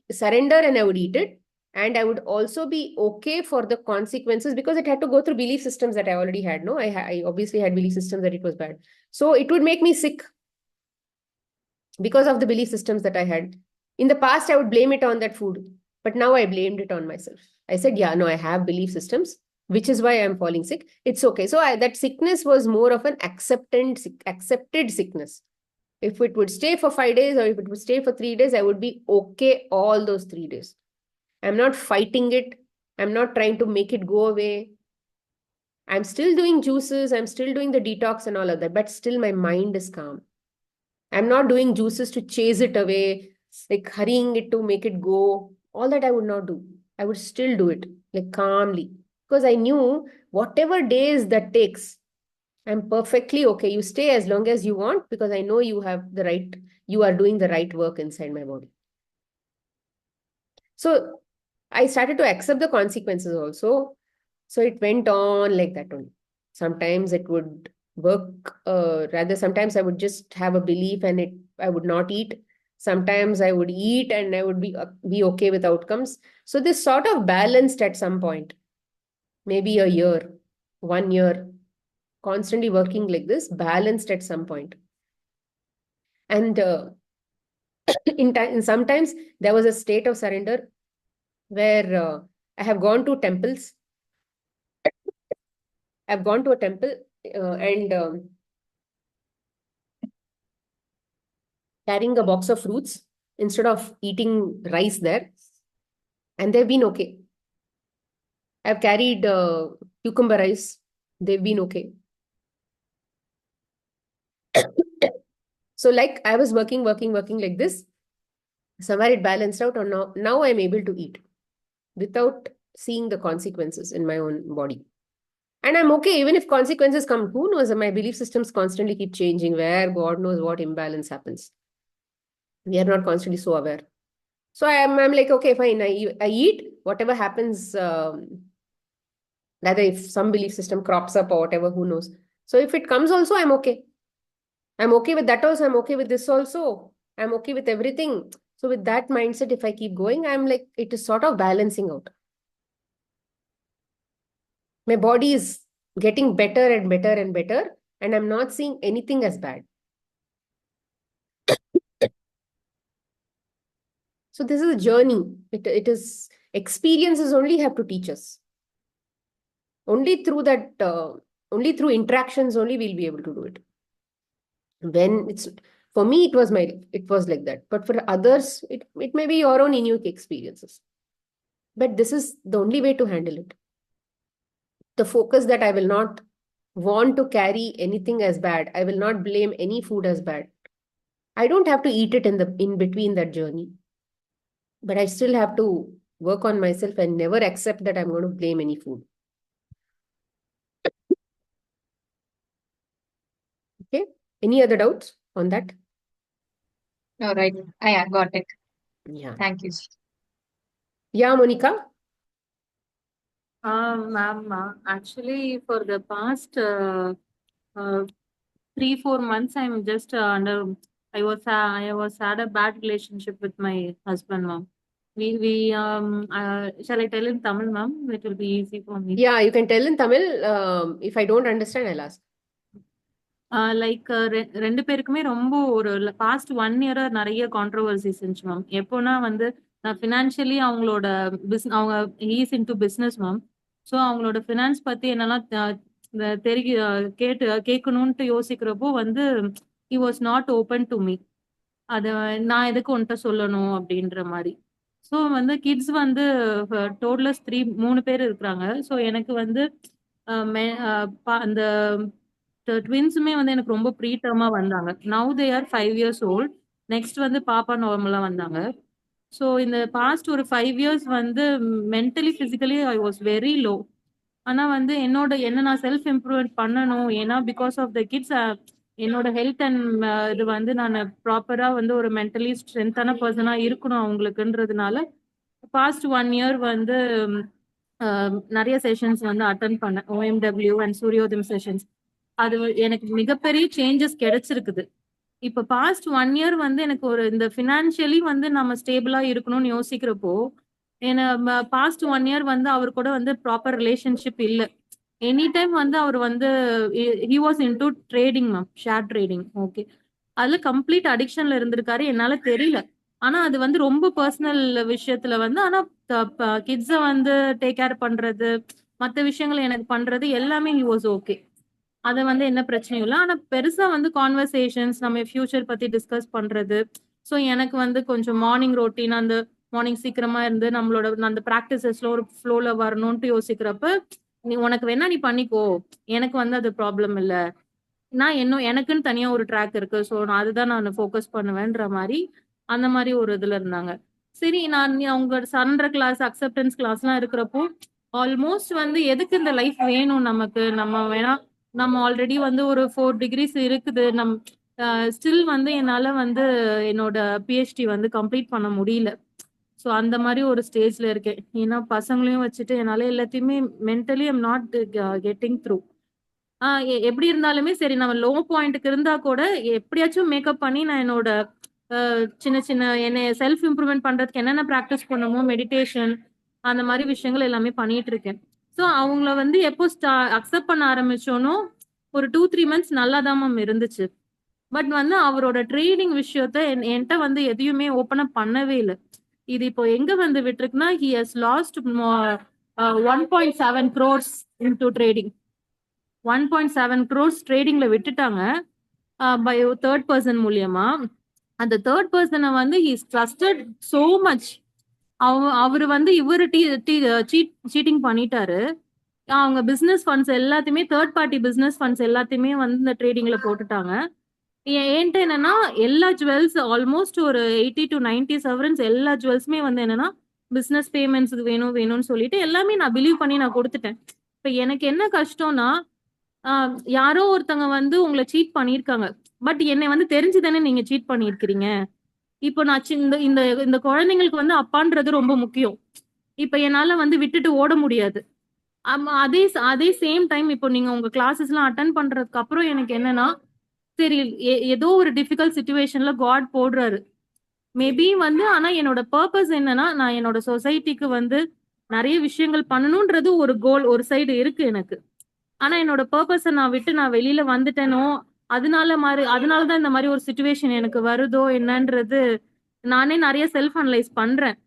surrender and I would eat it. And I would also be okay for the consequences because it had to go through belief systems that I already had. No, I obviously had belief systems that it was bad. So it would make me sick because of the belief systems that I had. In the past, I would blame it on that food, but now I blamed it on myself. I said, yeah, no, I have belief systems, which is why I'm falling sick. It's okay. So that sickness was more of an accepted sickness. If it would stay for 5 days or if it would stay for 3 days, I would be okay all those 3 days. I'm not fighting it. I'm not trying to make it go away. I'm still doing juices. I'm still doing the detox and all of that, but still my mind is calm. I'm not doing juices to chase it away, like hurrying it to make it go. All that I would not do. I would still do it like calmly because I knew whatever days that takes, I'm perfectly okay. You stay as long as you want because I know you have the right, you are doing the right work inside my body. So I started to accept the consequences also. So it went on like that only. Sometimes it would work, rather, sometimes I would just have a belief and I would not eat. Sometimes I would eat and I would be okay with outcomes. So this sort of balanced at some point, maybe a year, 1 year, constantly working like this, balanced at some point. And sometimes there was a state of surrender where I have gone to temples. I've gone to a temple and carrying a box of fruits instead of eating rice there, and they've been okay. I've carried cucumber rice. They've been okay. So like I was working like this. Somewhere it balanced out, or now I'm able to eat without seeing the consequences in my own body. And I'm okay, even if consequences come. Who knows? My belief systems constantly keep changing, where God knows what imbalance happens. We are not constantly so aware. So I'm like, okay, fine. I eat whatever happens. Rather, if some belief system crops up or whatever, who knows? So if it comes also, I'm okay. I'm okay with that also. I'm okay with this also. I'm okay with everything. So with that mindset, if I keep going, I'm like, it is sort of balancing out. My body is getting better and better and better, and I'm not seeing anything as bad. So this is a journey. It is experiences only have to teach us. Only through that, only through interactions only we'll be able to do it. When it's for me, it was like that. But for others, it may be your own unique experiences. But this is the only way to handle it. The focus that I will not want to carry anything as bad. I will not blame any food as bad. I don't have to eat it in between that journey. But I still have to work on myself and never accept that I'm going to blame any food. Okay. Any other doubts on that?
All right. I got it.
Yeah.
Thank you.
Yeah, Monica.
Ma'am, actually, for the past 3-4 months, I'm just under. I was had a bad relationship with my husband, ma'am. Shall I tell in Tamil, ma'am? It will be easy for me.
Yeah, you can tell in Tamil. If I don't understand, I'll ask.
Like ரெண்டு பேருக்குமே ரொம்ப ஒரு past 1 இயரா நிறைய controversies இருந்துச்சு ma'am. எப்போனா வந்து நான் ஃபினான்ஷியலி அவங்களோட அவங்க he's into business ma'am. So அவங்களோட ஃபினான்ஸ் பத்தி என்னெல்லாம் கேட்கணும்ட்டு யோசிக்கிறப்போ வந்து he was not open to me. அதை நான் எதுக்கு உன்கிட்ட சொல்லணும் அப்படின்ற மாதிரி. ஸோ வந்து கிட்ஸ் வந்து டோட்டலஸ் 3 பேர் இருக்கிறாங்க. ஸோ எனக்கு வந்து அந்த ட்வின்ஸுமே வந்து எனக்கு ரொம்ப ப்ரீ டர்மா வந்தாங்க. Now they are 5 years old. Next வந்து பாப்பா நார்மலா வந்தாங்க. ஸோ இந்த பாஸ்ட் ஒரு 5 இயர்ஸ் வந்து mentally physically I was very low. ஆனா வந்து என்ன நான் செல்ஃப் இம்ப்ரூவ்மெண்ட் பண்ணணும். ஏன்னா பிகாஸ் ஆஃப் த கிட்ஸ் என்னோட ஹெல்த் அண்ட் இது வந்து நான் ப்ராப்பரா வந்து ஒரு மென்டலி ஸ்ட்ரென்த்தான பர்சனா இருக்கணும் அவங்களுக்குன்றதுனால பாஸ்ட் 1 இயர் வந்து நிறைய செஷன்ஸ் வந்து அட்டன் பண்ணேன். OMW அண்ட் சூரியோதயம் செஷன்ஸ். அது எனக்கு மிகப்பெரிய சேஞ்சஸ் கிடைச்சிருக்குது. இப்ப பாஸ்ட் 1 இயர் வந்து எனக்கு ஒரு இந்த ஃபினான்ஷியலி வந்து நம்ம ஸ்டேபிளா இருக்கணும்னு யோசிக்கிறப்போ பாஸ்ட் 1 இயர் வந்து அவர் கூட வந்து ப்ராப்பர் ரிலேஷன்ஷிப் இல்ல. எனி டைம் வந்து அவர் வந்து he was into trading ma'am, share trading. Okay, அதுல கம்ப்ளீட் அடிக்ஷன்ல இருந்திருக்காரு. என்னால தெரியல. ஆனா அது வந்து ரொம்ப பர்சனல் விஷயத்துல வந்து ஆனா கிட்ஸ வந்து டேக் கேர் பண்றது, மத்த விஷயங்கள் எனக்கு பண்றது எல்லாமே ஹி வாஸ் ஓகே. அது வந்து என்ன பிரச்சனையும் இல்லை. ஆனா பெருசா வந்து கான்வர்சேஷன்ஸ் நம்ம ஃபியூச்சர் பத்தி டிஸ்கஸ் பண்றது. ஸோ எனக்கு வந்து கொஞ்சம் மார்னிங் ரொட்டீன் அந்த மார்னிங் சீக்கிரமா இருந்து நம்மளோட அந்த ப்ராக்டிசஸ்ல ஒரு ஃப்ளோல வரணும்ட்டு யோசிக்கிறப்ப நீ உனக்கு வேணா நீ பண்ணிக்கோ, எனக்கு வந்து அது ப்ராப்ளம் இல்ல, நான் எனக்குன்னு தனியா ஒரு ட்ராக் இருக்கு, ஸோ நான் அதுதான் நான் ஃபோக்கஸ் பண்ணுவேன்ற மாதிரி அந்த மாதிரி ஒரு இதுல இருந்தாங்க. சரி, நான் அவங்க சரண்டர் கிளாஸ் அக்செப்டன்ஸ் கிளாஸ்லாம் இருக்கிறப்போ ஆல்மோஸ்ட் வந்து எதுக்கு இந்த லைஃப் வேணும் நமக்கு, நம்ம வேணா நம்ம ஆல்ரெடி வந்து ஒரு 4 டிகிரிஸ் இருக்குது, ஸ்டில் வந்து என்னால வந்து என்னோட பிஹெச்டி வந்து கம்ப்ளீட் பண்ண முடியல. ஸோ அந்த மாதிரி ஒரு ஸ்டேஜ்ல இருக்கேன். ஏன்னா பசங்களையும் வச்சுட்டு என்னால எல்லாத்தையுமே mentally I'm not getting through. எப்படி இருந்தாலுமே சரி, நம்ம லோ பாயிண்ட்டுக்கு இருந்தா கூட எப்படியாச்சும் மேக்கப் பண்ணி நான் என்னோட சின்ன சின்ன என்ன செல்ஃப் இம்ப்ரூவ்மெண்ட் பண்றதுக்கு என்னென்ன ப்ராக்டிஸ் பண்ணணுமோ மெடிடேஷன் அந்த மாதிரி விஷயங்கள் எல்லாமே பண்ணிட்டு இருக்கேன். ஸோ அவங்கள வந்து எப்போ அக்செப்ட் பண்ண ஆரம்பிச்சோனோ ஒரு 2-3 மந்த்ஸ் நல்லா தான் மேம் இருந்துச்சு. பட் வந்து அவரோட ட்ரேடிங் விஷயத்த என்கிட்ட வந்து எதையுமே ஓப்பன் அப் பண்ணவே இல்லை. இது இப்போ எங்க வந்து விட்டுருக்குன்னா he has lost 1.7 crores into trading. 1.7 crores ட்ரேடிங்ல விட்டுட்டாங்க பை தேர்ட் பர்சன் மூலியமா. அந்த தேர்ட் பர்சனை வந்து ஹீஸ் ட்ரஸ்டட் சோ மச். அவரு வந்து இவரு சீட்டிங் பண்ணிட்டாரு. அவங்க பிசினஸ் ஃபண்ட்ஸ் எல்லாத்தையுமே தேர்ட் பார்ட்டி பிசினஸ் ஃபண்ட்ஸ் எல்லாத்தையுமே வந்து இந்த ட்ரேடிங்ல போட்டுட்டாங்க. என்கிட்ட என்னன்னா எல்லா ஜுவல்ஸ் ஆல்மோஸ்ட் ஒரு 80 to 90 செவரன்ஸ் எல்லா ஜுவல்ஸுமே வந்து என்னன்னா பிசினஸ் பேமெண்ட்ஸுக்கு வேணும் வேணும்னு சொல்லிட்டு எல்லாமே நான் பிலீவ் பண்ணி நான் கொடுத்துட்டேன். இப்ப எனக்கு என்ன கஷ்டம்னா யாரோ ஒருத்தவங்க வந்து உங்களை சீட் பண்ணியிருக்காங்க. பட் என்னை வந்து தெரிஞ்சுதானே நீங்க சீட் பண்ணியிருக்கிறீங்க. இப்போ நான் இந்த இந்த இந்த குழந்தைங்களுக்கு வந்து அப்பான்றது ரொம்ப முக்கியம். இப்ப என்னால வந்து விட்டுட்டு ஓட முடியாது. ஆமா, அதே அதே சேம் டைம் இப்போ நீங்க உங்க கிளாஸஸ் எல்லாம் அட்டன் பண்றதுக்கு அப்புறம் எனக்கு என்னன்னா சரி ஏதோ ஒரு டிஃபிகல்ட் சுச்சுவேஷன்ல காட் போடுறாரு மேபி வந்து. ஆனா என்னோட பர்பஸ் என்னன்னா நான் என்னோட சொசைட்டிக்கு வந்து நிறைய விஷயங்கள் பண்ணணும்ன்றது ஒரு கோல் ஒரு சைடு இருக்கு எனக்கு. ஆனா என்னோட பர்பஸை நான் விட்டு நான் வெளியில வந்துட்டேனோ அதனாலதான் இந்த மாதிரி ஒரு சுச்சுவேஷன் எனக்கு வருதோ என்னன்றது நானே நிறைய செல்ஃப் அனலைஸ் பண்றேன்.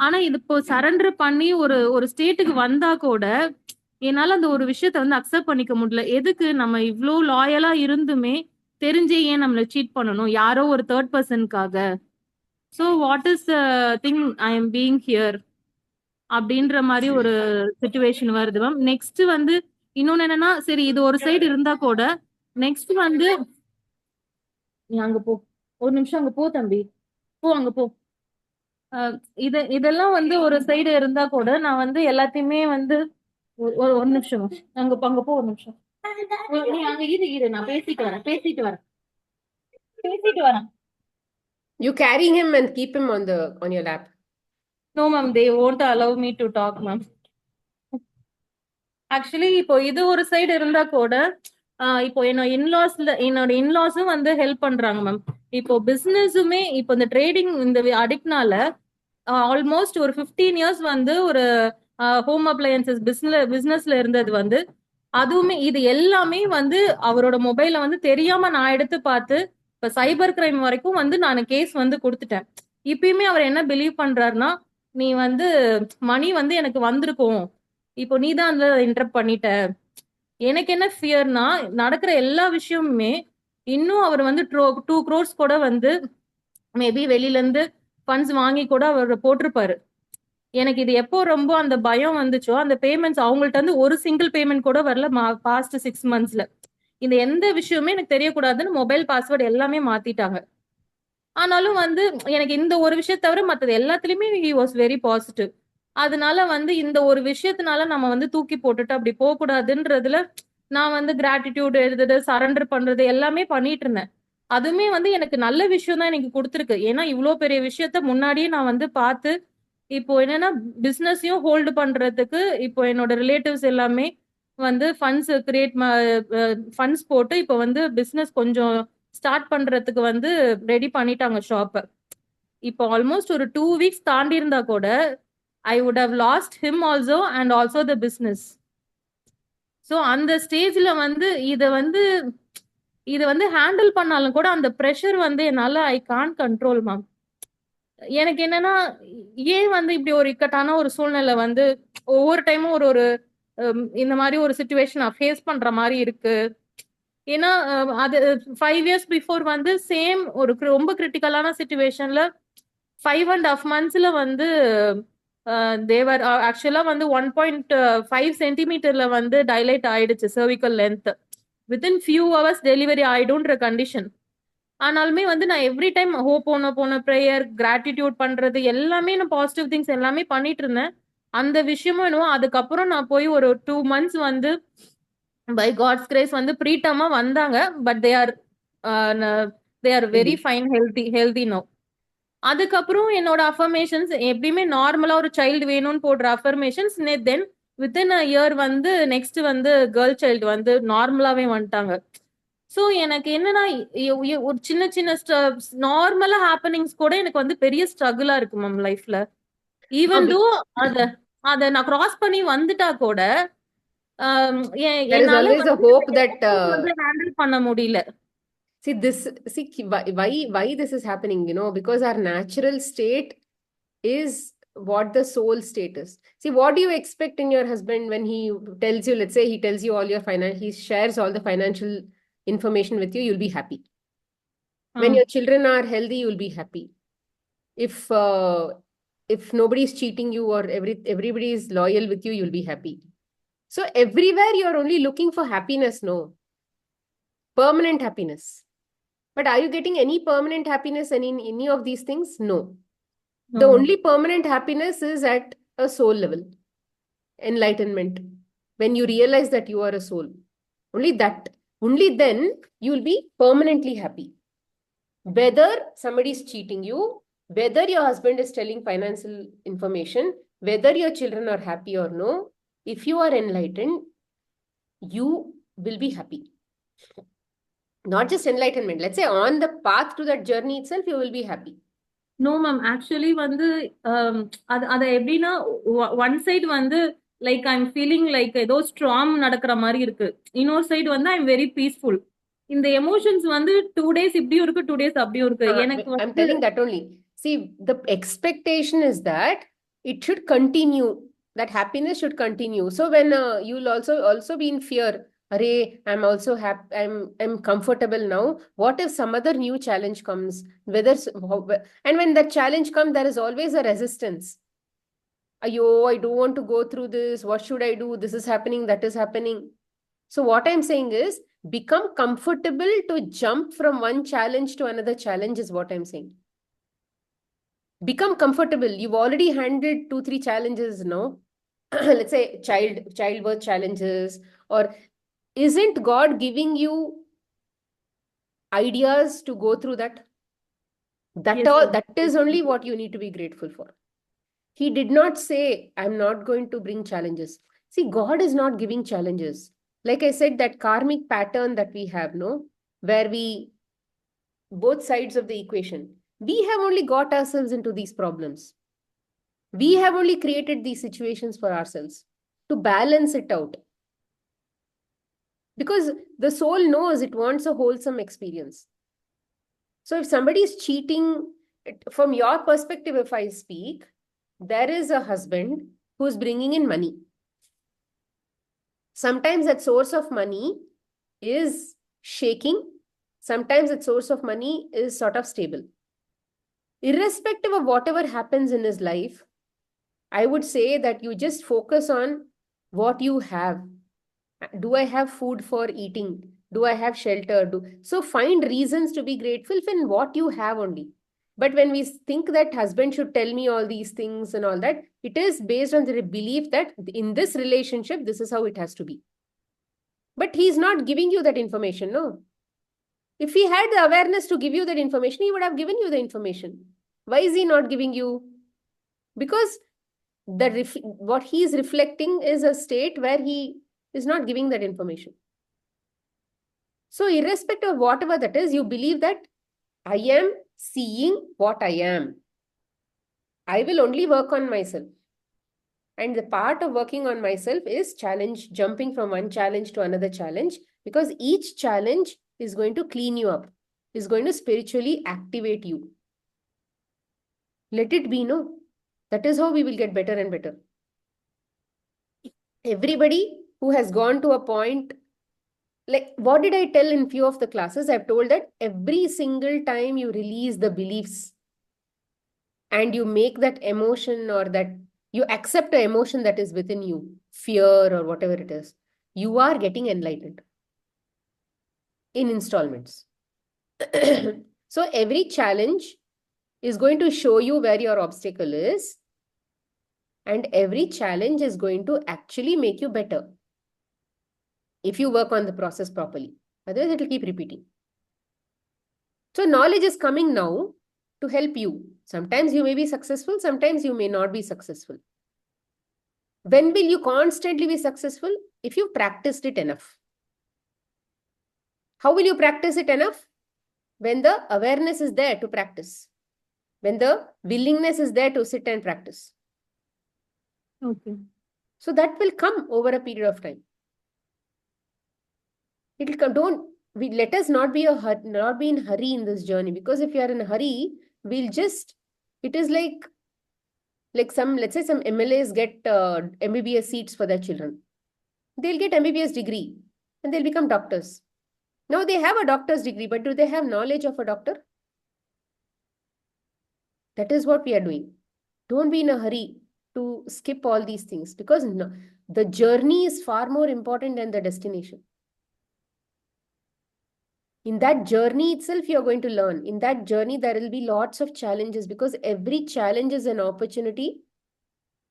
ஆனா இது இப்போ சரண்டர் பண்ணி ஒரு ஒரு ஸ்டேட்டுக்கு வந்தா கூட என்னால அந்த ஒரு விஷயத்த வந்து அக்செப்ட் பண்ணிக்க முடியல. எதுக்கு நம்ம இவ்ளோ லாயலா இருந்துமே தெரிஞ்சே ஏன் நம்மள சீட் பண்ணணும் யாரோ ஒரு தேர்ட் பர்சனுக்காக. So what is thing I am being here அப்படின்ற மாதிரி ஒரு சுச்சுவேஷன் வருது மேம். நெக்ஸ்ட் வந்து இன்னொன்னு என்னன்னா சரி இது ஒரு சைடு இருந்தா கூட நெக்ஸ்ட் வந்து நீ அங்க போ ஒரு நிமிஷம் அங்க போ தம்பி போ அங்க போ. இதெல்லாம் வந்து ஒரு சைடு இருந்தா கூட நான் வந்து எல்லாத்தையுமே வந்து ஒரு நிமிஷம் அங்க போ ஒரு நிமிஷம். நீ அங்க இரு நான் பேசிட்டு வரேன்.
You carrying him and keep him on your lap.
No ma'am, they won't allow me to talk ma'am. Actually இப்போ இது ஒரு சைடு இருந்தா கூட இப்போ என்னோட இன்லாஸும் வந்து ஹெல்ப் பண்றாங்க மேம். இப்போ பிசினஸுமே இப்போ இந்த ட்ரேடிங் இந்த அடிக்ட்னால ஆல்மோஸ்ட் ஒரு 15 இயர்ஸ் வந்து ஒரு ஹோம் அப்ளையன்சஸ் பிசினஸ்ல இருந்தது வந்து அதுவுமே இது எல்லாமே வந்து அவரோட மொபைல வந்து தெரியாம நான் எடுத்து பார்த்து இப்ப சைபர் கிரைம் வரைக்கும் வந்து நான் கேஸ் வந்து கொடுத்துட்டேன். இப்பயுமே அவர் என்ன பிலீவ் பண்றாருன்னா நீ வந்து மணி வந்து எனக்கு வந்திருக்கும் இப்போ நீ தான் அந்த இன்டரப்ட் பண்ணிட்ட. எனக்கு என்ன ஃபியர்னா நடக்கிற எல்லா விஷயமுமே இன்னும் அவர் வந்து 2 crores கூட வந்து மேபி வெளியில இருந்து ஃபண்ட்ஸ் வாங்கி கூட அவர் போட்டிருப்பாரு. எனக்கு இது எப்போ ரொம்ப அந்த பயம் வந்துச்சோ அந்த பேமெண்ட்ஸ் அவங்கள்ட்ட இருந்து ஒரு சிங்கிள் பேமெண்ட் கூட வரல பாஸ்ட் 6 monthsல. இந்த எந்த விஷயமே எனக்கு தெரியக்கூடாதுன்னு மொபைல் பாஸ்வேர்டு எல்லாமே மாத்திட்டாங்க. ஆனாலும் வந்து எனக்கு இந்த ஒரு விஷயத்த தவிர மற்றது எல்லாத்துலயுமே ஹி வாஸ் வெரி பாசிட்டிவ். அதனால வந்து இந்த ஒரு விஷயத்தினால நம்ம வந்து தூக்கி போட்டுட்டு அப்படி போக கூடாதுன்றதுல நான் வந்து கிராட்டிடியூட் எழுதுறது சரண்டர் பண்றது எல்லாமே பண்ணிட்டு இருந்தேன். அதுவுமே வந்து எனக்கு நல்ல விஷயம் தான் எனக்கு கொடுத்துருக்கு. ஏன்னா இவ்வளோ பெரிய விஷயத்த முன்னாடியே நான் வந்து பார்த்து இப்போ என்னன்னா பிசினஸையும் ஹோல்டு பண்றதுக்கு இப்போ என்னோட ரிலேட்டிவ்ஸ் எல்லாமே வந்து ஃபண்ட்ஸ் போட்டு இப்போ வந்து பிசினஸ் கொஞ்சம் ஸ்டார்ட் பண்றதுக்கு வந்து ரெடி பண்ணிட்டாங்க ஷாப்பை. இப்போ ஆல்மோஸ்ட் ஒரு 2 weeks தாண்டி இருந்தா கூட I would have lost him also and also the business. So அந்த ஸ்டேஜ்ல வந்து இதை வந்து ஹேண்டில் பண்ணாலும் கூட அந்த ப்ரெஷர் வந்து என்னால ஐ கான்ட் கண்ட்ரோல் மேம். எனக்கு என்னன்னா ஏன் வந்து இப்படி ஒரு இக்கட்டான ஒரு சூழ்நிலை வந்து ஒவ்வொரு டைமும் ஒரு ஒரு இந்த மாதிரி ஒரு சுச்சுவேஷன் நான் ஃபேஸ் பண்ற மாதிரி இருக்கு. ஏன்னா அது 5 years பிஃபோர் வந்து சேம் ஒரு ரொம்ப கிரிட்டிக்கலான சுச்சுவேஷன்ல 5.5 monthsல வந்து தேவர் ஆக்சுவலா வந்து 1.5 centimeterல வந்து டைலேட் ஆயிடுச்சு cervical length. Within few hours delivery ஆயிடும்ன்ற கண்டிஷன். ஆனாலுமே வந்து நான் எவ்ரி டைம் போன ப்ரேயர் கிராட்டிடியூட் பண்றது எல்லாமே நான் பாசிட்டிவ் திங்ஸ் எல்லாமே பண்ணிட்டு இருந்தேன். அந்த விஷயமும் என்னவோ அதுக்கப்புறம் நான் போய் ஒரு 2 months வந்து பை காட்ஸ் கிரேஸ் வந்து ப்ரீட்டமா வந்தாங்க. But they are very fine healthy no. அதுக்கப்புறம் என்னோட அஃபர்மேஷன்ஸ் எப்படியுமே நார்மலா ஒரு சைல்டு வேணும்னு போடுற affirmations then within a year வந்து நெக்ஸ்ட் வந்து கேர்ள் சைல்டு வந்து நார்மலாவே வந்துட்டாங்க. ஸோ எனக்கு என்னன்னா ஒரு சின்ன சின்ன நார்மலா ஹேப்பனிங்ஸ் கூட எனக்கு வந்து பெரிய ஸ்ட்ரகிளா இருக்கு மேம் லைஃப்ல. ஈவன் தோ அத அத நான் கிராஸ் பண்ணி வந்துட்டா கூட
There is
என்னால
always a
வந்து
hope that
வந்து ஹேண்டில் பண்ண முடியல.
why this is happening, because our natural state is what the soul state is. See, what do you expect in your husband when he tells you, let's say he tells you all your he shares all the financial information with you, you'll be happy. When your children are healthy, you'll be happy. If nobody is cheating you or everybody is loyal with you, you'll be happy. So everywhere you're only looking for happiness, no permanent happiness. But are you getting any permanent happiness in any of these things? No. The only permanent happiness is at a soul level, enlightenment. When you realize that you are a soul, only then you'll be permanently happy. Whether somebody is cheating you, whether your husband is telling financial information, whether your children are happy or no, if you are enlightened, you will be happy. Not just enlightenment. Let's say on the path to that journey itself, you will be happy.
No ma'am actually வந்து அது எப்படின்னா one side வந்து like I am feeling like ஏதோ strong நடக்கிற மாதிரி இருக்கு. இன்னொரு side வந்து ஐ எம் வெரி பீஸ்ஃபுல். இந்த எமோஷன்ஸ் வந்து 2 days இப்படியும் இருக்கு, 2 days அப்படியும் இருக்கு. எனக்கு
I'm telling that only. See, the expectation is that it should continue. That happiness should continue. So when you'll also be in fear. Array, I'm also happy. I'm comfortable now. What if some other new challenge comes? And when that challenge comes, there is always a resistance. Ayo, I don't want to go through this. What should I do? This is happening. That is happening. So what I'm saying is, become comfortable to jump from one challenge to another challenge is what I'm saying. Become comfortable. You've already handled 2-3 challenges now. Let's say childbirth challenges, or isn't God giving you ideas to go through that? That is only what you need to be grateful for. He did not say, I'm not going to bring challenges. See, God is not giving challenges. Like I said, that karmic pattern that we have, no, where we both sides of the equation, we have only got ourselves into these problems. We have only created these situations for ourselves to balance it out. Because the soul knows it wants a wholesome experience. So if somebody is cheating, from your perspective, if I speak, there is a husband who's bringing in money. Sometimes that source of money is shaking. Sometimes that source of money is sort of stable. Irrespective of whatever happens in his life, I would say that you just focus on what you have. Do I have food for eating? Do I have shelter? So find reasons to be grateful in what you have only. But when we think that husband should tell me all these things and all that, it is based on the belief that in this relationship, this is how it has to be. But he's not giving you that information, no? If he had the awareness to give you that information, he would have given you the information. Why is he not giving you? Because what he is reflecting is a state where he is not giving that information. So irrespective of whatever that is, you believe that I am seeing what I am. I will only work on myself. And the part of working on myself is jumping from one challenge to another challenge, because each challenge is going to clean you up, is going to spiritually activate you. Let it be, no? That is how we will get better and better. Everybody who has gone to a point, like what did I tell in few of the classes? I've told that every single time you release the beliefs and you make that emotion, or that you accept an emotion that is within you, fear or whatever it is, you are getting enlightened in installments. So every challenge is going to show you where your obstacle is, and every challenge is going to actually make you better if you work on the process properly. Otherwise, it will keep repeating. So knowledge is coming now to help you. Sometimes you may be successful, sometimes you may not be successful. When will you constantly be successful? If you practiced it enough. How will you practice it enough? When the awareness is there to practice. When the willingness is there to sit and practice.
Okay.
So that will come over a period of time. It will come. Let us not be in hurry in this journey, because if you are in a hurry, it is like let's say some MLAs get MBBS seats for their children. They'll get MBBS degree and they'll become doctors. Now they have a doctor's degree, but do they have knowledge of a doctor? That is what we are doing. Don't be in a hurry to skip all these things, because the journey is far more important than the destination. In that journey itself, you're going to learn. In that journey, there will be lots of challenges, because every challenge is an opportunity.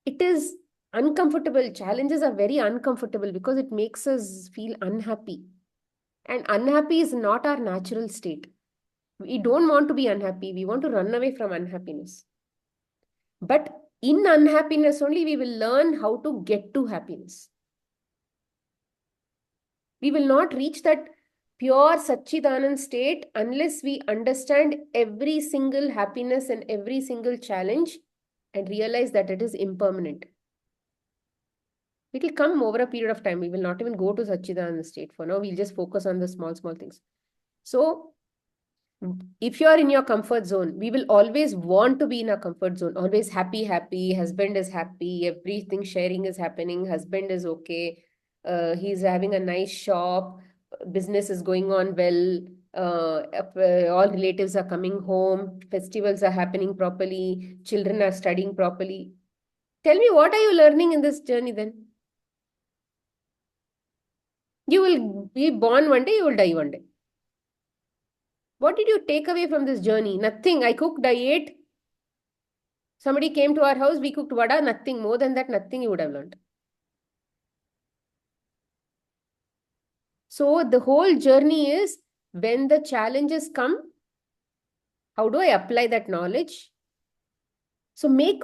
It is uncomfortable. Challenges are very uncomfortable because it makes us feel unhappy. And unhappy is not our natural state. We don't want to be unhappy. We want to run away from unhappiness. But in unhappiness only, we will learn how to get to happiness. We will not reach that pure Satchidanand state unless we understand every single happiness and every single challenge and realize that it is impermanent. It will come over a period of time. We will not even go to Satchidanand state. For now, we'll just focus on the small things. So, if you are in your comfort zone, we will always want to be in our comfort zone. Always happy, husband is happy, everything sharing is happening, husband is okay, he's having a nice shop, business is going on well, all relatives are coming home, festivals are happening properly, children are studying properly. Tell me, what are you learning in this journey then? You will be born one day, you will die one day. What did you take away from this journey? Nothing. I cooked, I ate. Somebody came to our house, we cooked vada, nothing. More than that, nothing you would have learned. So the whole journey is, when the challenges come, how do I apply that knowledge? So make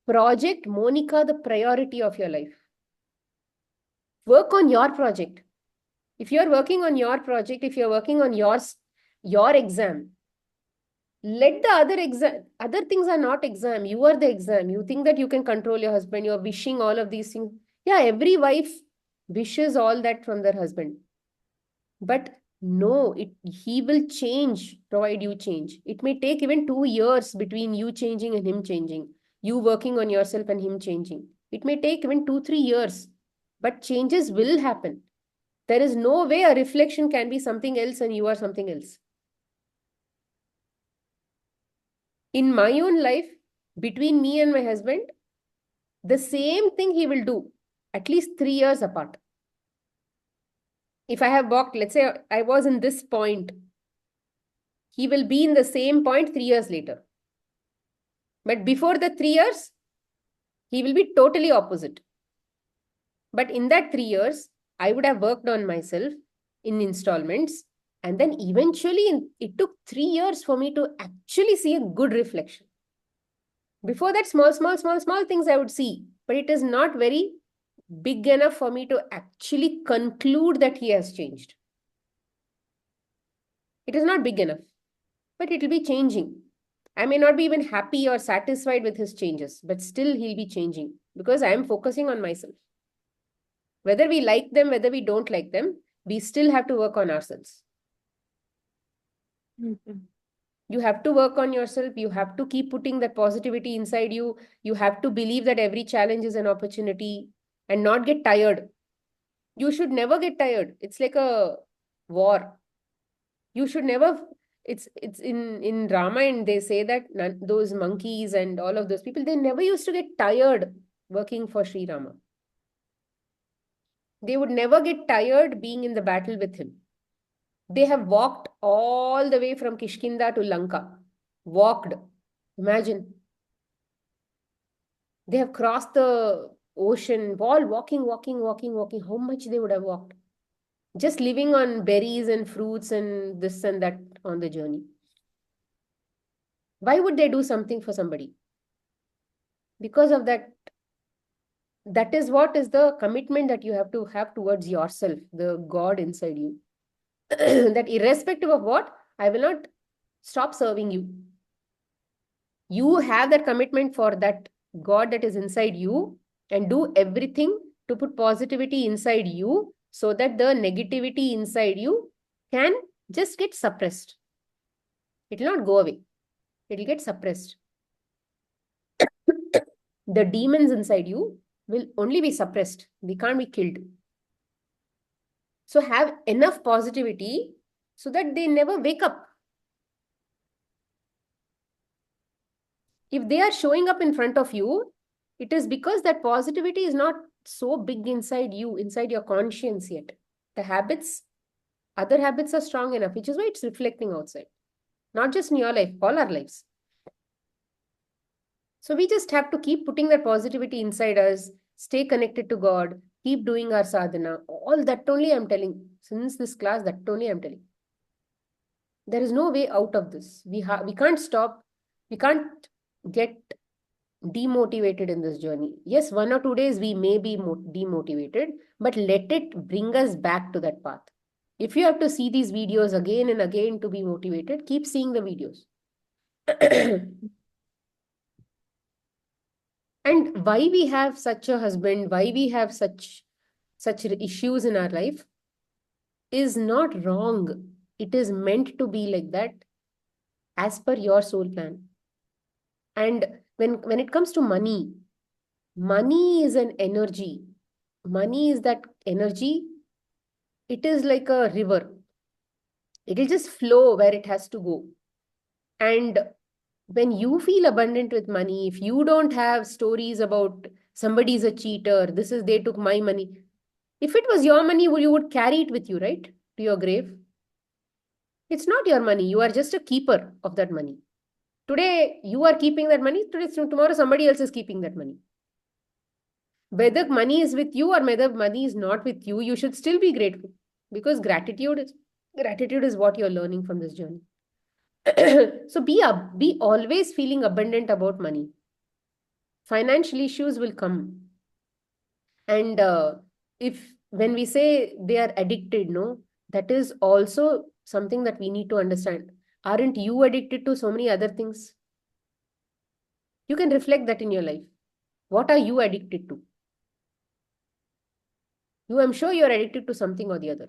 Project Monica the priority of your life. Work on your project. If you're working on your project, if you're working on your exam, let the other things are not exam. You are the exam. You think that you can control your husband. You're wishing all of these things. Yeah, every wife wishes all that from their husband. But no, he will change, provided you change. It may take even 2 years between you changing and him changing. You working on yourself and him changing. It may take even 2-3 years. But changes will happen. There is no way a reflection can be something else and you are something else. In my own life, between me and my husband, the same thing he will do, at least 3 years apart. If I have walked, let's say I was in this point, he will be in the same point 3 years later. But before the 3 years, he will be totally opposite. But in that 3 years, I would have worked on myself in installments. And then eventually, it took 3 years for me to actually see a good reflection. Before that, small things I would see. But it is not very big enough for me to actually conclude that he has changed. It is not big enough. But it will be changing. I may not be even happy or satisfied with his changes. But still, he'll be changing. Because I am focusing on myself. Whether we like them, whether we don't like them, we still have to work on ourselves.
Okay.
You have to work on yourself. You have to keep putting that positivity inside you. You have to believe that every challenge is an opportunity and not get tired. You should never get tired. It's like a war. You should never. It's in Ramayana, they say that those monkeys and all of those people, they never used to get tired working for Sri Rama. They would never get tired being in the battle with him. They have walked all the way from Kishkinda to Lanka. Walked. Imagine. They have crossed the ocean, all walking. How much they would have walked. Just living on berries and fruits and this and that on the journey. Why would they do something for somebody? Because of that. That is what is the commitment that you have to have towards yourself, the God inside you. that irrespective of what, I will not stop serving you. You have that commitment for that God that is inside you, and do everything to put positivity inside you so that the negativity inside you can just get suppressed. It will not go away. It will get suppressed. The demons inside you will only be suppressed. They can't be killed. So have enough positivity so that they never wake up. If they are showing up in front of you, it is because that positivity is not so big inside you, inside your conscience yet. The habits, other habits are strong enough, which is why it's reflecting outside. Not just in your life, all our lives. So we just have to keep putting that positivity inside us, stay connected to God, keep doing our sadhana. All that only I'm telling. Since this class, that only I'm telling. There is no way out of this. We can't stop. We can't get demotivated in this journey. Yes, 1 or 2 days we may be demotivated, but let it bring us back to that path. If you have to see these videos again and again to be motivated, keep seeing the videos. And why we have such a husband, why we have such issues in our life is not wrong. It is meant to be like that as per your soul plan. And when it comes to money, money is an energy. Money is that energy. It is like a river. It will just flow where it has to go. And when you feel abundant with money, if you don't have stories about somebody is a cheater, they took my money. If it was your money, you would carry it with you, right? To your grave. It's not your money. You are just a keeper of that money. Today, you are keeping that money. Tomorrow, somebody else is keeping that money. Whether money is with you or whether money is not with you, you should still be grateful, because gratitude is what you're learning from this journey. So be always feeling abundant about money. Financial issues will come. And if when we say they are addicted, no, that is also something that we need to understand. Aren't you addicted to so many other things? You can reflect that in your life. What are you addicted to? I'm sure you're addicted to something or the other.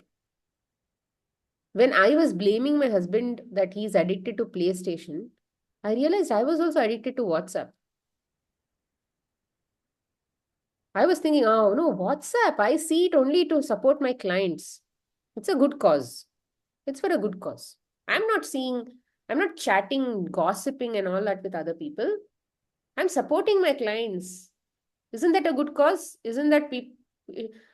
When I was blaming my husband that he's addicted to PlayStation, I realized I was also addicted to WhatsApp. I was thinking, oh no, WhatsApp, I see it only to support my clients. It's a good cause. It's for a good cause. I'm not chatting, gossiping and all that with other people. I'm supporting my clients. Isn't that a good cause? Isn't that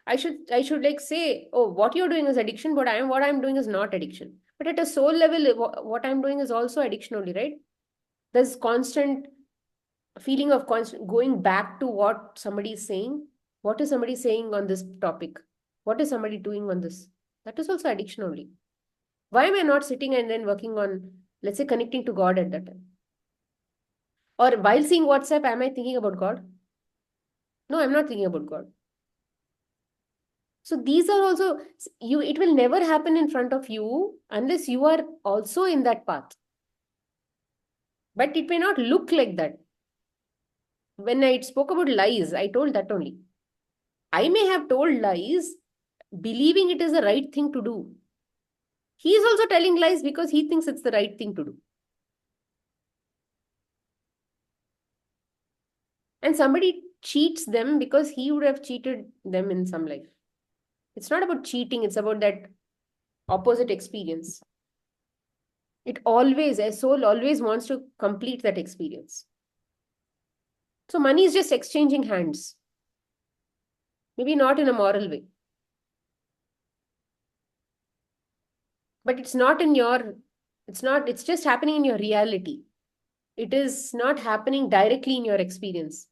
I should like say, oh, what you're doing is addiction, but what I'm doing is not addiction. But at a soul level, what I'm doing is also addiction only, right? There's constant feeling of constant going back to what somebody is saying. What is somebody saying on this topic? What is somebody doing on this? That is also addiction only. Why am I not sitting and then working on, let's say, connecting to God at that time? Or while seeing WhatsApp, am I thinking about God? No, I'm not thinking about God. So these are also, it will never happen in front of you unless you are also in that path. But it may not look like that. When I spoke about lies, I told that only. I may have told lies believing it is the right thing to do. He is also telling lies because he thinks it's the right thing to do. And somebody cheats them because he would have cheated them in some life. It's not about cheating, it's about that opposite experience. A soul always wants to complete that experience. So money is just exchanging hands. Maybe not in a moral way. But it's just happening in your reality. It is not happening directly in your experience.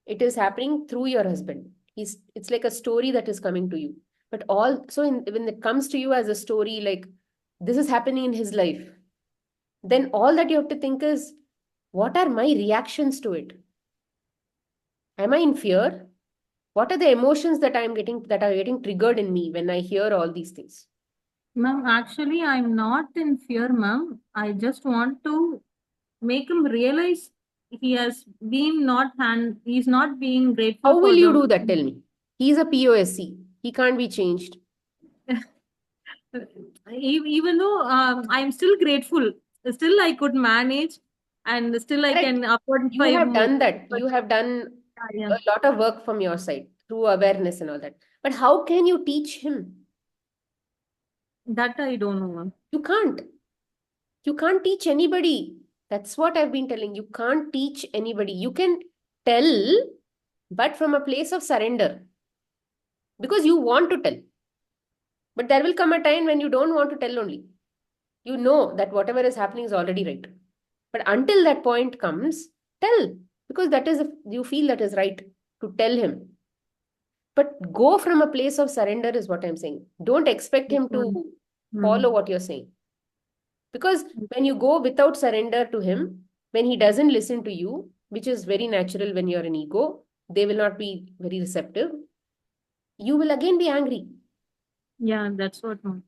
It is happening through your husband. It's like a story that is coming to you. But when it comes to you as a story, like this is happening in his life, then all that you have to think is, what are my reactions to it? Am I in fear? What are the emotions that are getting triggered in me when I hear all these things?
Ma'am, actually, I'm not in fear, ma'am. I just want to make him realize he has been not he's not being grateful
How will
for
you
the
do that? Tell me. He's a POSC. He can't be changed.
even though I'm still grateful, still I could manage and still I
Correct.
can afford
You
five
have
more.
done that.
But
You have done
yeah,
a lot of work from your side through awareness and all that. But how can you teach him?
that I don't know, ma'am.
You can't. You can't teach anybody. That's what I've been telling. You can't teach anybody. You can tell, but from a place of surrender because you want to tell. But there will come a time when you don't want to tell only. You know that whatever is happening is already right. But until that point comes, tell because that is, if you feel that is right to tell him. But go from a place of surrender is what I'm saying. Don't expect him to follow what you're saying. Because when you go without surrender to him, when he doesn't listen to you, which is very natural when you're an ego, they will not be very receptive. You will again be angry.
Yeah, that's what, ma'am.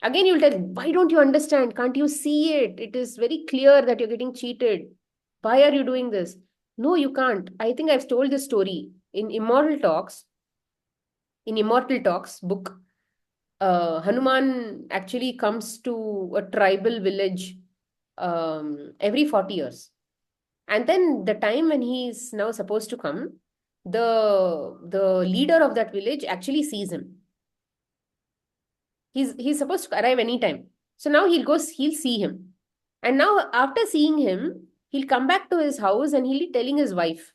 Again, you'll tell, why don't you understand? Can't you see it? It is very clear that you're getting cheated. Why are you doing this? No, you can't. I think I've told this story in Immortal Talks book. Hanuman actually comes to a tribal village every 40 years. And then the time when he is now supposed to come, the leader of that village actually sees him. He's supposed to arrive anytime. So now he'll see him. And now after seeing him, he'll come back to his house and he'll be telling his wife,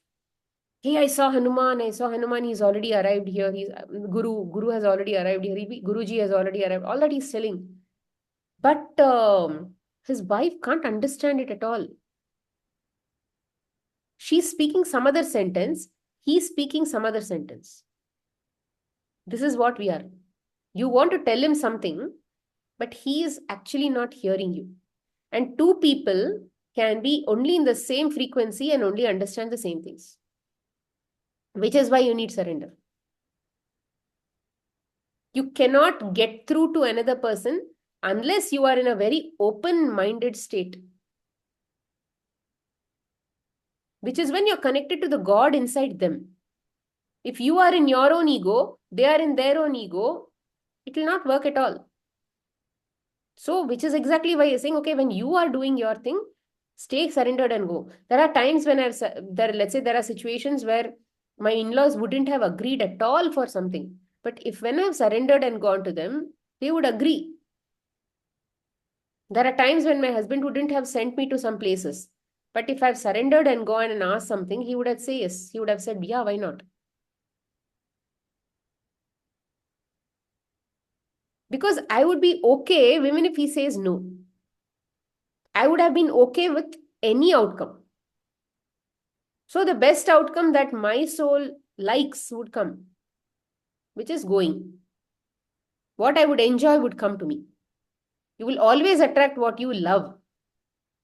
hey, I saw Hanuman, he's already arrived here. He's Guru has already arrived here. Guruji has already arrived. All that he's telling. But his wife can't understand it at all. She's speaking some other sentence. He's speaking some other sentence. This is what we are. You want to tell him something, but he is actually not hearing you. And two people can be only in the same frequency and only understand the same things, which is why you need surrender. You cannot get through to another person unless you are in a very open-minded state, which is when you're connected to the God inside them. If you are in your own ego, they are in their own ego, it will not work at all. So, which is exactly why you're saying, okay, when you are doing your thing, stay surrendered and go. There are times when let's say there are situations where my in-laws wouldn't have agreed at all for something. But if when I've surrendered and gone to them, they would agree. There are times when my husband wouldn't have sent me to some places. But if I've surrendered and gone and asked something, he would have said yes. He would have said, yeah, why not? Because I would be okay even if he says no. I would have been okay with any outcome. So the best outcome that my soul likes would come, which is going. What I would enjoy would come to me. You will always attract what you love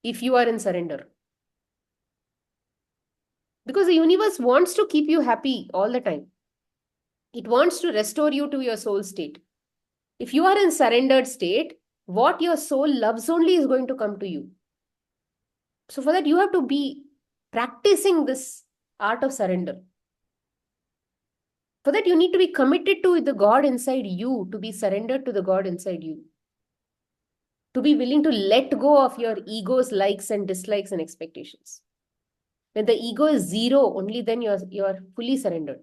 if you are in surrender. Because the universe wants to keep you happy all the time. It wants to restore you to your soul state. If you are in surrendered state, what your soul loves only is going to come to you. So for that, you have to be practicing this art of surrender. For that, you need to be committed to the God inside you, to be surrendered to the God inside you. To be willing to let go of your ego's likes and dislikes and expectations. When the ego is zero, only then you're fully surrendered.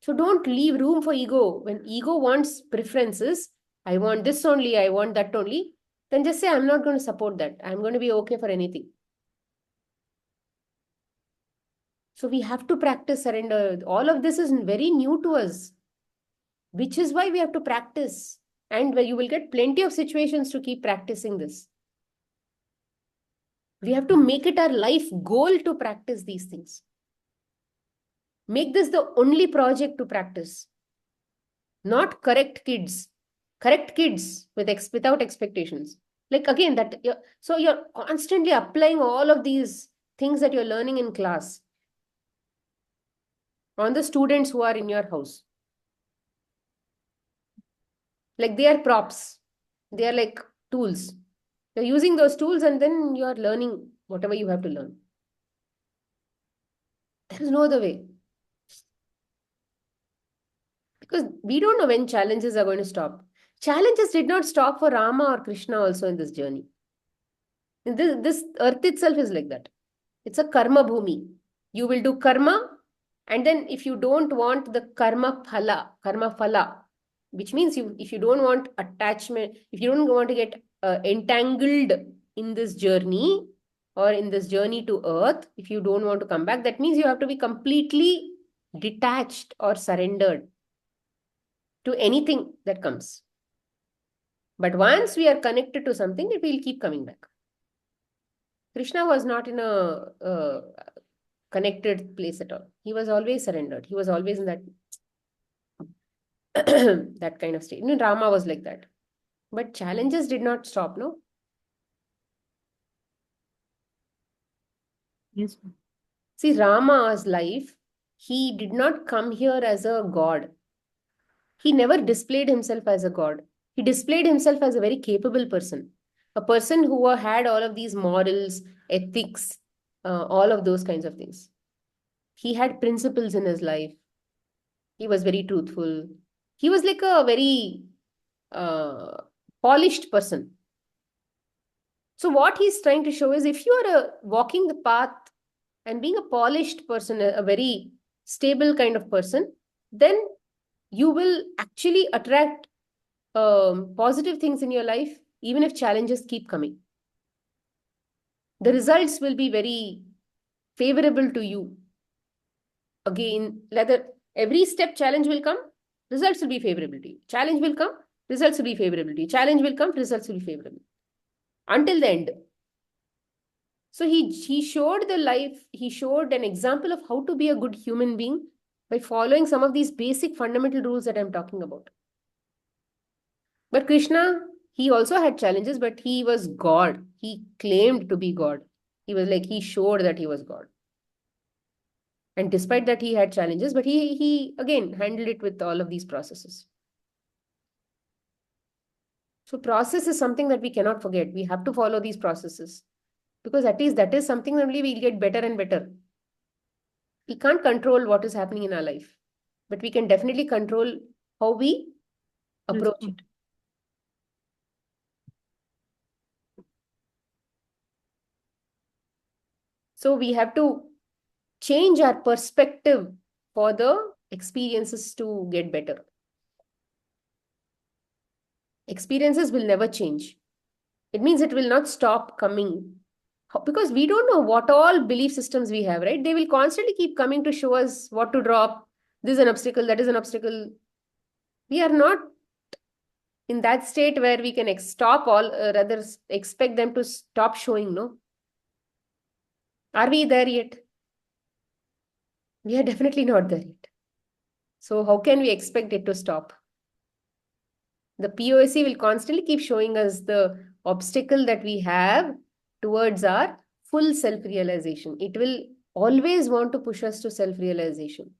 So don't leave room for ego. When ego wants preferences, I want this only, I want that only, then just say, I'm not going to support that. I'm going to be okay for anything. So we have to practice surrender. All of this is very new to us, which is why we have to practice. And where you will get plenty of situations to keep practicing this. We have to make it our life goal to practice these things. Make this the only project to practice. Not correct kids. Correct kids without expectations. Like again, so you're constantly applying all of these things that you're learning in class on the students who are in your house. Like they are props. They are like tools. You're using those tools and then you are learning whatever you have to learn. There is no other way. Because we don't know when challenges are going to stop. Challenges did not stop for Rama or Krishna also in this journey. This earth itself is like that. It's a karma bhumi. You will do karma, and then if you don't want the karma phala, which means if you don't want attachment, if you don't want to get entangled in this journey or in this journey to earth, if you don't want to come back, that means you have to be completely detached or surrendered to anything that comes. But once we are connected to something, it will keep coming back. Krishna was not in a connected place at all. He was always surrendered. He was always in that that kind of state. You know, Rama was like that. But challenges did not stop, no?
Yes.
See, Rama's life, he did not come here as a god. He never displayed himself as a god. He displayed himself as a very capable person. A person who had all of these morals, ethics, all of those kinds of things. He had principles in his life. He was very truthful. He was like a very polished person. So what he's trying to show is if you are walking the path and being a polished person, a very stable kind of person, then you will actually attract positive things in your life, even if challenges keep coming. The results will be very favorable to you. Again, every step challenge will come, results will be favorable to you. Challenge will come, results will be favorable to you. Challenge will come, results will be favorable. Until the end. So he showed he showed an example of how to be a good human being by following some of these basic fundamental rules that I'm talking about. But Krishna, he also had challenges, but he was God. He claimed to be God. He was like, he showed that he was God. And despite that, he had challenges, but he again handled it with all of these processes. So process is something that we cannot forget. We have to follow these processes because at least that is something that only we'll get better and better. We can't control what is happening in our life, but we can definitely control how we approach it. So we have to change our perspective for the experiences to get better. Experiences will never change. It means it will not stop coming because we don't know what all belief systems we have, right? They will constantly keep coming to show us what to drop. This is an obstacle, that is an obstacle. We are not in that state where we can stop rather expect them to stop showing, no? Are we there yet? We are definitely not there yet. So how can we expect it to stop? The POSC will constantly keep showing us the obstacle that we have towards our full self-realization. It will always want to push us to self-realization,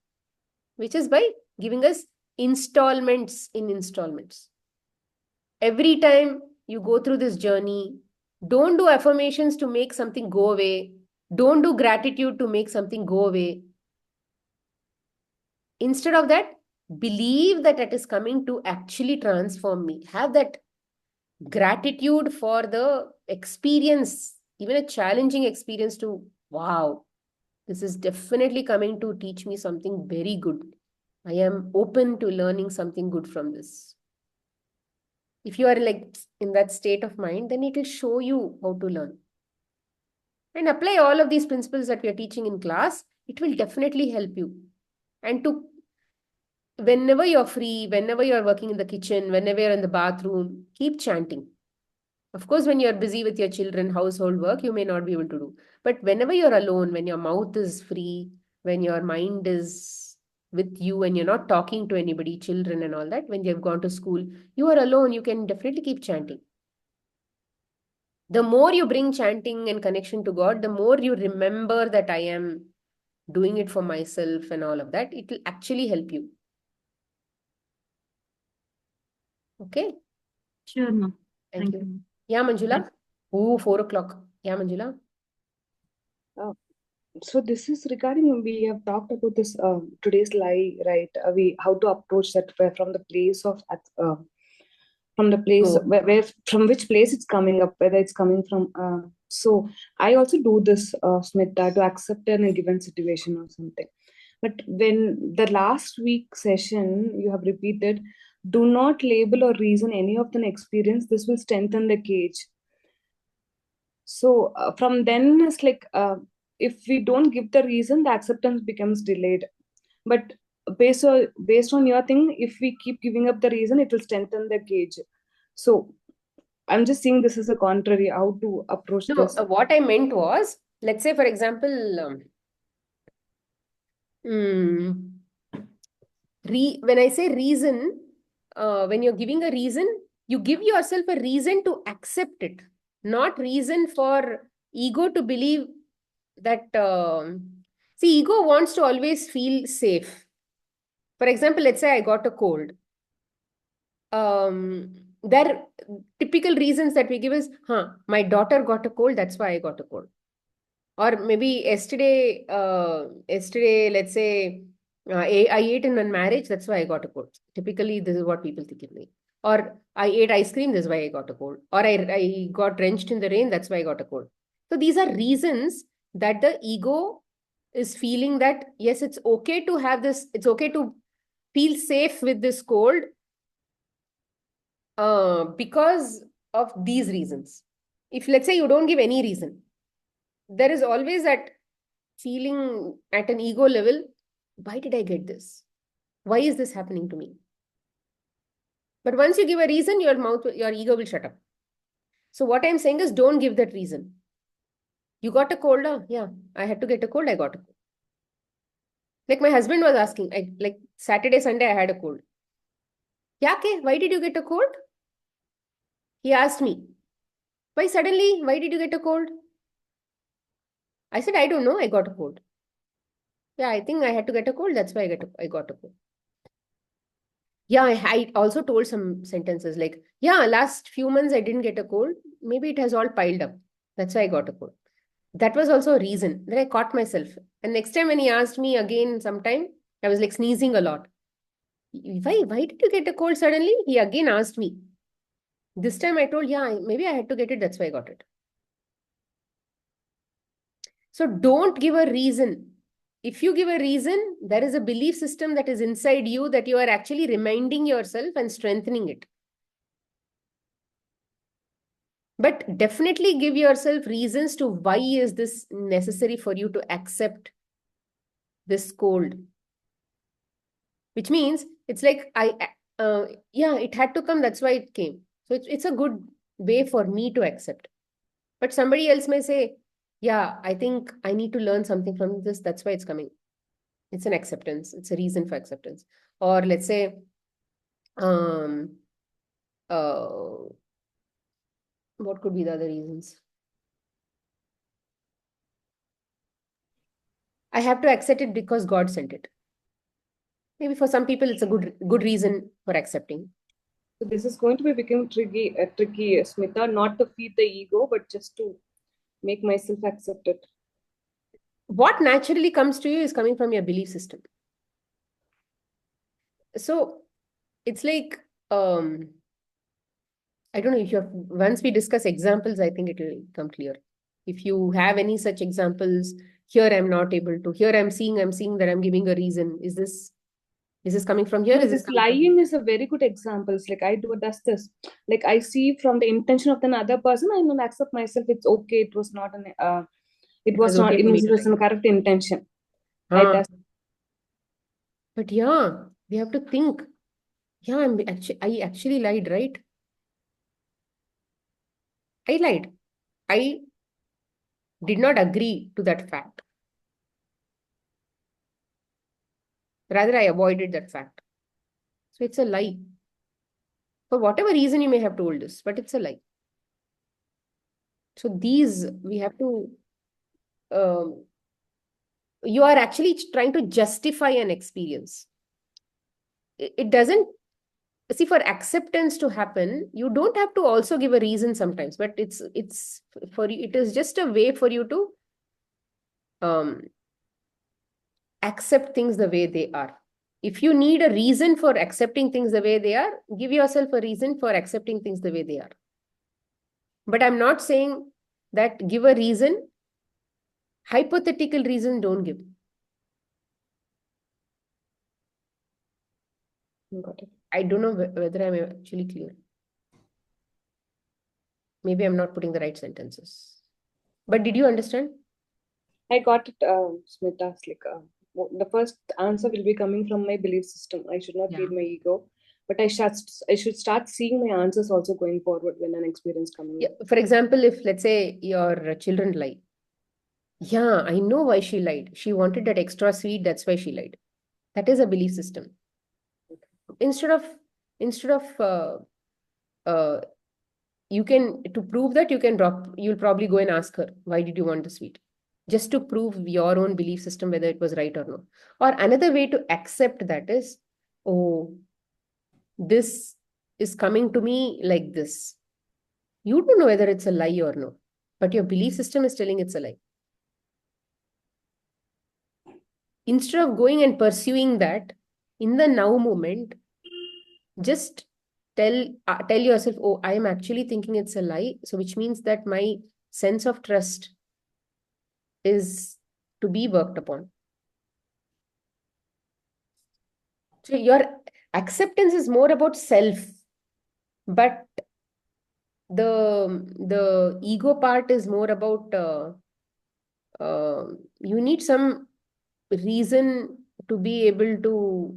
which is by giving us installments in installments. Every time you go through this journey, don't do affirmations to make something go away. Don't do gratitude to make something go away. Instead of that, believe that it is coming to actually transform me. Have that gratitude for the experience, even a challenging experience to, wow, this is definitely coming to teach me something very good. I am open to learning something good from this. If you are like in that state of mind, then it will show you how to learn. And apply all of these principles that we are teaching in class. It will definitely help you. And to whenever you're free, whenever you're working in the kitchen, whenever you're in the bathroom, keep chanting. Of course, when you're busy with your children, household work, you may not be able to do. But whenever you're alone, when your mouth is free, when your mind is with you and you're not talking to anybody, children and all that, when they've gone to school, you are alone, you can definitely keep chanting. The more you bring chanting and connection to God, the more you remember that I am doing it for myself and all of that, it will actually help you. Okay.
Sure, ma'am.
Thank
Thank
you.
you.
Yeah, Manjula. Oh, 4 o'clock. Yeah, Manjula.
So this is regarding, we have talked about this today's lie, right? We how to approach that from the place of from the place
Go.
where from which place it's coming up, whether it's coming from. So I also do this, Smita, to accept in a given situation or something. But when the last week session you have repeated, do not label or reason any of the experience. This will strengthen the cage. So from then it's like, if we don't give the reason, the acceptance becomes delayed. But based on your thing, if we keep giving up the reason, it will strengthen the cage. So I'm just saying this is a contrary, how to approach
No,
this.
what I meant was, let's say, for example, when I say reason, when you're giving a reason, you give yourself a reason to accept it, not reason for ego to believe that. See, ego wants to always feel safe. For example, let's say I got a cold. There typical reasons that we give is, my daughter got a cold, that's why I got a cold. Or maybe yesterday, let's say, I ate in a marriage, that's why I got a cold. Typically, this is what people think of me. Or I ate ice cream, that's why I got a cold. Or I got drenched in the rain, that's why I got a cold. So these are reasons that the ego is feeling that, yes, it's okay to have this, it's okay to feel safe with this cold because of these reasons. If, let's say, you don't give any reason, there is always that feeling at an ego level, why did I get this? Why is this happening to me? But once you give a reason, your ego will shut up. So what I'm saying is, don't give that reason. You got a cold? Yeah, I had to get a cold, I got a cold. Like my husband was asking, like Saturday, Sunday, I had a cold. Yeah, okay, why did you get a cold? He asked me, why suddenly, why did you get a cold? I said, I don't know, I got a cold. Yeah, I think I had to get a cold, that's why I got a cold. Yeah, I also told some sentences like, yeah, last few months I didn't get a cold. Maybe it has all piled up. That's why I got a cold. That was also a reason. Then I caught myself. And next time when he asked me again sometime, I was like sneezing a lot. Why did you get a cold suddenly? He again asked me. This time I told, yeah, maybe I had to get it. That's why I got it. So don't give a reason. If you give a reason, there is a belief system that is inside you that you are actually reminding yourself and strengthening it. But definitely give yourself reasons to why is this necessary for you to accept this cold. Which means it's like, yeah, it had to come, that's why it came. So it's a good way for me to accept. But somebody else may say, yeah, I think I need to learn something from this, that's why it's coming. It's an acceptance. It's a reason for acceptance. Or let's say, what could be the other reasons? I have to accept it because God sent it. Maybe for some people, it's a good reason for accepting.
So this is going to be becoming tricky, Smita, not to feed the ego, but just to make myself accept it.
What naturally comes to you is coming from your belief system. So it's like, I don't know if you're, once we discuss examples, I think it will come clear. If you have any such examples, here I'm not able to, here I'm seeing that I'm giving a reason. Is this coming from here?
No, this lying is a very good example. It's like I do does this. Like I see from the intention of another person, I will accept myself. It's okay. It was not an. It was not.
okay
It was a correct intention.
But yeah, we have to think. Yeah, I actually lied, right? I lied. I did not agree to that fact. Rather, I avoided that fact. So it's a lie. For whatever reason you may have told this, but it's a lie. So these, we have to, you are actually trying to justify an experience. It doesn't, see, for acceptance to happen, you don't have to also give a reason sometimes, but it's for you, it is just a way for you to accept things the way they are. If you need a reason for accepting things the way they are, give yourself a reason for accepting things the way they are. But I'm not saying that give a reason. Hypothetical reason, don't give.
Got it.
I don't know whether I'm actually clear. Maybe I'm not putting the right sentences. But did you understand?
I got it, Smita. It's like the first answer will be coming from my belief system. I should not feed my ego, but I should start seeing my answers also going forward when an experience coming up.
For example, if let's say your children lie. Yeah, I know why she lied. She wanted that extra sweet, that's why she lied. That is a belief system. Instead of you can, to prove that, you'll probably go and ask her, why did you want the sweet? Just to prove your own belief system, whether it was right or no. Or another way to accept that is, oh, this is coming to me like this. You don't know whether it's a lie or no, but your belief system is telling it's a lie. Instead of going and pursuing that, in the now moment, just tell yourself, oh, I am actually thinking it's a lie. So which means that my sense of trust is to be worked upon. So your acceptance is more about self, but the ego part is more about you need some reason to be able to,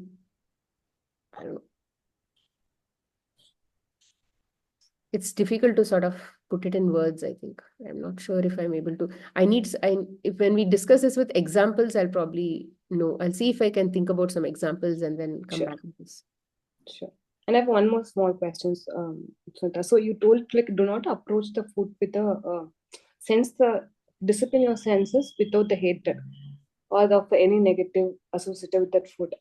I don't know, it's difficult to sort of put it in words. I think I'm not sure if I'm able to. If when we discuss this with examples, I'll probably know. I'll see if I can think about some examples and then come back to this.
Sure. And I have one more small question, Smita. So you told, like, do not approach the food with discipline your senses without the hatred or of any negative associated with that food.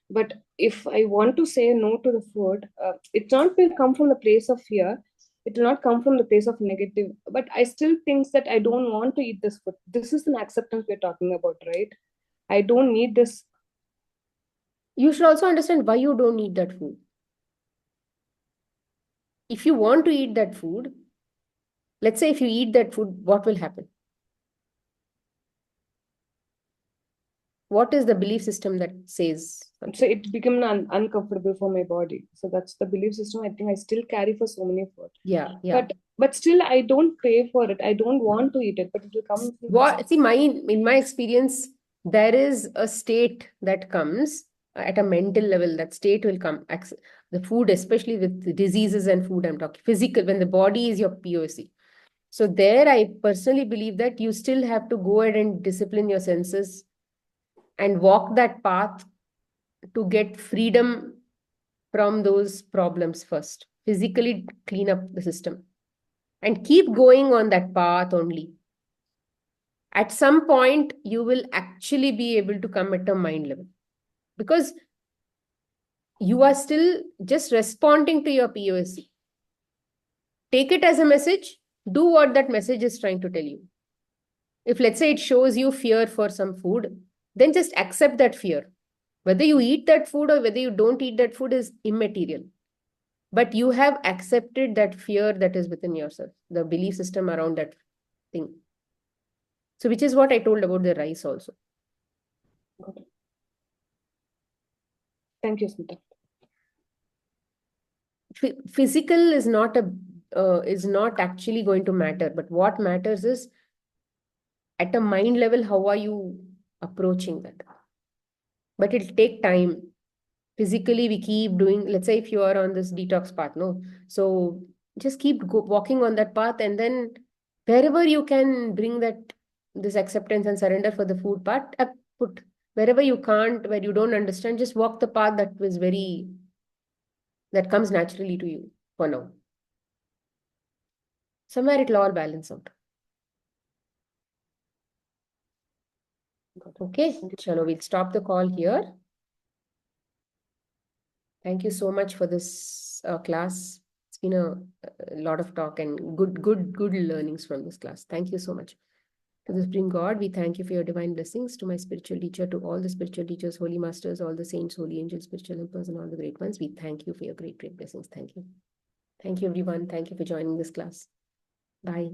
But if I want to say no to the food, it not will come from the place of fear. It will not come from the place of negative. But I still think that I don't want to eat this food. This is an acceptance we're talking about, right? I don't need this.
You should also understand why you don't need that food. If you want to eat that food, let's say if you eat that food, what will happen? What is the belief system that says something?
So it became uncomfortable for my body. So that's the belief system I think I still carry for so many food.
Yeah.
But still I don't crave for it. I don't want to eat it, but it will come.
See, in my experience, there is a state that comes at a mental level. That state will come. The food, especially with the diseases and food, I'm talking physical, when the body is your POC. So there, I personally believe that you still have to go ahead and discipline your senses and walk that path to get freedom from those problems first. Physically clean up the system and keep going on that path only. At some point, you will actually be able to come at a mind level because you are still just responding to your POSC. Take it as a message. Do what that message is trying to tell you. If, let's say, it shows you fear for some food, then just accept that fear. Whether you eat that food or whether you don't eat that food is immaterial. But you have accepted that fear that is within yourself, the belief system around that thing. So, which is what I told about the rice also.
Okay. Thank you, Smita.
Physical is not actually going to matter, but what matters is at a mind level, how are you approaching that? But it'll take time. Physically, we keep doing, let's say if you are on this detox path, no? So just keep walking on that path, and then wherever you can bring this acceptance and surrender for the food part, put. Wherever you can't, where you don't understand, just walk the path that comes naturally to you for now. Somewhere it'll all balance out. Okay, Chalo, we'll stop the call here. Thank you so much for this class. It's been a lot of talk and good learnings from this class. Thank you so much. To the Supreme God, we thank you for your divine blessings. To my spiritual teacher, to all the spiritual teachers, holy masters, all the saints, holy angels, spiritual helpers, and all the great ones, we thank you for your great blessings. Thank you. Thank you, everyone. Thank you for joining this class. Bye.